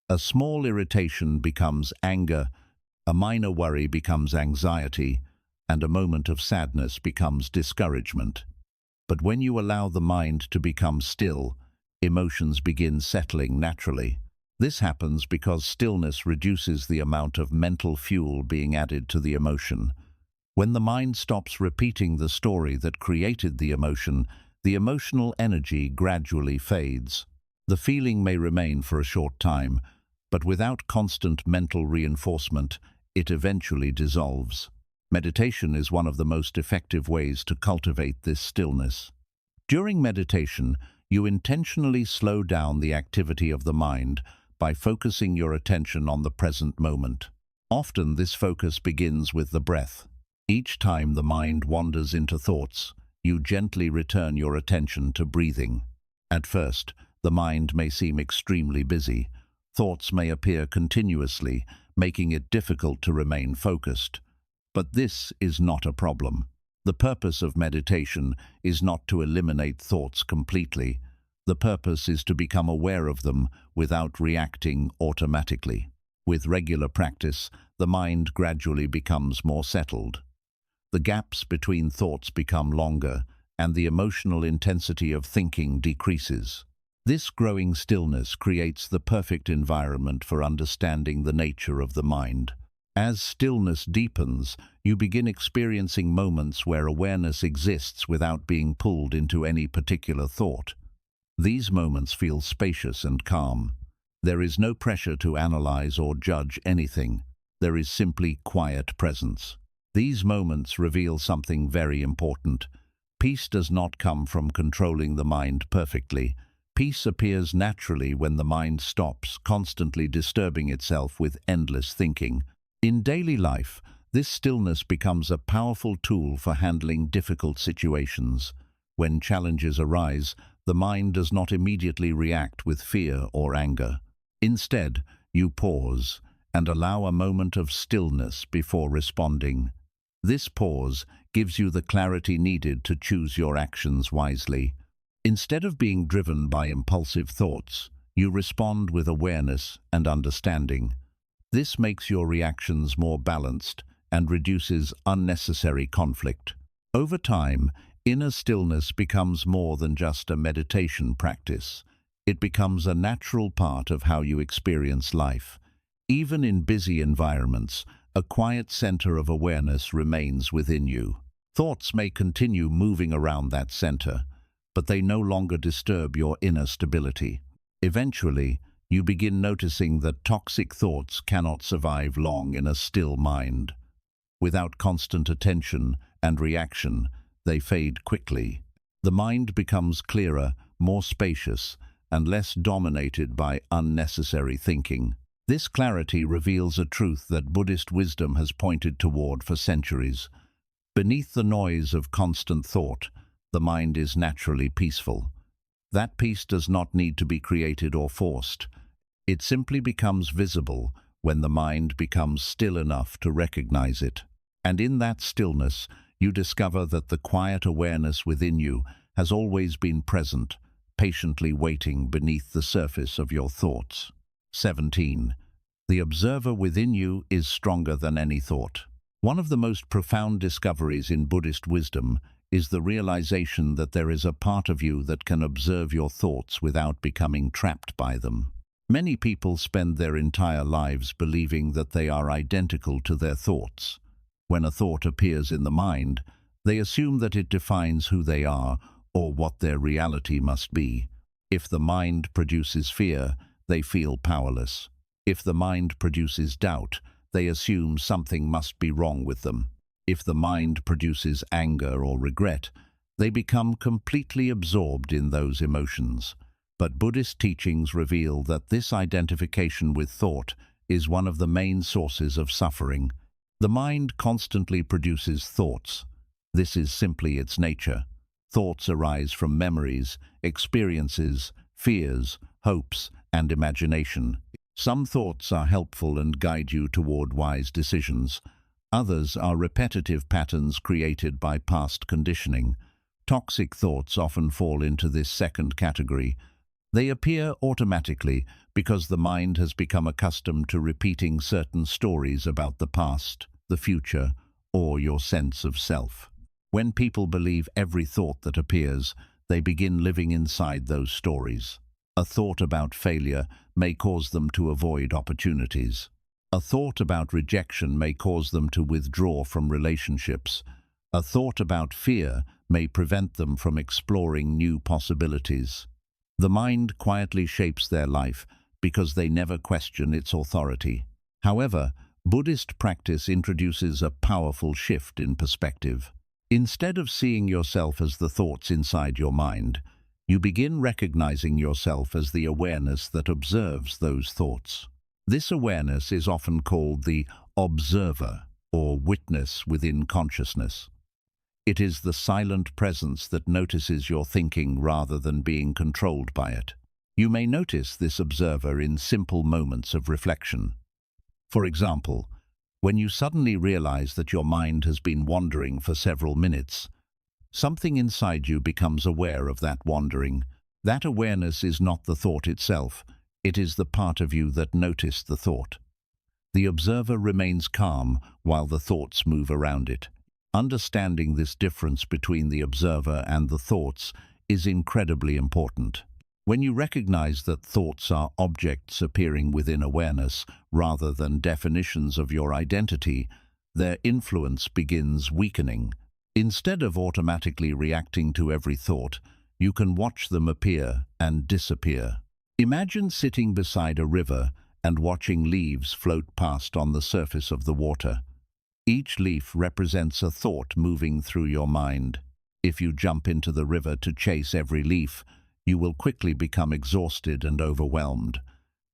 A small irritation becomes anger, a minor worry becomes anxiety, and a moment of sadness becomes discouragement. But when you allow the mind to become still, emotions begin settling naturally. This happens because stillness reduces the amount of mental fuel being added to the emotion. When the mind stops repeating the story that created the emotional energy gradually fades. The feeling may remain for a short time, but without constant mental reinforcement, it eventually dissolves. Meditation is one of the most effective ways to cultivate this stillness. During meditation, you intentionally slow down the activity of the mind by focusing your attention on the present moment. Often this focus begins with the breath. Each time the mind wanders into thoughts, you gently return your attention to breathing. At first, the mind may seem extremely busy. Thoughts may appear continuously, making it difficult to remain focused. But this is not a problem. The purpose of meditation is not to eliminate thoughts completely. The purpose is to become aware of them without reacting automatically. With regular practice, the mind gradually becomes more settled. The gaps between thoughts become longer, and the emotional intensity of thinking decreases. This growing stillness creates the perfect environment for understanding the nature of the mind. As stillness deepens, you begin experiencing moments where awareness exists without being pulled into any particular thought. These moments feel spacious and calm. There is no pressure to analyze or judge anything. There is simply quiet presence. These moments reveal something very important. Peace does not come from controlling the mind perfectly. Peace appears naturally when the mind stops constantly disturbing itself with endless thinking. In daily life, this stillness becomes a powerful tool for handling difficult situations. When challenges arise, the mind does not immediately react with fear or anger. Instead, you pause and allow a moment of stillness before responding. This pause gives you the clarity needed to choose your actions wisely. Instead of being driven by impulsive thoughts, you respond with awareness and understanding. This makes your reactions more balanced and reduces unnecessary conflict. Over time, inner stillness becomes more than just a meditation practice. It becomes a natural part of how you experience life. Even in busy environments, a quiet center of awareness remains within you. Thoughts may continue moving around that center, but they no longer disturb your inner stability. Eventually, you begin noticing that toxic thoughts cannot survive long in a still mind. Without constant attention and reaction, they fade quickly. The mind becomes clearer, more spacious, and less dominated by unnecessary thinking. This clarity reveals a truth that Buddhist wisdom has pointed toward for centuries. Beneath the noise of constant thought, the mind is naturally peaceful. That peace does not need to be created or forced. It simply becomes visible when the mind becomes still enough to recognize it. And in that stillness, you discover that the quiet awareness within you has always been present, patiently waiting beneath the surface of your thoughts. 17. The observer within you is stronger than any thought. One of the most profound discoveries in Buddhist wisdom is the realization that there is a part of you that can observe your thoughts without becoming trapped by them. Many people spend their entire lives believing that they are identical to their thoughts. When a thought appears in the mind, they assume that it defines who they are or what their reality must be. If the mind produces fear, they feel powerless. If the mind produces doubt, they assume something must be wrong with them. If the mind produces anger or regret, they become completely absorbed in those emotions. But Buddhist teachings reveal that this identification with thought is one of the main sources of suffering. The mind constantly produces thoughts. This is simply its nature. Thoughts arise from memories, experiences, fears, hopes, and imagination. Some thoughts are helpful and guide you toward wise decisions. Others are repetitive patterns created by past conditioning. Toxic thoughts often fall into this second category. They appear automatically because the mind has become accustomed to repeating certain stories about the past, the future, or your sense of self. When people believe every thought that appears, they begin living inside those stories. A thought about failure may cause them to avoid opportunities. A thought about rejection may cause them to withdraw from relationships. A thought about fear may prevent them from exploring new possibilities. The mind quietly shapes their life because they never question its authority. However, Buddhist practice introduces a powerful shift in perspective. Instead of seeing yourself as the thoughts inside your mind, You begin recognizing yourself as the awareness that observes those thoughts. This awareness is often called the observer or witness within consciousness. It is the silent presence that notices your thinking rather than being controlled by it. You may notice this observer in simple moments of reflection. For example, when you suddenly realize that your mind has been wandering for several minutes, something inside you becomes aware of that wandering. That awareness is not the thought itself, it is the part of you that noticed the thought. The observer remains calm while the thoughts move around it. Understanding this difference between the observer and the thoughts is incredibly important. When you recognize that thoughts are objects appearing within awareness rather than definitions of your identity, their influence begins weakening. Instead of automatically reacting to every thought, you can watch them appear and disappear. Imagine sitting beside a river and watching leaves float past on the surface of the water. Each leaf represents a thought moving through your mind. If you jump into the river to chase every leaf, you will quickly become exhausted and overwhelmed.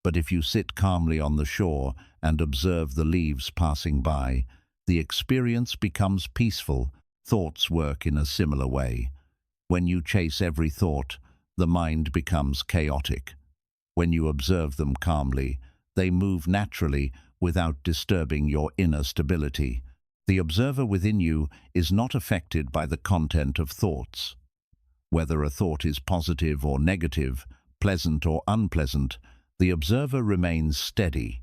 But if you sit calmly on the shore and observe the leaves passing by, the experience becomes peaceful. Thoughts work in a similar way. When you chase every thought, the mind becomes chaotic. When you observe them calmly, they move naturally without disturbing your inner stability. The observer within you is not affected by the content of thoughts. Whether a thought is positive or negative, pleasant or unpleasant, the observer remains steady.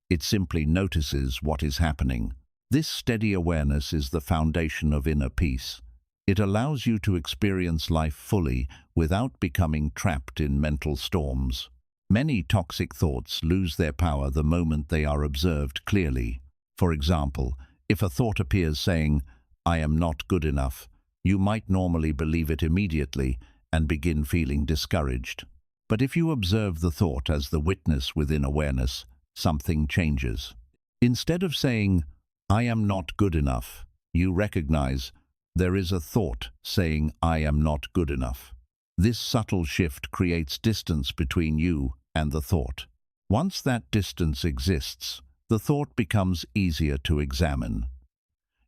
It simply notices what is happening. This steady awareness is the foundation of inner peace. It allows you to experience life fully without becoming trapped in mental storms. Many toxic thoughts lose their power the moment they are observed clearly. For example, if a thought appears saying, "I am not good enough," you might normally believe it immediately and begin feeling discouraged. But if you observe the thought as the witness within awareness, something changes. Instead of saying, "I am not good enough," you recognize there is a thought saying, "I am not good enough." This subtle shift creates distance between you and the thought. Once that distance exists, the thought becomes easier to examine.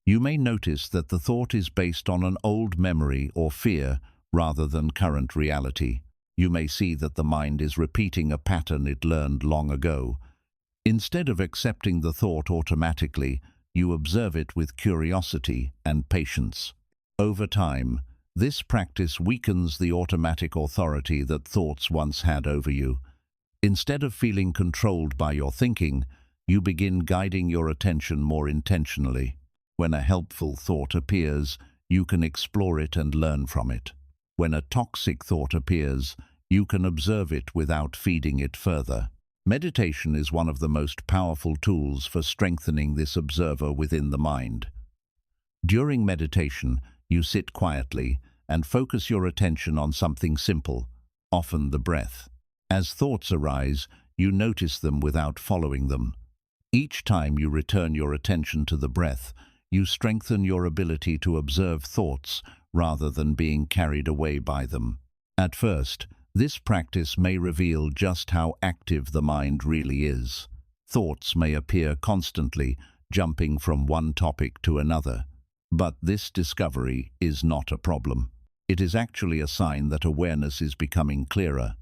You may notice that the thought is based on an old memory or fear rather than current reality. You may see that the mind is repeating a pattern it learned long ago. Instead of accepting the thought automatically, you observe it with curiosity and patience. Over time, this practice weakens the automatic authority that thoughts once had over you. Instead of feeling controlled by your thinking, you begin guiding your attention more intentionally. When a helpful thought appears, you can explore it and learn from it. When a toxic thought appears, you can observe it without feeding it further. Meditation is one of the most powerful tools for strengthening this observer within the mind. During meditation, you sit quietly and focus your attention on something simple, often the breath. As thoughts arise, you notice them without following them. Each time you return your attention to the breath, you strengthen your ability to observe thoughts rather than being carried away by them. At first, this practice may reveal just how active the mind really is. Thoughts may appear constantly, jumping from one topic to another. But this discovery is not a problem. It is actually a sign that awareness is becoming clearer.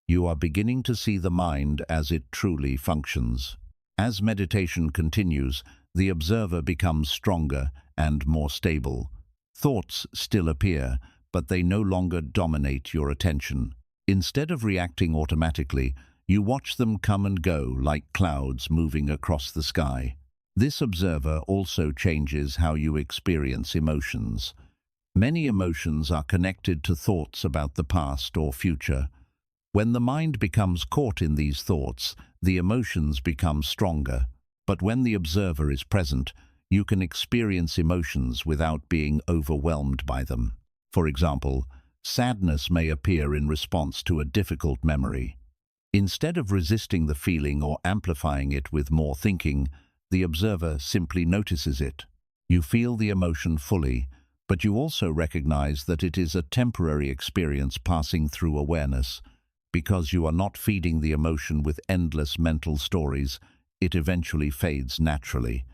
You are beginning to see the mind as it truly functions. As meditation continues, the observer becomes stronger and more stable. Thoughts still appear, but they no longer dominate your attention. Instead of reacting automatically, you watch them come and go like clouds moving across the sky. This observer also changes how you experience emotions. Many emotions are connected to thoughts about the past or future. When the mind becomes caught in these thoughts, the emotions become stronger. But when the observer is present, you can experience emotions without being overwhelmed by them. For example, sadness may appear in response to a difficult memory. Instead of resisting the feeling or amplifying it with more thinking, the observer simply notices it. You feel the emotion fully, But you also recognize that it is a temporary experience passing through awareness. Because you are not feeding the emotion with endless mental stories, it eventually fades naturally.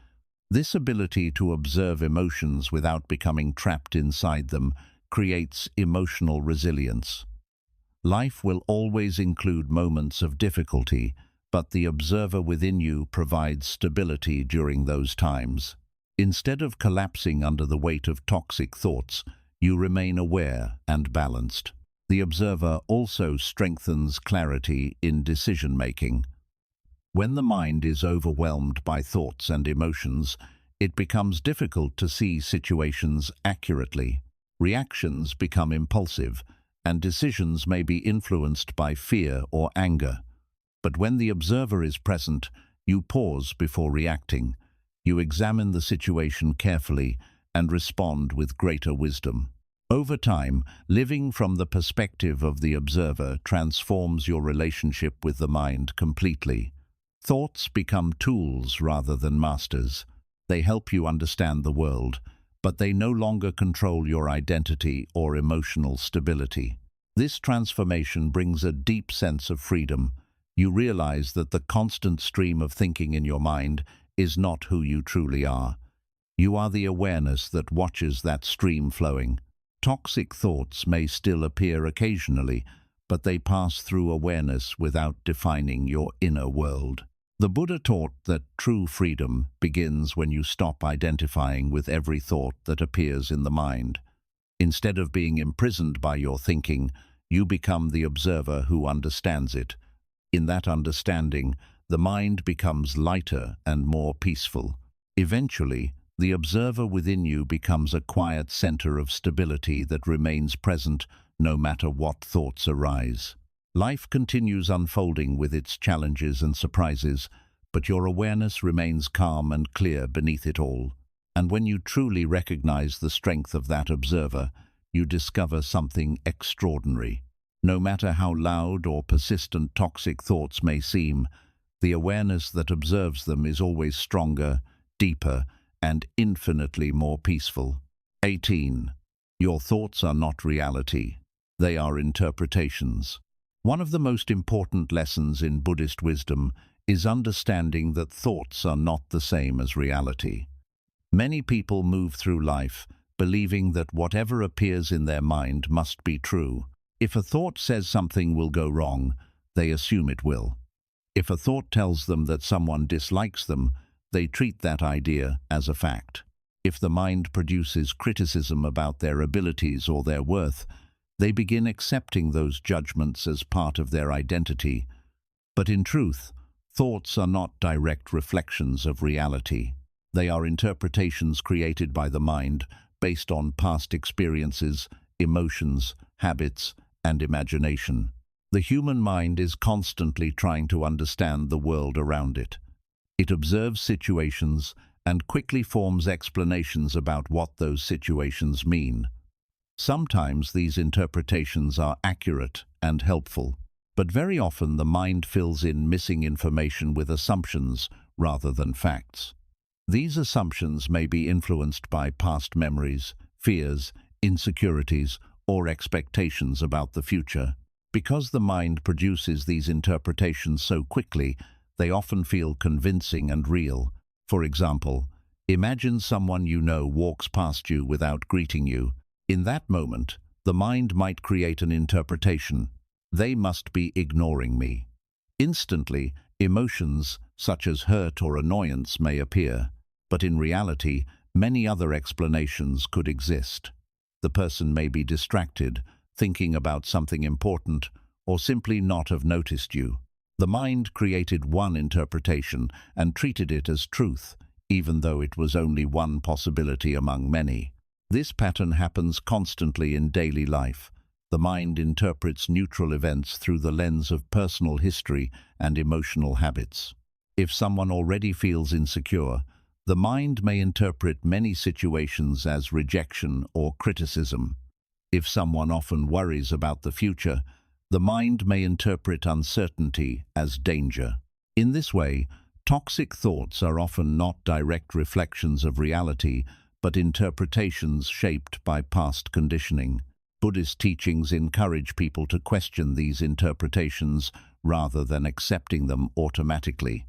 This ability to observe emotions without becoming trapped inside them creates emotional resilience. Life will always include moments of difficulty, but the observer within you provides stability during those times. Instead of collapsing under the weight of toxic thoughts, you remain aware and balanced. The observer also strengthens clarity in decision-making. When the mind is overwhelmed by thoughts and emotions, it becomes difficult to see situations accurately. Reactions become impulsive, and decisions may be influenced by fear or anger. But when the observer is present, you pause before reacting. You examine the situation carefully and respond with greater wisdom. Over time, living from the perspective of the observer transforms your relationship with the mind completely. Thoughts become tools rather than masters. They help you understand the world, but they no longer control your identity or emotional stability. This transformation brings a deep sense of freedom. You realize that the constant stream of thinking in your mind is not who you truly are. You are the awareness that watches that stream flowing. Toxic thoughts may still appear occasionally, but they pass through awareness without defining your inner world. The Buddha taught that true freedom begins when you stop identifying with every thought that appears in the mind. Instead of being imprisoned by your thinking, you become the observer who understands it. In that understanding, the mind becomes lighter and more peaceful. Eventually, the observer within you becomes a quiet center of stability that remains present no matter what thoughts arise. Life continues unfolding with its challenges and surprises, but your awareness remains calm and clear beneath it all. And when you truly recognize the strength of that observer, you discover something extraordinary. No matter how loud or persistent toxic thoughts may seem, the awareness that observes them is always stronger, deeper, and infinitely more peaceful. 18. Your thoughts are not reality. They are interpretations. One of the most important lessons in Buddhist wisdom is understanding that thoughts are not the same as reality. Many people move through life believing that whatever appears in their mind must be true. If a thought says something will go wrong, they assume it will. If a thought tells them that someone dislikes them, they treat that idea as a fact. If the mind produces criticism about their abilities or their worth, they begin accepting those judgments as part of their identity. But in truth, thoughts are not direct reflections of reality. They are interpretations created by the mind based on past experiences, emotions, habits, and imagination. The human mind is constantly trying to understand the world around it. It observes situations and quickly forms explanations about what those situations mean. Sometimes these interpretations are accurate and helpful, but very often the mind fills in missing information with assumptions rather than facts. These assumptions may be influenced by past memories, fears, insecurities, or expectations about the future. Because the mind produces these interpretations so quickly, they often feel convincing and real. For example, imagine someone you know walks past you without greeting you. In that moment, the mind might create an interpretation. They must be ignoring me. Instantly, emotions such as hurt or annoyance may appear, but in reality, many other explanations could exist. The person may be distracted, thinking about something important, or simply not have noticed you. The mind created one interpretation and treated it as truth, even though it was only one possibility among many. This pattern happens constantly in daily life. The mind interprets neutral events through the lens of personal history and emotional habits. If someone already feels insecure, the mind may interpret many situations as rejection or criticism. If someone often worries about the future, the mind may interpret uncertainty as danger. In this way, toxic thoughts are often not direct reflections of reality, but interpretations shaped by past conditioning. Buddhist teachings encourage people to question these interpretations rather than accepting them automatically.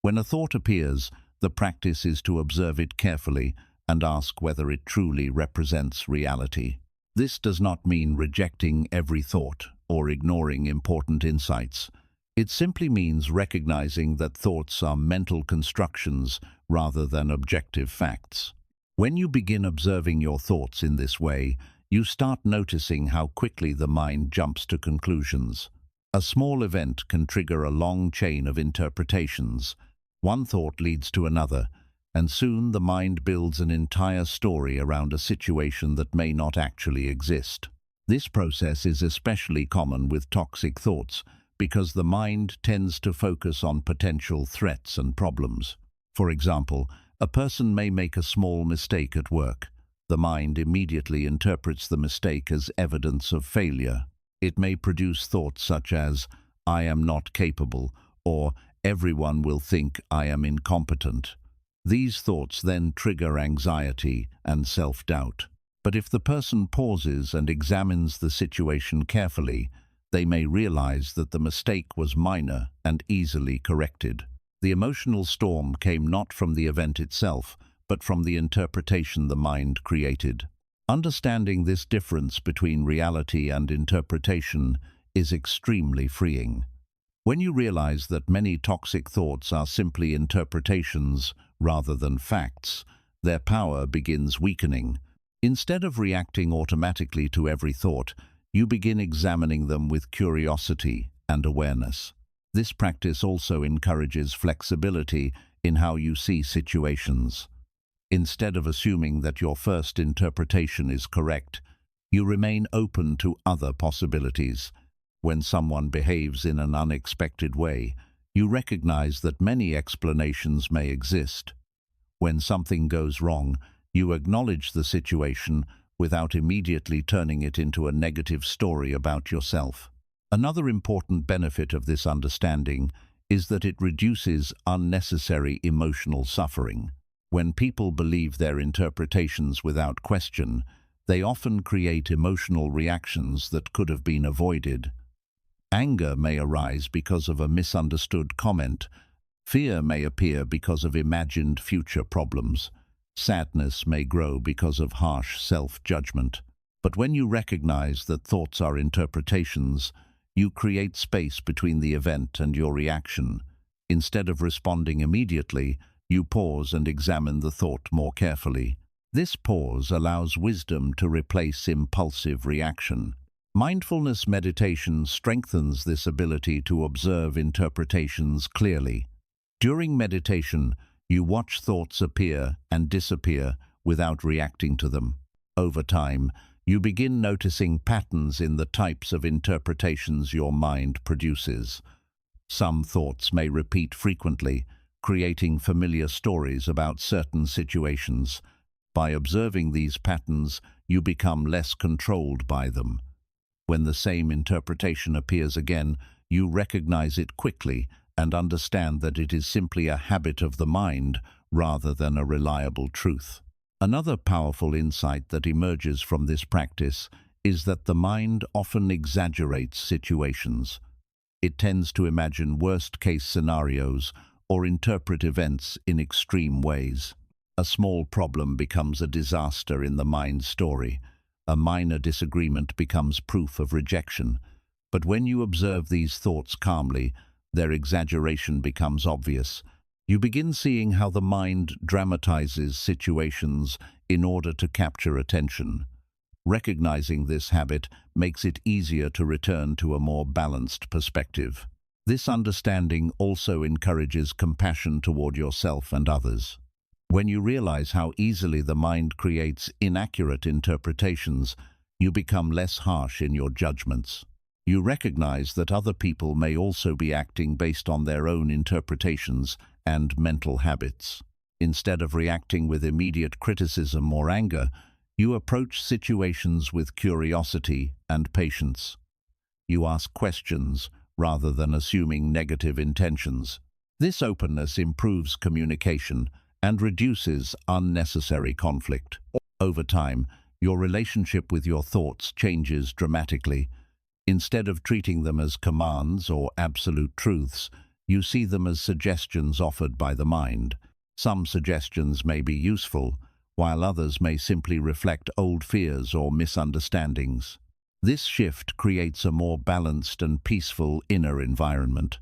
When a thought appears, the practice is to observe it carefully and ask whether it truly represents reality. This does not mean rejecting every thought or ignoring important insights. It simply means recognizing that thoughts are mental constructions rather than objective facts. When you begin observing your thoughts in this way, you start noticing how quickly the mind jumps to conclusions. A small event can trigger a long chain of interpretations. One thought leads to another, and soon the mind builds an entire story around a situation that may not actually exist. This process is especially common with toxic thoughts because the mind tends to focus on potential threats and problems. For example, a person may make a small mistake at work. The mind immediately interprets the mistake as evidence of failure. It may produce thoughts such as, "I am not capable," or "everyone will think I am incompetent." These thoughts then trigger anxiety and self-doubt. But if the person pauses and examines the situation carefully, they may realize that the mistake was minor and easily corrected. The emotional storm came not from the event itself, but from the interpretation the mind created. Understanding this difference between reality and interpretation is extremely freeing. When you realize that many toxic thoughts are simply interpretations rather than facts, their power begins weakening. Instead of reacting automatically to every thought, you begin examining them with curiosity and awareness. This practice also encourages flexibility in how you see situations. Instead of assuming that your first interpretation is correct, you remain open to other possibilities. When someone behaves in an unexpected way, you recognize that many explanations may exist. When something goes wrong, you acknowledge the situation without immediately turning it into a negative story about yourself. Another important benefit of this understanding is that it reduces unnecessary emotional suffering. When people believe their interpretations without question, they often create emotional reactions that could have been avoided. Anger may arise because of a misunderstood comment. Fear may appear because of imagined future problems. Sadness may grow because of harsh self-judgment. But when you recognize that thoughts are interpretations, you create space between the event and your reaction. Instead of responding immediately, you pause and examine the thought more carefully. This pause allows wisdom to replace impulsive reaction. Mindfulness meditation strengthens this ability to observe interpretations clearly. During meditation, you watch thoughts appear and disappear without reacting to them. Over time, you begin noticing patterns in the types of interpretations your mind produces. Some thoughts may repeat frequently, creating familiar stories about certain situations. By observing these patterns, you become less controlled by them. When the same interpretation appears again, you recognize it quickly and understand that it is simply a habit of the mind rather than a reliable truth. Another powerful insight that emerges from this practice is that the mind often exaggerates situations. It tends to imagine worst-case scenarios or interpret events in extreme ways. A small problem becomes a disaster in the mind's story. A minor disagreement becomes proof of rejection. But when you observe these thoughts calmly, their exaggeration becomes obvious. You begin seeing how the mind dramatizes situations in order to capture attention. Recognizing this habit makes it easier to return to a more balanced perspective. This understanding also encourages compassion toward yourself and others. When you realize how easily the mind creates inaccurate interpretations, you become less harsh in your judgments. You recognize that other people may also be acting based on their own interpretations and mental habits. Instead of reacting with immediate criticism or anger, you approach situations with curiosity and patience. You ask questions rather than assuming negative intentions. This openness improves communication and reduces unnecessary conflict. Over time, your relationship with your thoughts changes dramatically. Instead of treating them as commands or absolute truths, you see them as suggestions offered by the mind. Some suggestions may be useful, while others may simply reflect old fears or misunderstandings. This shift creates a more balanced and peaceful inner environment.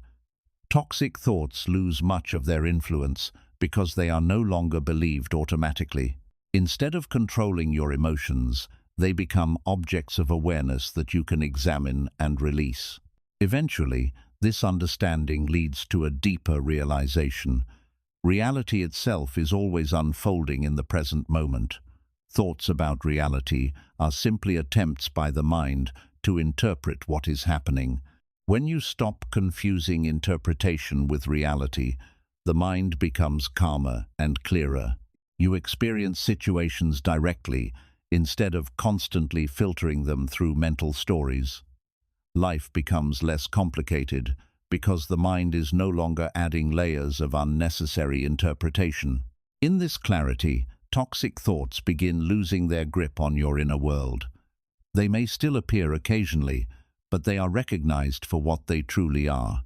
Toxic thoughts lose much of their influence because they are no longer believed automatically. Instead of controlling your emotions, they become objects of awareness that you can examine and release. Eventually, this understanding leads to a deeper realization. Reality itself is always unfolding in the present moment. Thoughts about reality are simply attempts by the mind to interpret what is happening. When you stop confusing interpretation with reality, the mind becomes calmer and clearer. You experience situations directly instead of constantly filtering them through mental stories. Life becomes less complicated because the mind is no longer adding layers of unnecessary interpretation. In this clarity, toxic thoughts begin losing their grip on your inner world. They may still appear occasionally, but they are recognized for what they truly are: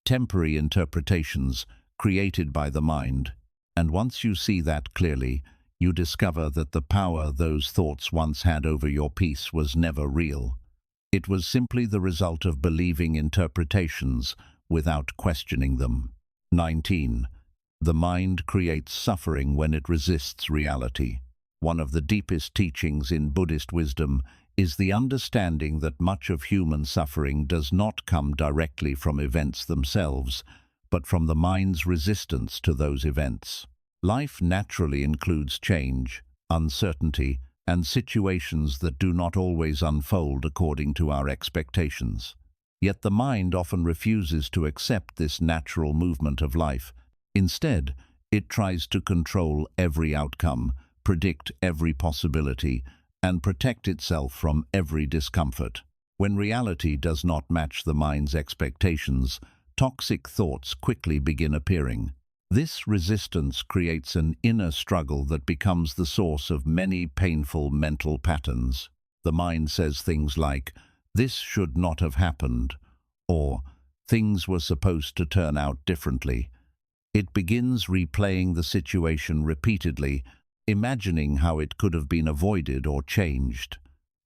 temporary interpretations created by the mind. And once you see that clearly, you discover that the power those thoughts once had over your peace was never real. It was simply the result of believing interpretations without questioning them. 19. The mind creates suffering when it resists reality. One of the deepest teachings in Buddhist wisdom is the understanding that much of human suffering does not come directly from events themselves, but from the mind's resistance to those events. Life naturally includes change, uncertainty, and situations that do not always unfold according to our expectations. Yet the mind often refuses to accept this natural movement of life. Instead, it tries to control every outcome, predict every possibility, and protect itself from every discomfort. When reality does not match the mind's expectations, toxic thoughts quickly begin appearing. This resistance creates an inner struggle that becomes the source of many painful mental patterns. The mind says things like, "This should not have happened," or "Things were supposed to turn out differently." It begins replaying the situation repeatedly, imagining how it could have been avoided or changed.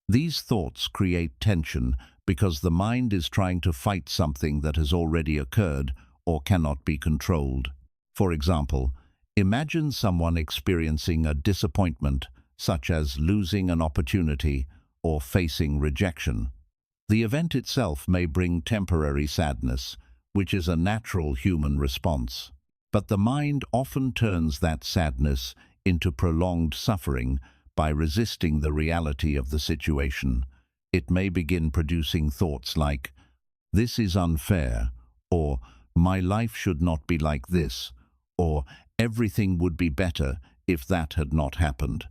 These thoughts create tension because the mind is trying to fight something that has already occurred or cannot be controlled. For example, imagine someone experiencing a disappointment, such as losing an opportunity or facing rejection. The event itself may bring temporary sadness, which is a natural human response. But the mind often turns that sadness into prolonged suffering by resisting the reality of the situation. It may begin producing thoughts like, "This is unfair," or "My life should not be like this," or "Everything would be better if that had not happened."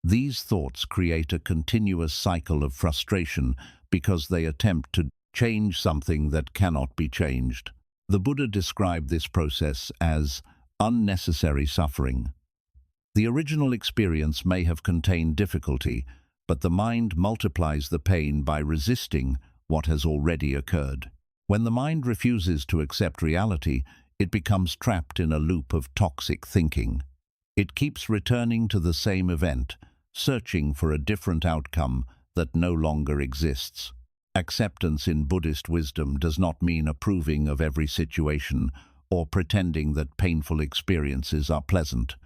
These thoughts create a continuous cycle of frustration because they attempt to change something that cannot be changed. The Buddha described this process as unnecessary suffering. The original experience may have contained difficulty, but the mind multiplies the pain by resisting what has already occurred. When the mind refuses to accept reality, it becomes trapped in a loop of toxic thinking. It keeps returning to the same event, searching for a different outcome that no longer exists. Acceptance in Buddhist wisdom does not mean approving of every situation or pretending that painful experiences are pleasant.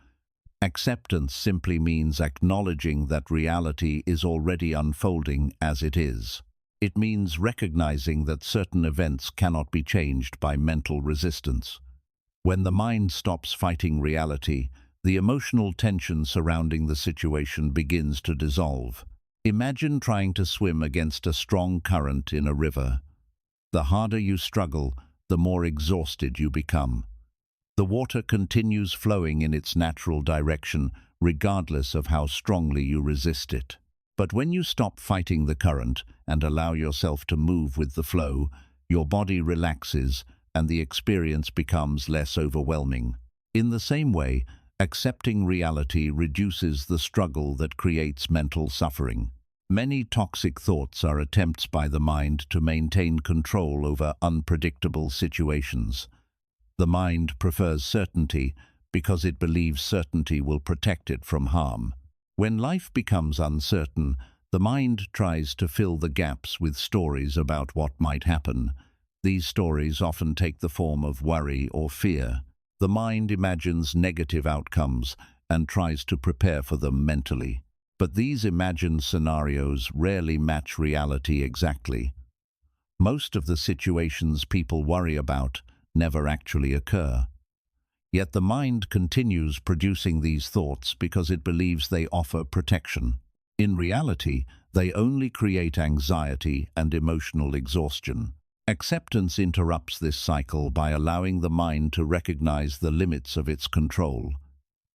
Acceptance simply means acknowledging that reality is already unfolding as it is. It means recognizing that certain events cannot be changed by mental resistance. When the mind stops fighting reality, the emotional tension surrounding the situation begins to dissolve. Imagine trying to swim against a strong current in a river. The harder you struggle, the more exhausted you become. The water continues flowing in its natural direction, regardless of how strongly you resist it. But when you stop fighting the current and allow yourself to move with the flow, your body relaxes and the experience becomes less overwhelming. In the same way, Accepting reality reduces the struggle that creates mental suffering. Many toxic thoughts are attempts by the mind to maintain control over unpredictable situations. The mind prefers certainty because it believes certainty will protect it from harm. When life becomes uncertain, the mind tries to fill the gaps with stories about what might happen. These stories often take the form of worry or fear. The mind imagines negative outcomes and tries to prepare for them mentally. But these imagined scenarios rarely match reality exactly. Most of the situations people worry about never actually occur. Yet the mind continues producing these thoughts because it believes they offer protection. In reality, they only create anxiety and emotional exhaustion. Acceptance interrupts this cycle by allowing the mind to recognize the limits of its control.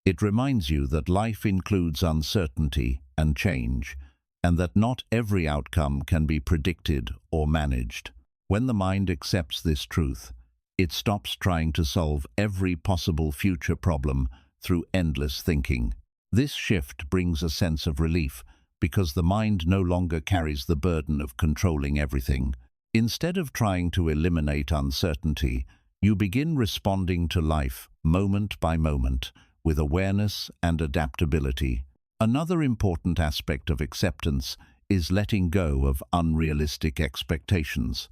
It reminds you that life includes uncertainty and change, and that not every outcome can be predicted or managed. When the mind accepts this truth, it stops trying to solve every possible future problem through endless thinking. This shift brings a sense of relief because the mind no longer carries the burden of controlling everything. Instead of trying to eliminate uncertainty, you begin responding to life moment by moment with awareness and adaptability. Another important aspect of acceptance is letting go of unrealistic expectations.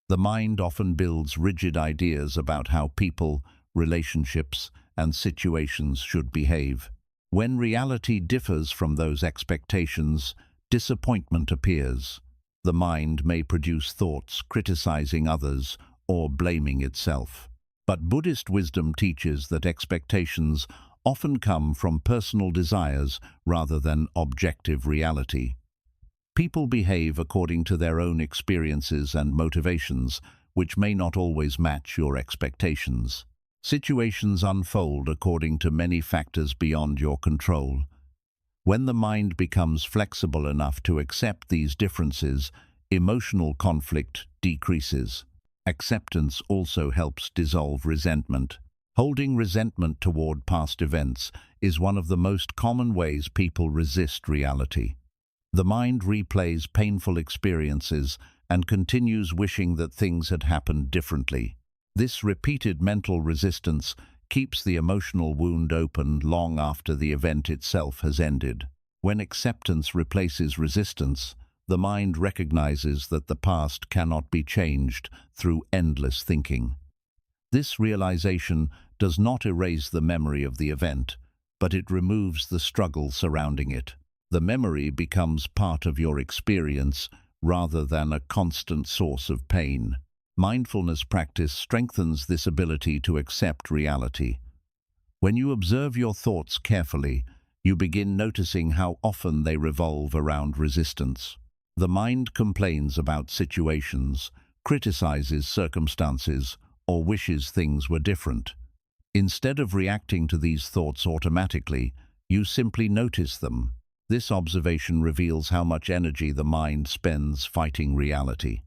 The mind often builds rigid ideas about how people, relationships, and situations should behave. When reality differs from those expectations, disappointment appears. The mind may produce thoughts criticizing others or blaming itself. But Buddhist wisdom teaches that expectations often come from personal desires rather than objective reality. People behave according to their own experiences and motivations, which may not always match your expectations. Situations unfold according to many factors beyond your control. When the mind becomes flexible enough to accept these differences, emotional conflict decreases. Acceptance also helps dissolve resentment. Holding resentment toward past events is one of the most common ways people resist reality. The mind replays painful experiences and continues wishing that things had happened differently. This repeated mental resistance keeps the emotional wound open long after the event itself has ended. When acceptance replaces resistance, the mind recognizes that the past cannot be changed through endless thinking. This realization does not erase the memory of the event, but it removes the struggle surrounding it. The memory becomes part of your experience rather than a constant source of pain. Mindfulness practice strengthens this ability to accept reality. When you observe your thoughts carefully, you begin noticing how often they revolve around resistance. The mind complains about situations, criticizes circumstances, or wishes things were different. Instead of reacting to these thoughts automatically, you simply notice them. This observation reveals how much energy the mind spends fighting reality.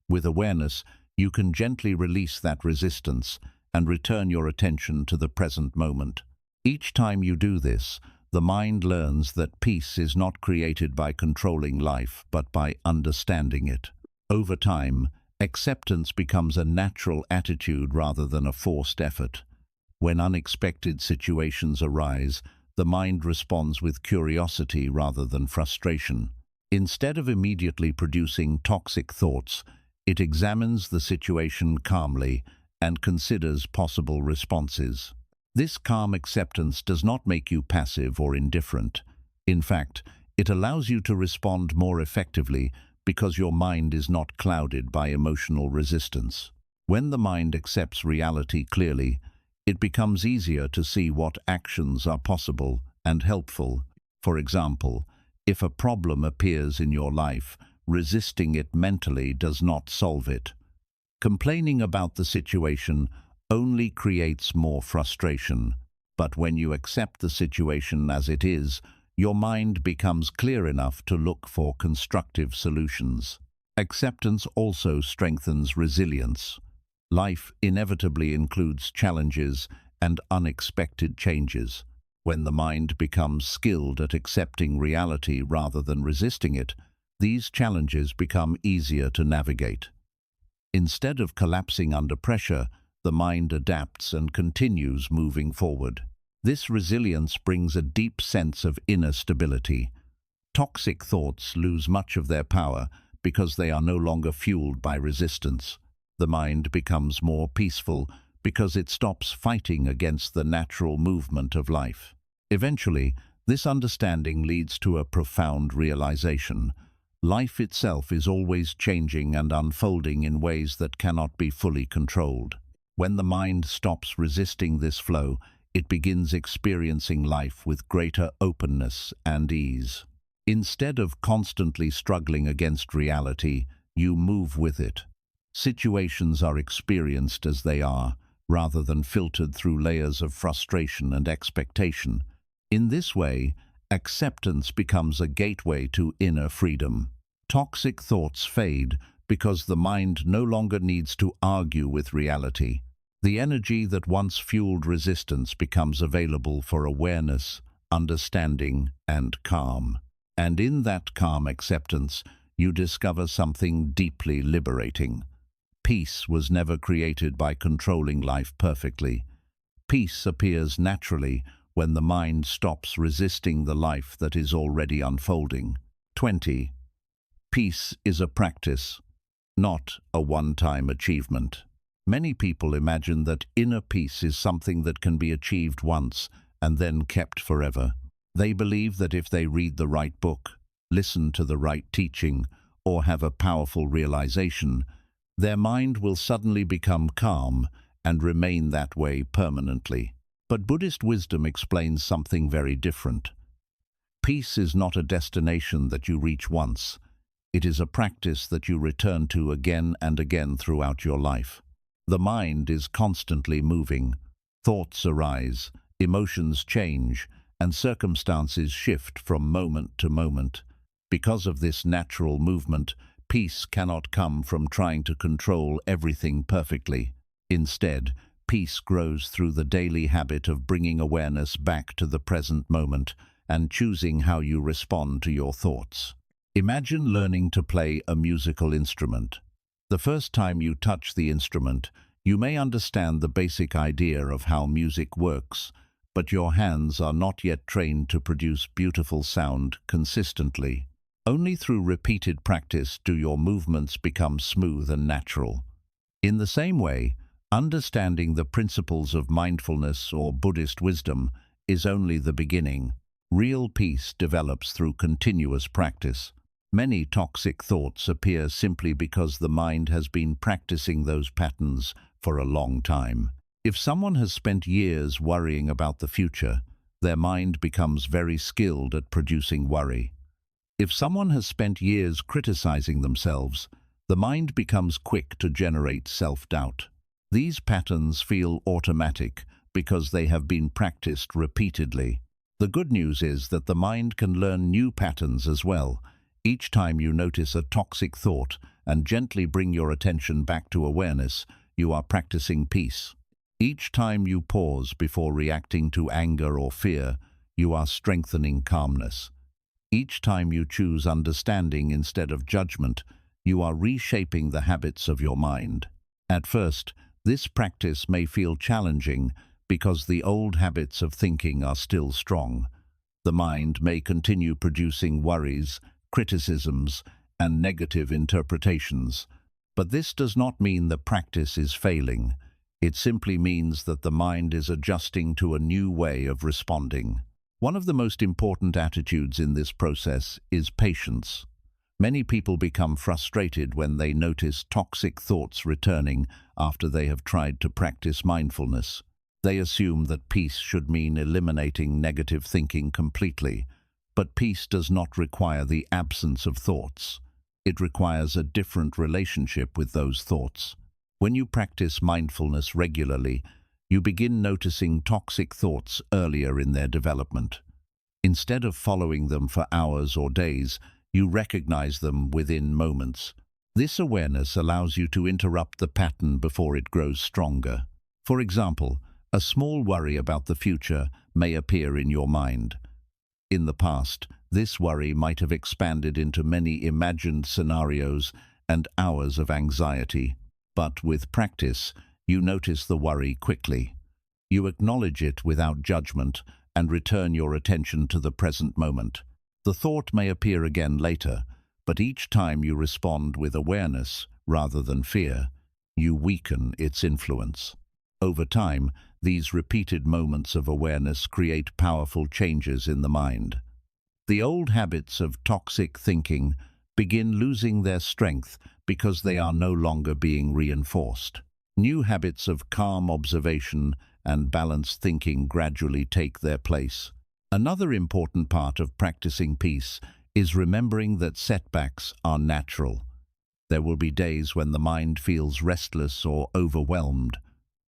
With awareness, you can gently release that resistance and return your attention to the present moment. Each time you do this, the mind learns that peace is not created by controlling life, but by understanding it. Over time, acceptance becomes a natural attitude rather than a forced effort. When unexpected situations arise, the mind responds with curiosity rather than frustration. Instead of immediately producing toxic thoughts, it examines the situation calmly and considers possible responses. This calm acceptance does not make you passive or indifferent. In fact, it allows you to respond more effectively because your mind is not clouded by emotional resistance. When the mind accepts reality clearly, it becomes easier to see what actions are possible and helpful. For example, if a problem appears in your life, resisting it mentally does not solve it. Complaining about the situation only creates more frustration. But when you accept the situation as it is, your mind becomes clear enough to look for constructive solutions. Acceptance also strengthens resilience. Life inevitably includes challenges and unexpected changes. When the mind becomes skilled at accepting reality rather than resisting it, these challenges become easier to navigate. Instead of collapsing under pressure, the mind adapts and continues moving forward. This resilience brings a deep sense of inner stability. Toxic thoughts lose much of their power because they are no longer fueled by resistance. The mind becomes more peaceful because it stops fighting against the natural movement of life. Eventually, this understanding leads to a profound realization. Life itself is always changing and unfolding in ways that cannot be fully controlled. When the mind stops resisting this flow, it begins experiencing life with greater openness and ease. Instead of constantly struggling against reality, you move with it. Situations are experienced as they are, rather than filtered through layers of frustration and expectation. In this way, acceptance becomes a gateway to inner freedom. Toxic thoughts fade because the mind no longer needs to argue with reality. The energy that once fueled resistance becomes available for awareness, understanding, and calm. And in that calm acceptance, you discover something deeply liberating. Peace was never created by controlling life perfectly. Peace appears naturally when the mind stops resisting the life that is already unfolding. 20. Peace is a practice, not a one-time achievement. Many people imagine that inner peace is something that can be achieved once and then kept forever. They believe that if they read the right book, listen to the right teaching, or have a powerful realization, their mind will suddenly become calm and remain that way permanently. But Buddhist wisdom explains something very different. Peace is not a destination that you reach once. It is a practice that you return to again and again throughout your life. The mind is constantly moving. Thoughts arise, emotions change, and circumstances shift from moment to moment. Because of this natural movement, peace cannot come from trying to control everything perfectly. Instead, peace grows through the daily habit of bringing awareness back to the present moment and choosing how you respond to your thoughts. Imagine learning to play a musical instrument. The first time you touch the instrument, you may understand the basic idea of how music works, but your hands are not yet trained to produce beautiful sound consistently. Only through repeated practice do your movements become smooth and natural. In the same way, understanding the principles of mindfulness or Buddhist wisdom is only the beginning. Real peace develops through continuous practice. Many toxic thoughts appear simply because the mind has been practicing those patterns for a long time. If someone has spent years worrying about the future, their mind becomes very skilled at producing worry. If someone has spent years criticizing themselves, the mind becomes quick to generate self-doubt. These patterns feel automatic because they have been practiced repeatedly. The good news is that the mind can learn new patterns as well. Each time you notice a toxic thought and gently bring your attention back to awareness, you are practicing peace. Each time you pause before reacting to anger or fear, you are strengthening calmness. Each time you choose understanding instead of judgment, you are reshaping the habits of your mind. At first, this practice may feel challenging because the old habits of thinking are still strong. The mind may continue producing worries, criticisms, and negative interpretations. But this does not mean the practice is failing. It simply means that the mind is adjusting to a new way of responding. One of the most important attitudes in this process is patience. Many people become frustrated when they notice toxic thoughts returning after they have tried to practice mindfulness. They assume that peace should mean eliminating negative thinking completely. But peace does not require the absence of thoughts. It requires a different relationship with those thoughts. When you practice mindfulness regularly, you begin noticing toxic thoughts earlier in their development. Instead of following them for hours or days, you recognize them within moments. This awareness allows you to interrupt the pattern before it grows stronger. For example, A small worry about the future may appear in your mind. In the past, this worry might have expanded into many imagined scenarios and hours of anxiety. But with practice, you notice the worry quickly. You acknowledge it without judgment and return your attention to the present moment. The thought may appear again later, but each time you respond with awareness rather than fear, you weaken its influence. Over time, these repeated moments of awareness create powerful changes in the mind. The old habits of toxic thinking begin losing their strength because they are no longer being reinforced. New habits of calm observation and balanced thinking gradually take their place. Another important part of practicing peace is remembering that setbacks are natural. There will be days when the mind feels restless or overwhelmed.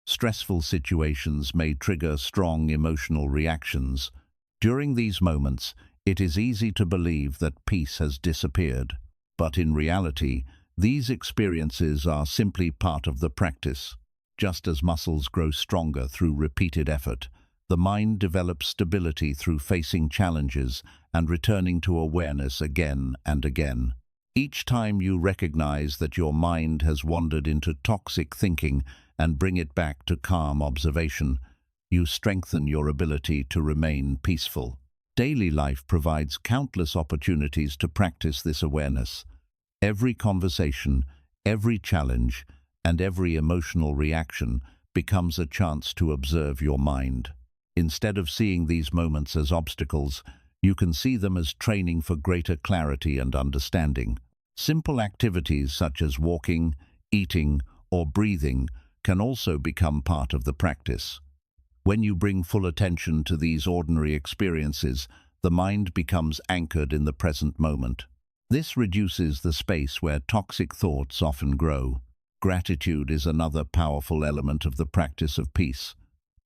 Stressful situations may trigger strong emotional reactions. During these moments, it is easy to believe that peace has disappeared. But in reality, these experiences are simply part of the practice. Just as muscles grow stronger through repeated effort, the mind develops stability through facing challenges and returning to awareness again and again. Each time you recognize that your mind has wandered into toxic thinking and bring it back to calm observation, you strengthen your ability to remain peaceful. Daily life provides countless opportunities to practice this awareness. Every conversation, every challenge, and every emotional reaction becomes a chance to observe your mind. Instead of seeing these moments as obstacles, you can see them as training for greater clarity and understanding. Simple activities such as walking, eating, or breathing can also become part of the practice. When you bring full attention to these ordinary experiences, the mind becomes anchored in the present moment. This reduces the space where toxic thoughts often grow. Gratitude is another powerful element of the practice of peace.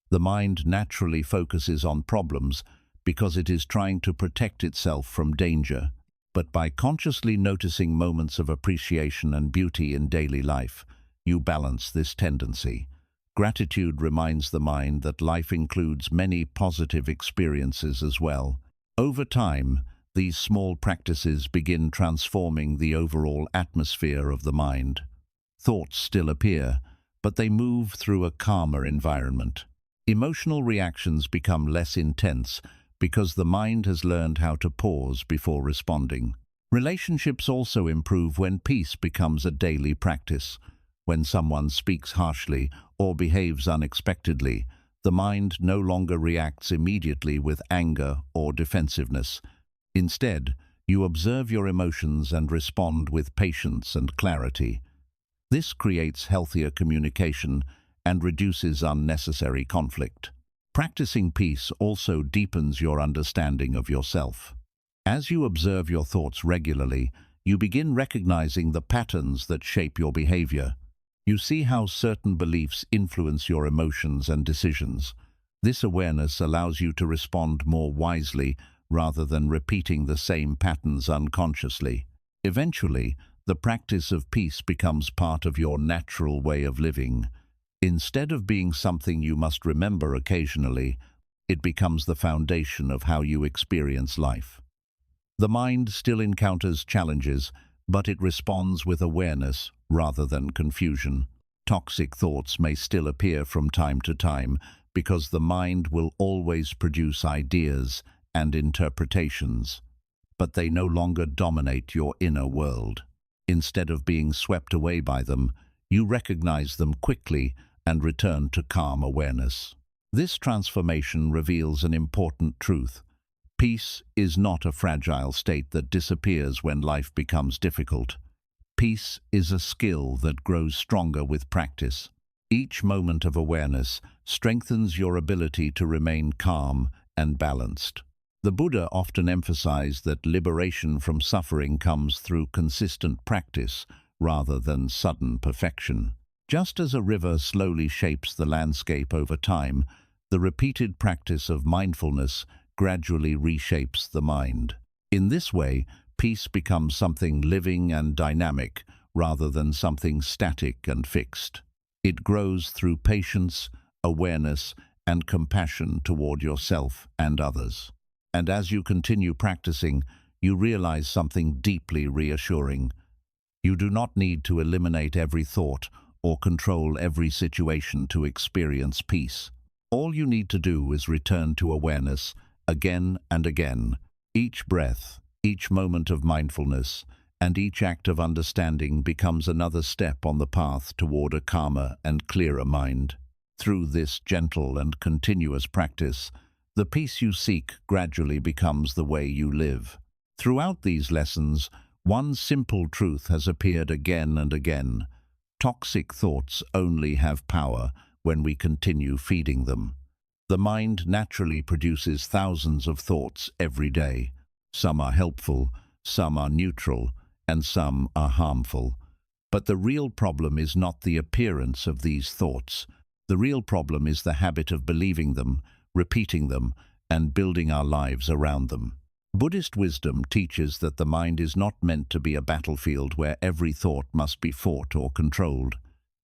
The mind naturally focuses on problems because it is trying to protect itself from danger. But by consciously noticing moments of appreciation and beauty in daily life, you balance this tendency. Gratitude reminds the mind that life includes many positive experiences as well. Over time, these small practices begin transforming the overall atmosphere of the mind. Thoughts still appear, but they move through a calmer environment. Emotional reactions become less intense because the mind has learned how to pause before responding. Relationships also improve when peace becomes a daily practice. When someone speaks harshly or behaves unexpectedly, the mind no longer reacts immediately with anger or defensiveness. Instead, you observe your emotions and respond with patience and clarity. This creates healthier communication and reduces unnecessary conflict. Practicing peace also deepens your understanding of yourself. As you observe your thoughts regularly, you begin recognizing the patterns that shape your behavior. You see how certain beliefs influence your emotions and decisions. This awareness allows you to respond more wisely rather than repeating the same patterns unconsciously. Eventually, the practice of peace becomes part of your natural way of living. Instead of being something you must remember occasionally, it becomes the foundation of how you experience life. The mind still encounters challenges, but it responds with awareness rather than confusion. Toxic thoughts may still appear from time to time because the mind will always produce ideas and interpretations, but they no longer dominate your inner world. Instead of being swept away by them, you recognize them quickly and return to calm awareness. This transformation reveals an important truth. Peace is not a fragile state that disappears when life becomes difficult. Peace is a skill that grows stronger with practice. Each moment of awareness strengthens your ability to remain calm and balanced. The Buddha often emphasized that liberation from suffering comes through consistent practice rather than sudden perfection. Just as a river slowly shapes the landscape over time, the repeated practice of mindfulness gradually reshapes the mind. In this way, peace becomes something living and dynamic rather than something static and fixed. It grows through patience, awareness, and compassion toward yourself and others. And as you continue practicing, you realize something deeply reassuring. You do not need to eliminate every thought or control every situation to experience peace. All you need to do is return to awareness again and again. Each breath, each moment of mindfulness, and each act of understanding becomes another step on the path toward a calmer and clearer mind. Through this gentle and continuous practice, the peace you seek gradually becomes the way you live. Throughout these lessons, one simple truth has appeared again and again. Toxic thoughts only have power when we continue feeding them. The mind naturally produces thousands of thoughts every day. Some are helpful, some are neutral, and some are harmful. But the real problem is not the appearance of these thoughts. The real problem is the habit of believing them, repeating them, and building our lives around them. Buddhist wisdom teaches that the mind is not meant to be a battlefield where every thought must be fought or controlled.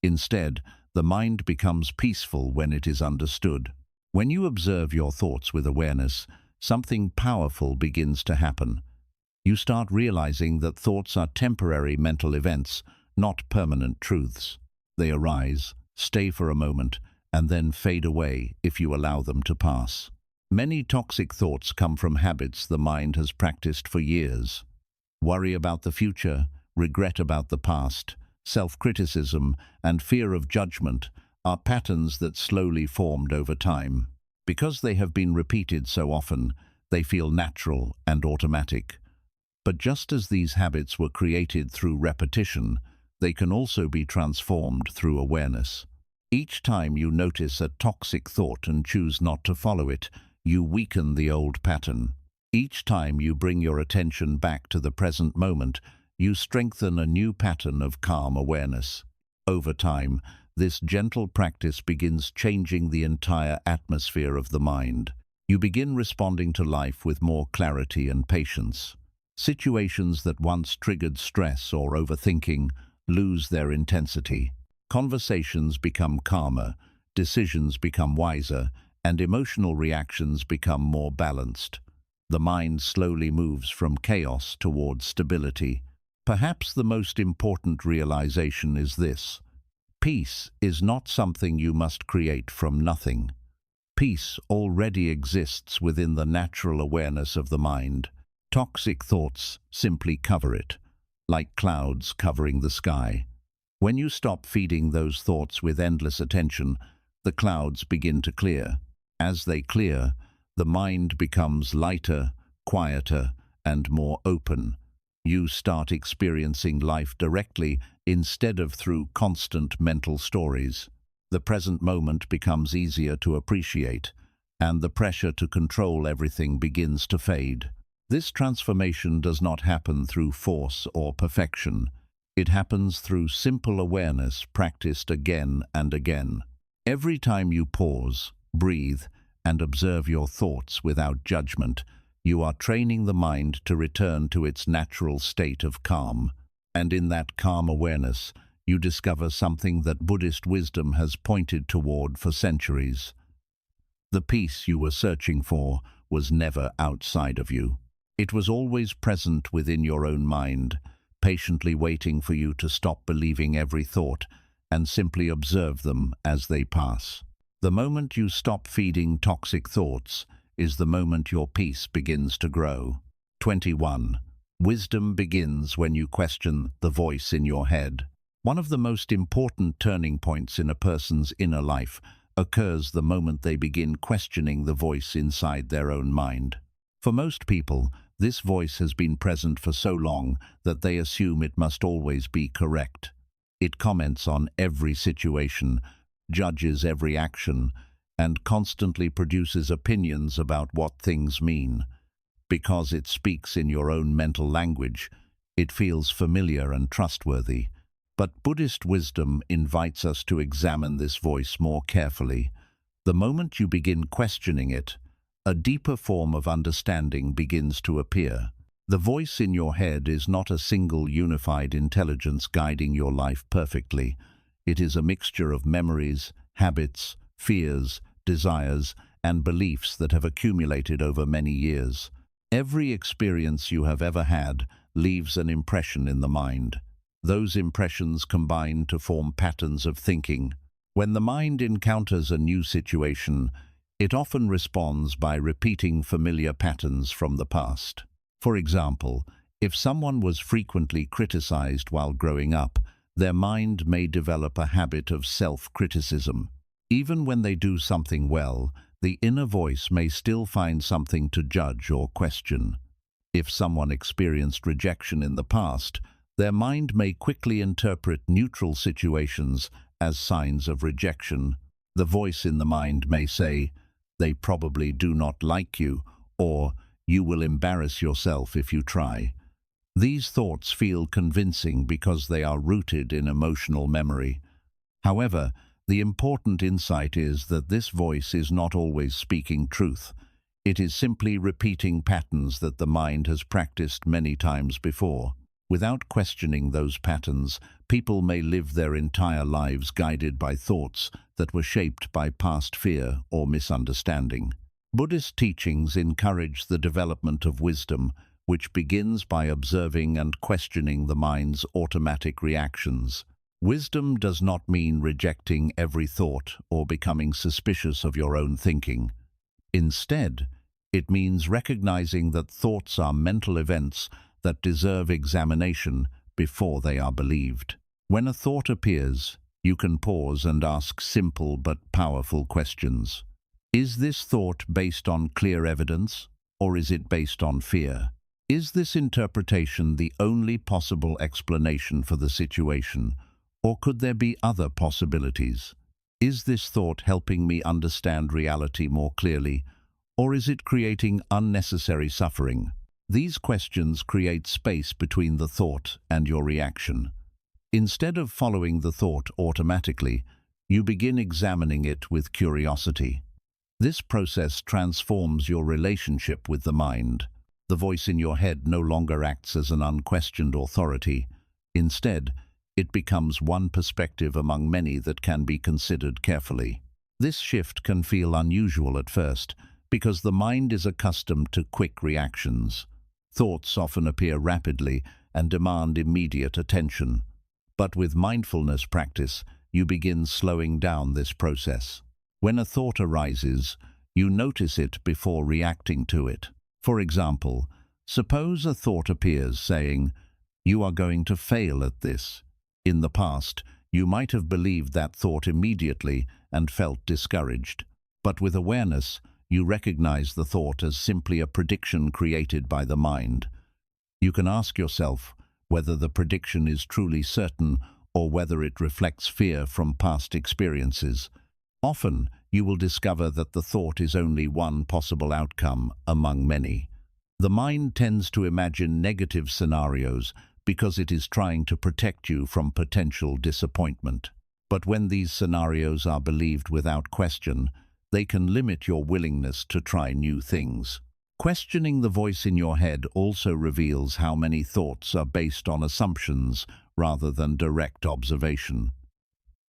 Instead, the mind becomes peaceful when it is understood. When you observe your thoughts with awareness, something powerful begins to happen. You start realizing that thoughts are temporary mental events, not permanent truths. They arise, stay for a moment, and then fade away if you allow them to pass. Many toxic thoughts come from habits the mind has practiced for years. Worry about the future, regret about the past, self-criticism, and fear of judgment are patterns that slowly formed over time. Because they have been repeated so often, they feel natural and automatic. But just as these habits were created through repetition, they can also be transformed through awareness. Each time you notice a toxic thought and choose not to follow it, you weaken the old pattern. Each time you bring your attention back to the present moment, you strengthen a new pattern of calm awareness. Over time, this gentle practice begins changing the entire atmosphere of the mind. You begin responding to life with more clarity and patience. Situations that once triggered stress or overthinking lose their intensity. Conversations become calmer, decisions become wiser, and emotional reactions become more balanced. The mind slowly moves from chaos towards stability. Perhaps the most important realization is this: peace is not something you must create from nothing. Peace already exists within the natural awareness of the mind. Toxic thoughts simply cover it, like clouds covering the sky. When you stop feeding those thoughts with endless attention, the clouds begin to clear. As they clear, the mind becomes lighter, quieter, and more open. You start experiencing life directly instead of through constant mental stories. The present moment becomes easier to appreciate, and the pressure to control everything begins to fade. This transformation does not happen through force or perfection. It happens through simple awareness practiced again and again. Every time you pause, breathe, and observe your thoughts without judgment, you are training the mind to return to its natural state of calm. And in that calm awareness, you discover something that Buddhist wisdom has pointed toward for centuries. The peace you were searching for was never outside of you. It was always present within your own mind, patiently waiting for you to stop believing every thought and simply observe them as they pass. The moment you stop feeding toxic thoughts is the moment your peace begins to grow. 21. Wisdom begins when you question the voice in your head. One of the most important turning points in a person's inner life occurs the moment they begin questioning the voice inside their own mind. For most people, this voice has been present for so long that they assume it must always be correct. It comments on every situation, judges every action, and constantly produces opinions about what things mean. Because it speaks in your own mental language, it feels familiar and trustworthy. But Buddhist wisdom invites us to examine this voice more carefully. The moment you begin questioning it, a deeper form of understanding begins to appear. The voice in your head is not a single unified intelligence guiding your life perfectly. It is a mixture of memories, habits, fears, desires, and beliefs that have accumulated over many years. Every experience you have ever had leaves an impression in the mind. Those impressions combine to form patterns of thinking. When the mind encounters a new situation, it often responds by repeating familiar patterns from the past. For example, if someone was frequently criticized while growing up, their mind may develop a habit of self-criticism. Even when they do something well, the inner voice may still find something to judge or question. If someone experienced rejection in the past, their mind may quickly interpret neutral situations as signs of rejection. The voice in the mind may say, "They probably do not like you," or "You will embarrass yourself if you try." These thoughts feel convincing because they are rooted in emotional memory. However, the important insight is that this voice is not always speaking truth. It is simply repeating patterns that the mind has practiced many times before. Without questioning those patterns, people may live their entire lives guided by thoughts that were shaped by past fear or misunderstanding. Buddhist teachings encourage the development of wisdom, which begins by observing and questioning the mind's automatic reactions. Wisdom does not mean rejecting every thought or becoming suspicious of your own thinking. Instead, it means recognizing that thoughts are mental events that deserve examination before they are believed. When a thought appears, you can pause and ask simple but powerful questions. Is this thought based on clear evidence, or is it based on fear? Is this interpretation the only possible explanation for the situation, or could there be other possibilities? Is this thought helping me understand reality more clearly, or is it creating unnecessary suffering? These questions create space between the thought and your reaction. Instead of following the thought automatically, you begin examining it with curiosity. This process transforms your relationship with the mind. The voice in your head no longer acts as an unquestioned authority. Instead, it becomes one perspective among many that can be considered carefully. This shift can feel unusual at first, because the mind is accustomed to quick reactions. Thoughts often appear rapidly and demand immediate attention. But with mindfulness practice, you begin slowing down this process. When a thought arises, you notice it before reacting to it. For example, suppose a thought appears saying, "You are going to fail at this." In the past, you might have believed that thought immediately and felt discouraged. But with awareness, you recognize the thought as simply a prediction created by the mind. You can ask yourself whether the prediction is truly certain or whether it reflects fear from past experiences. Often, you will discover that the thought is only one possible outcome among many. The mind tends to imagine negative scenarios because it is trying to protect you from potential disappointment. But when these scenarios are believed without question, they can limit your willingness to try new things. Questioning the voice in your head also reveals how many thoughts are based on assumptions rather than direct observation.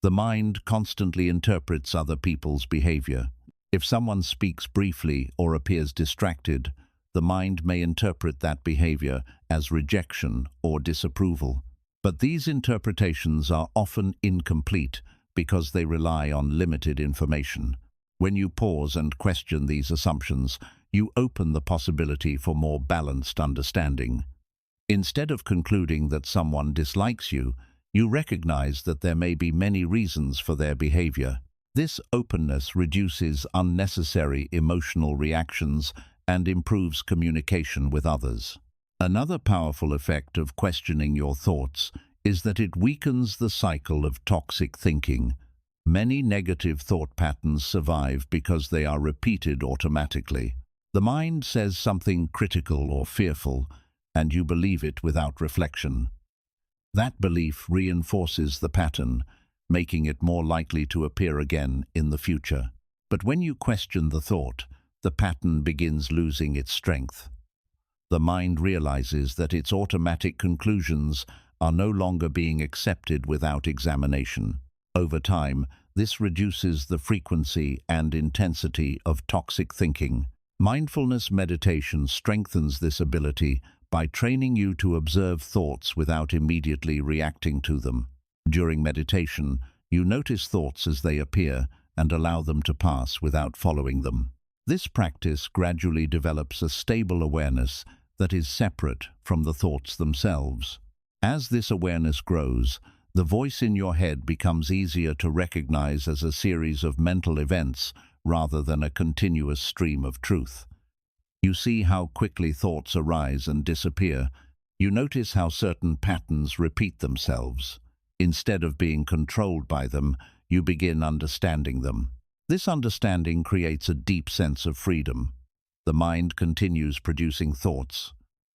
The mind constantly interprets other people's behavior. If someone speaks briefly or appears distracted, the mind may interpret that behavior as rejection or disapproval. But these interpretations are often incomplete because they rely on limited information. When you pause and question these assumptions, you open the possibility for more balanced understanding. Instead of concluding that someone dislikes you, you recognize that there may be many reasons for their behavior. This openness reduces unnecessary emotional reactions and improves communication with others. Another powerful effect of questioning your thoughts is that it weakens the cycle of toxic thinking. Many negative thought patterns survive because they are repeated automatically. The mind says something critical or fearful, and you believe it without reflection. That belief reinforces the pattern, making it more likely to appear again in the future. But when you question the thought, the pattern begins losing its strength. The mind realizes that its automatic conclusions are no longer being accepted without examination. Over time, This reduces the frequency and intensity of toxic thinking. Mindfulness meditation strengthens this ability by training you to observe thoughts without immediately reacting to them. During meditation, you notice thoughts as they appear and allow them to pass without following them. This practice gradually develops a stable awareness that is separate from the thoughts themselves. As this awareness grows, the voice in your head becomes easier to recognize as a series of mental events rather than a continuous stream of truth. You see how quickly thoughts arise and disappear. You notice how certain patterns repeat themselves. Instead of being controlled by them, you begin understanding them. This understanding creates a deep sense of freedom. The mind continues producing thoughts,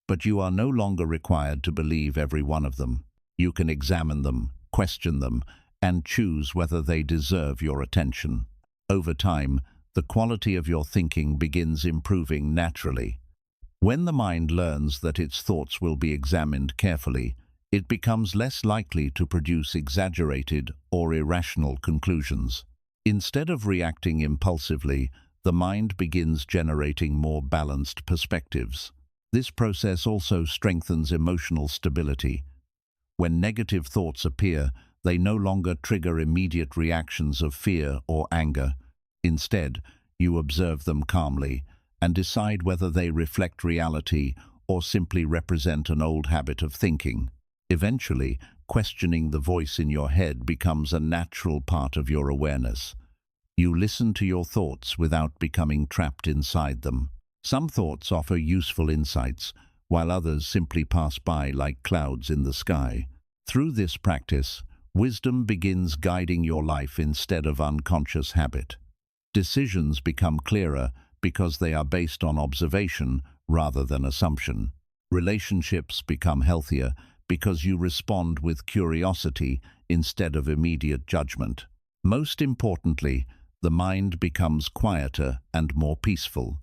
but you are no longer required to believe every one of them. You can examine them, question them, and choose whether they deserve your attention. Over time, the quality of your thinking begins improving naturally. When the mind learns that its thoughts will be examined carefully, it becomes less likely to produce exaggerated or irrational conclusions. Instead of reacting impulsively, the mind begins generating more balanced perspectives. This process also strengthens emotional stability. When negative thoughts appear, they no longer trigger immediate reactions of fear or anger. Instead, you observe them calmly and decide whether they reflect reality or simply represent an old habit of thinking. Eventually, questioning the voice in your head becomes a natural part of your awareness. You listen to your thoughts without becoming trapped inside them. Some thoughts offer useful insights, while others simply pass by like clouds in the sky. Through this practice, wisdom begins guiding your life instead of unconscious habit. Decisions become clearer because they are based on observation rather than assumption. Relationships become healthier because you respond with curiosity instead of immediate judgment. Most importantly, the mind becomes quieter and more peaceful.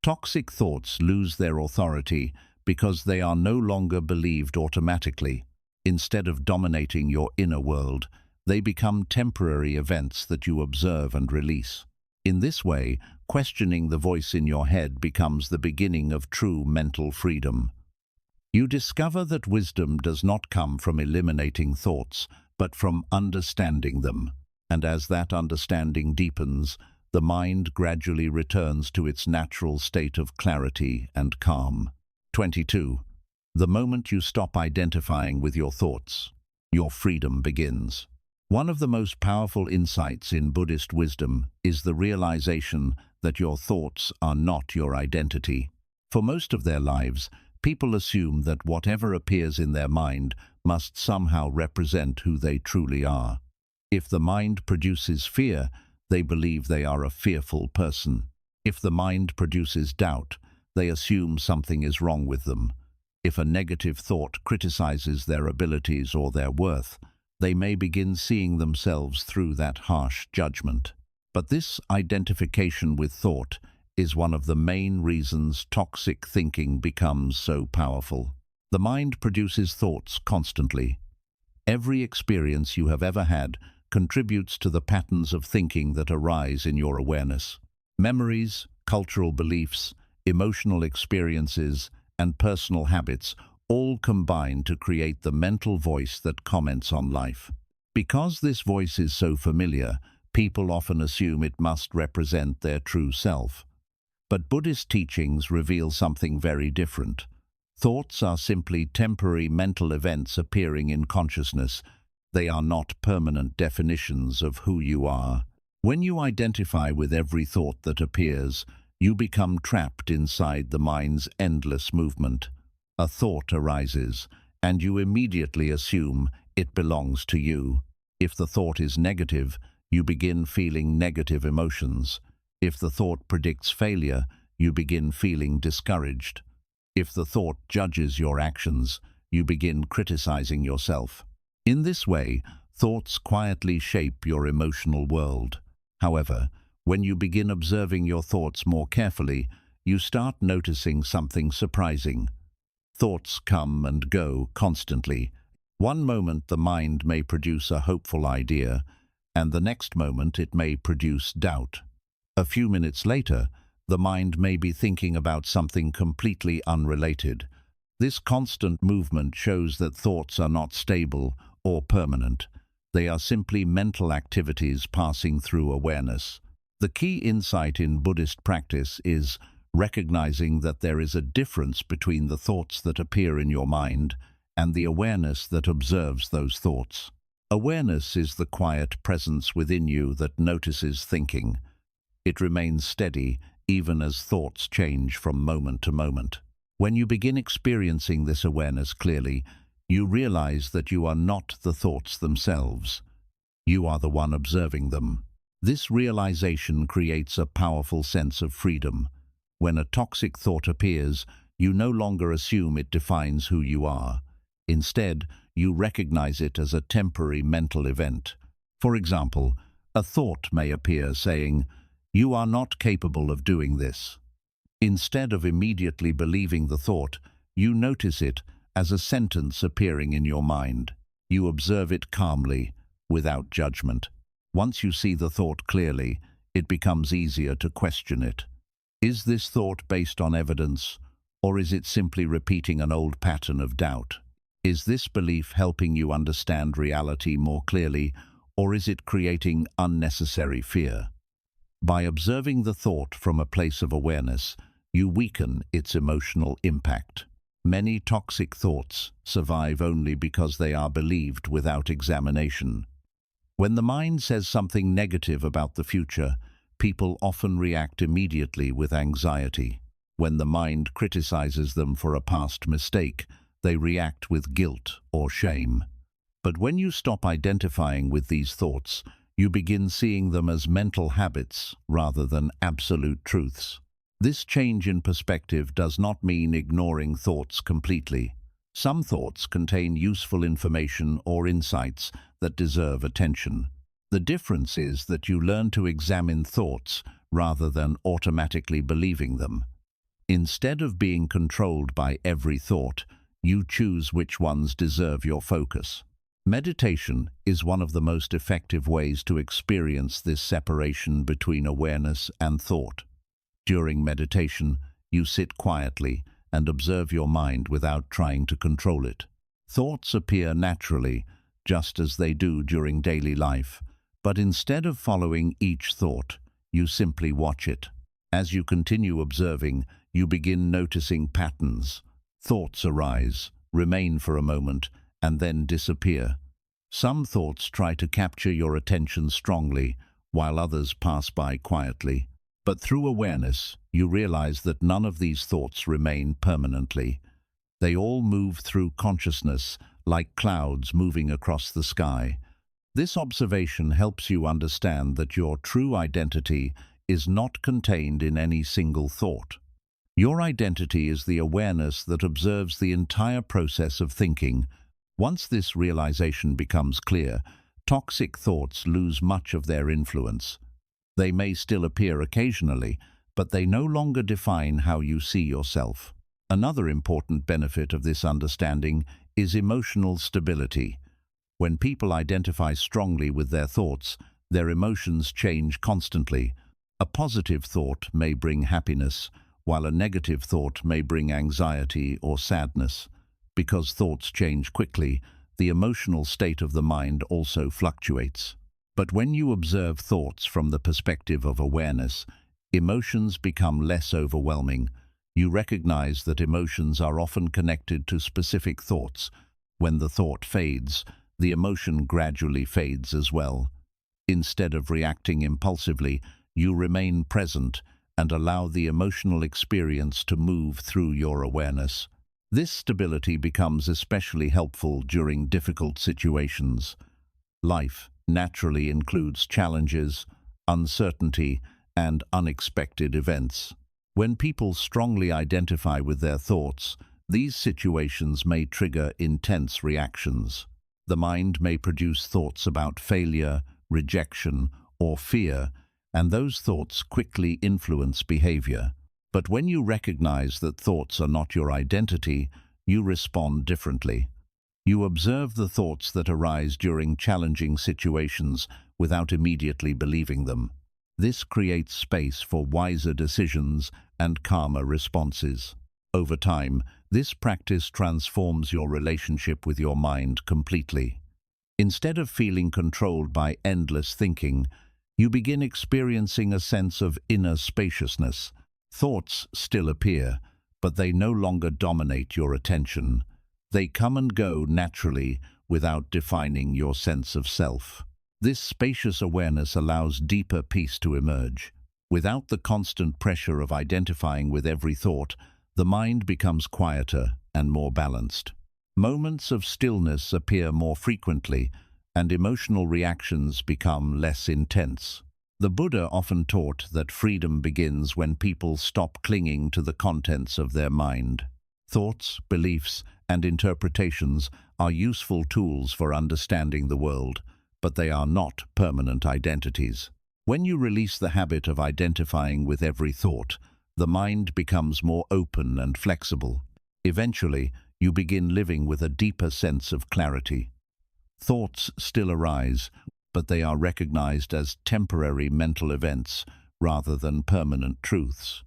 Toxic thoughts lose their authority because they are no longer believed automatically. Instead of dominating your inner world, they become temporary events that you observe and release. In this way, questioning the voice in your head becomes the beginning of true mental freedom. You discover that wisdom does not come from eliminating thoughts, but from understanding them. And as that understanding deepens, the mind gradually returns to its natural state of clarity and calm. 22. The moment you stop identifying with your thoughts, your freedom begins. One of the most powerful insights in Buddhist wisdom is the realization that your thoughts are not your identity. For most of their lives, people assume that whatever appears in their mind must somehow represent who they truly are. If the mind produces fear, they believe they are a fearful person. If the mind produces doubt, they assume something is wrong with them. If a negative thought criticizes their abilities or their worth, they may begin seeing themselves through that harsh judgment. But this identification with thought is one of the main reasons toxic thinking becomes so powerful. The mind produces thoughts constantly. Every experience you have ever had contributes to the patterns of thinking that arise in your awareness. Memories, cultural beliefs, emotional experiences, and personal habits all combine to create the mental voice that comments on life. Because this voice is so familiar, people often assume it must represent their true self. But Buddhist teachings reveal something very different. Thoughts are simply temporary mental events appearing in consciousness. They are not permanent definitions of who you are. When you identify with every thought that appears, you become trapped inside the mind's endless movement. A thought arises, and you immediately assume it belongs to you. If the thought is negative, you begin feeling negative emotions. If the thought predicts failure, you begin feeling discouraged. If the thought judges your actions, you begin criticizing yourself. In this way, thoughts quietly shape your emotional world. However, when you begin observing your thoughts more carefully, you start noticing something surprising. Thoughts come and go constantly. One moment the mind may produce a hopeful idea. and the next moment it may produce doubt. A few minutes later, the mind may be thinking about something completely unrelated. This constant movement shows that thoughts are not stable or permanent. They are simply mental activities passing through awareness. The key insight in Buddhist practice is recognizing that there is a difference between the thoughts that appear in your mind and the awareness that observes those thoughts. Awareness is the quiet presence within you that notices thinking. It remains steady even as thoughts change from moment to moment. When you begin experiencing this awareness clearly, you realize that you are not the thoughts themselves. You are the one observing them. This realization creates a powerful sense of freedom. When a toxic thought appears, you no longer assume it defines who you are. Instead, you recognize it as a temporary mental event. For example, a thought may appear saying, "You are not capable of doing this." Instead of immediately believing the thought, you notice it as a sentence appearing in your mind. You observe it calmly, without judgment. Once you see the thought clearly, it becomes easier to question it. Is this thought based on evidence, or is it simply repeating an old pattern of doubt? Is this belief helping you understand reality more clearly, or is it creating unnecessary fear? By observing the thought from a place of awareness, you weaken its emotional impact. Many toxic thoughts survive only because they are believed without examination. When the mind says something negative about the future, people often react immediately with anxiety. When the mind criticizes them for a past mistake, they react with guilt or shame. But when you stop identifying with these thoughts, you begin seeing them as mental habits rather than absolute truths. This change in perspective does not mean ignoring thoughts completely. Some thoughts contain useful information or insights that deserve attention. The difference is that you learn to examine thoughts rather than automatically believing them. Instead of being controlled by every thought, you choose which ones deserve your focus. Meditation is one of the most effective ways to experience this separation between awareness and thought. During meditation, you sit quietly and observe your mind without trying to control it. Thoughts appear naturally, just as they do during daily life, but instead of following each thought, you simply watch it. As you continue observing, you begin noticing patterns. Thoughts arise, remain for a moment, and then disappear. Some thoughts try to capture your attention strongly, while others pass by quietly. But through awareness, you realize that none of these thoughts remain permanently. They all move through consciousness, like clouds moving across the sky. This observation helps you understand that your true identity is not contained in any single thought. Your identity is the awareness that observes the entire process of thinking. Once this realization becomes clear, toxic thoughts lose much of their influence. They may still appear occasionally, but they no longer define how you see yourself. Another important benefit of this understanding is emotional stability. When people identify strongly with their thoughts, their emotions change constantly. A positive thought may bring happiness, while a negative thought may bring anxiety or sadness. Because thoughts change quickly, the emotional state of the mind also fluctuates. But when you observe thoughts from the perspective of awareness, emotions become less overwhelming. You recognize that emotions are often connected to specific thoughts. When the thought fades, the emotion gradually fades as well. Instead of reacting impulsively, you remain present and allow the emotional experience to move through your awareness. This stability becomes especially helpful during difficult situations. Life naturally includes challenges, uncertainty, and unexpected events. When people strongly identify with their thoughts, these situations may trigger intense reactions. The mind may produce thoughts about failure, rejection, or fear, and those thoughts quickly influence behavior. But when you recognize that thoughts are not your identity, you respond differently. You observe the thoughts that arise during challenging situations without immediately believing them. This creates space for wiser decisions and calmer responses. Over time, this practice transforms your relationship with your mind completely. Instead of feeling controlled by endless thinking, you begin experiencing a sense of inner spaciousness. Thoughts still appear, but they no longer dominate your attention. They come and go naturally without defining your sense of self. This spacious awareness allows deeper peace to emerge. Without the constant pressure of identifying with every thought, the mind becomes quieter and more balanced. Moments of stillness appear more frequently, and emotional reactions become less intense. The Buddha often taught that freedom begins when people stop clinging to the contents of their mind. Thoughts, beliefs, and interpretations are useful tools for understanding the world, but they are not permanent identities. When you release the habit of identifying with every thought, the mind becomes more open and flexible. Eventually, you begin living with a deeper sense of clarity. Thoughts still arise, but they are recognized as temporary mental events rather than permanent truths.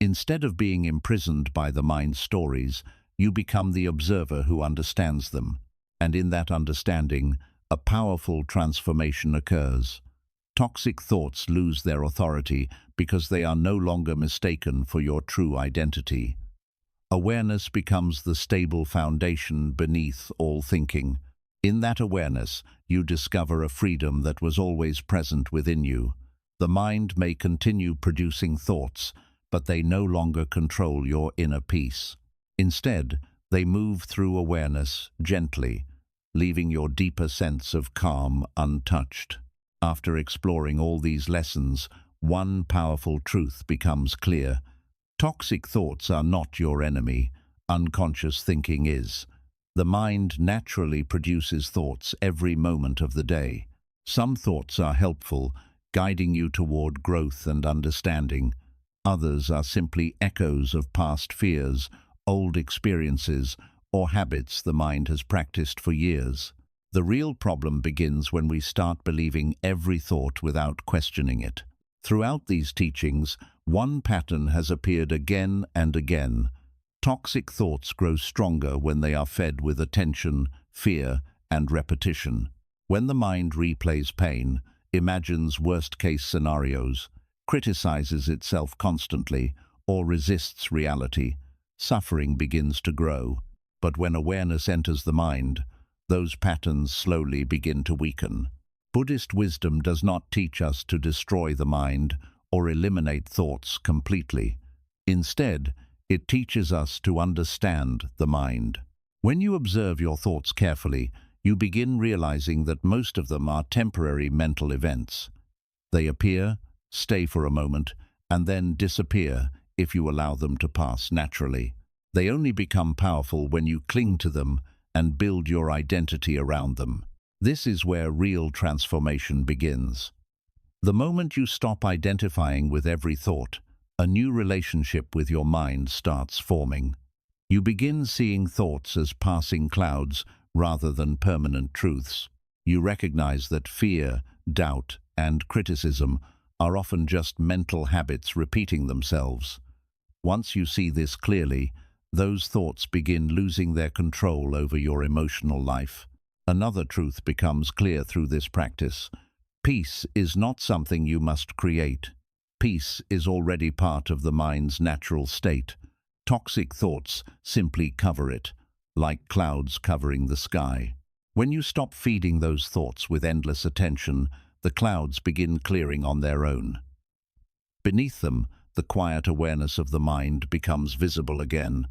Instead of being imprisoned by the mind's stories, you become the observer who understands them, and in that understanding, a powerful transformation occurs. Toxic thoughts lose their authority because they are no longer mistaken for your true identity. Awareness becomes the stable foundation beneath all thinking. In that awareness, you discover a freedom that was always present within you. The mind may continue producing thoughts, but they no longer control your inner peace. Instead, they move through awareness gently, leaving your deeper sense of calm untouched. After exploring all these lessons, one powerful truth becomes clear. Toxic thoughts are not your enemy. Unconscious thinking is. The mind naturally produces thoughts every moment of the day. Some thoughts are helpful, guiding you toward growth and understanding. Others are simply echoes of past fears, old experiences, or habits the mind has practiced for years. The real problem begins when we start believing every thought without questioning it. Throughout these teachings, one pattern has appeared again and again. Toxic thoughts grow stronger when they are fed with attention, fear, and repetition. When the mind replays pain, imagines worst-case scenarios, criticizes itself constantly, or resists reality, suffering begins to grow. But when awareness enters the mind, those patterns slowly begin to weaken. Buddhist wisdom does not teach us to destroy the mind or eliminate thoughts completely. Instead, it teaches us to understand the mind. When you observe your thoughts carefully, you begin realizing that most of them are temporary mental events. They appear, stay for a moment, and then disappear if you allow them to pass naturally. They only become powerful when you cling to them and build your identity around them. This is where real transformation begins. The moment you stop identifying with every thought, a new relationship with your mind starts forming. You begin seeing thoughts as passing clouds rather than permanent truths. You recognize that fear, doubt, and criticism are often just mental habits repeating themselves. Once you see this clearly, those thoughts begin losing their control over your emotional life. Another truth becomes clear through this practice. Peace is not something you must create. Peace is already part of the mind's natural state. Toxic thoughts simply cover it, like clouds covering the sky. When you stop feeding those thoughts with endless attention, the clouds begin clearing on their own. Beneath them, the quiet awareness of the mind becomes visible again.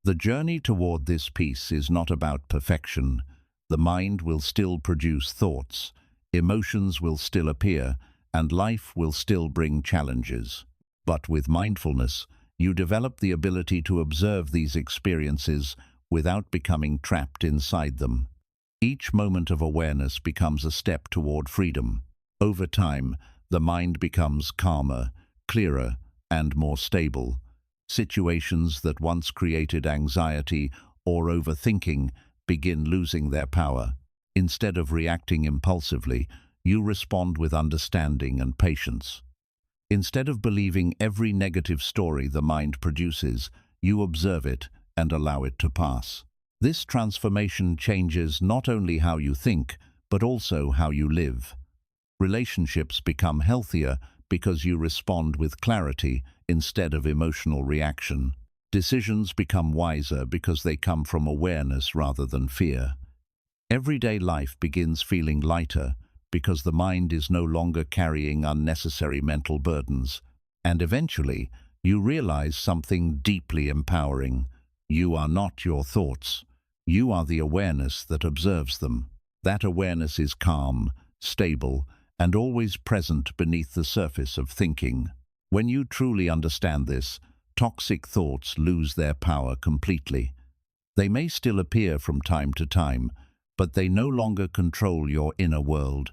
The journey toward this peace is not about perfection. The mind will still produce thoughts, emotions will still appear, and life will still bring challenges. But with mindfulness, you develop the ability to observe these experiences without becoming trapped inside them. Each moment of awareness becomes a step toward freedom. Over time, the mind becomes calmer, clearer, and more stable. Situations that once created anxiety or overthinking begin losing their power. Instead of reacting impulsively, you respond with understanding and patience. Instead of believing every negative story the mind produces, you observe it and allow it to pass. This transformation changes not only how you think, but also how you live. Relationships become healthier because you respond with clarity instead of emotional reaction. Decisions become wiser because they come from awareness rather than fear. Everyday life begins feeling lighter because the mind is no longer carrying unnecessary mental burdens. And eventually, you realize something deeply empowering. You are not your thoughts. You are the awareness that observes them. That awareness is calm, stable, and always present beneath the surface of thinking. When you truly understand this, toxic thoughts lose their power completely. They may still appear from time to time, but they no longer control your inner world.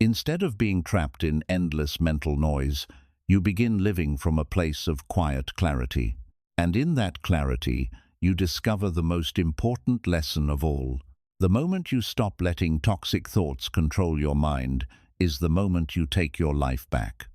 Instead of being trapped in endless mental noise, you begin living from a place of quiet clarity. And in that clarity, you discover the most important lesson of all. The moment you stop letting toxic thoughts control your mind is the moment you take your life back.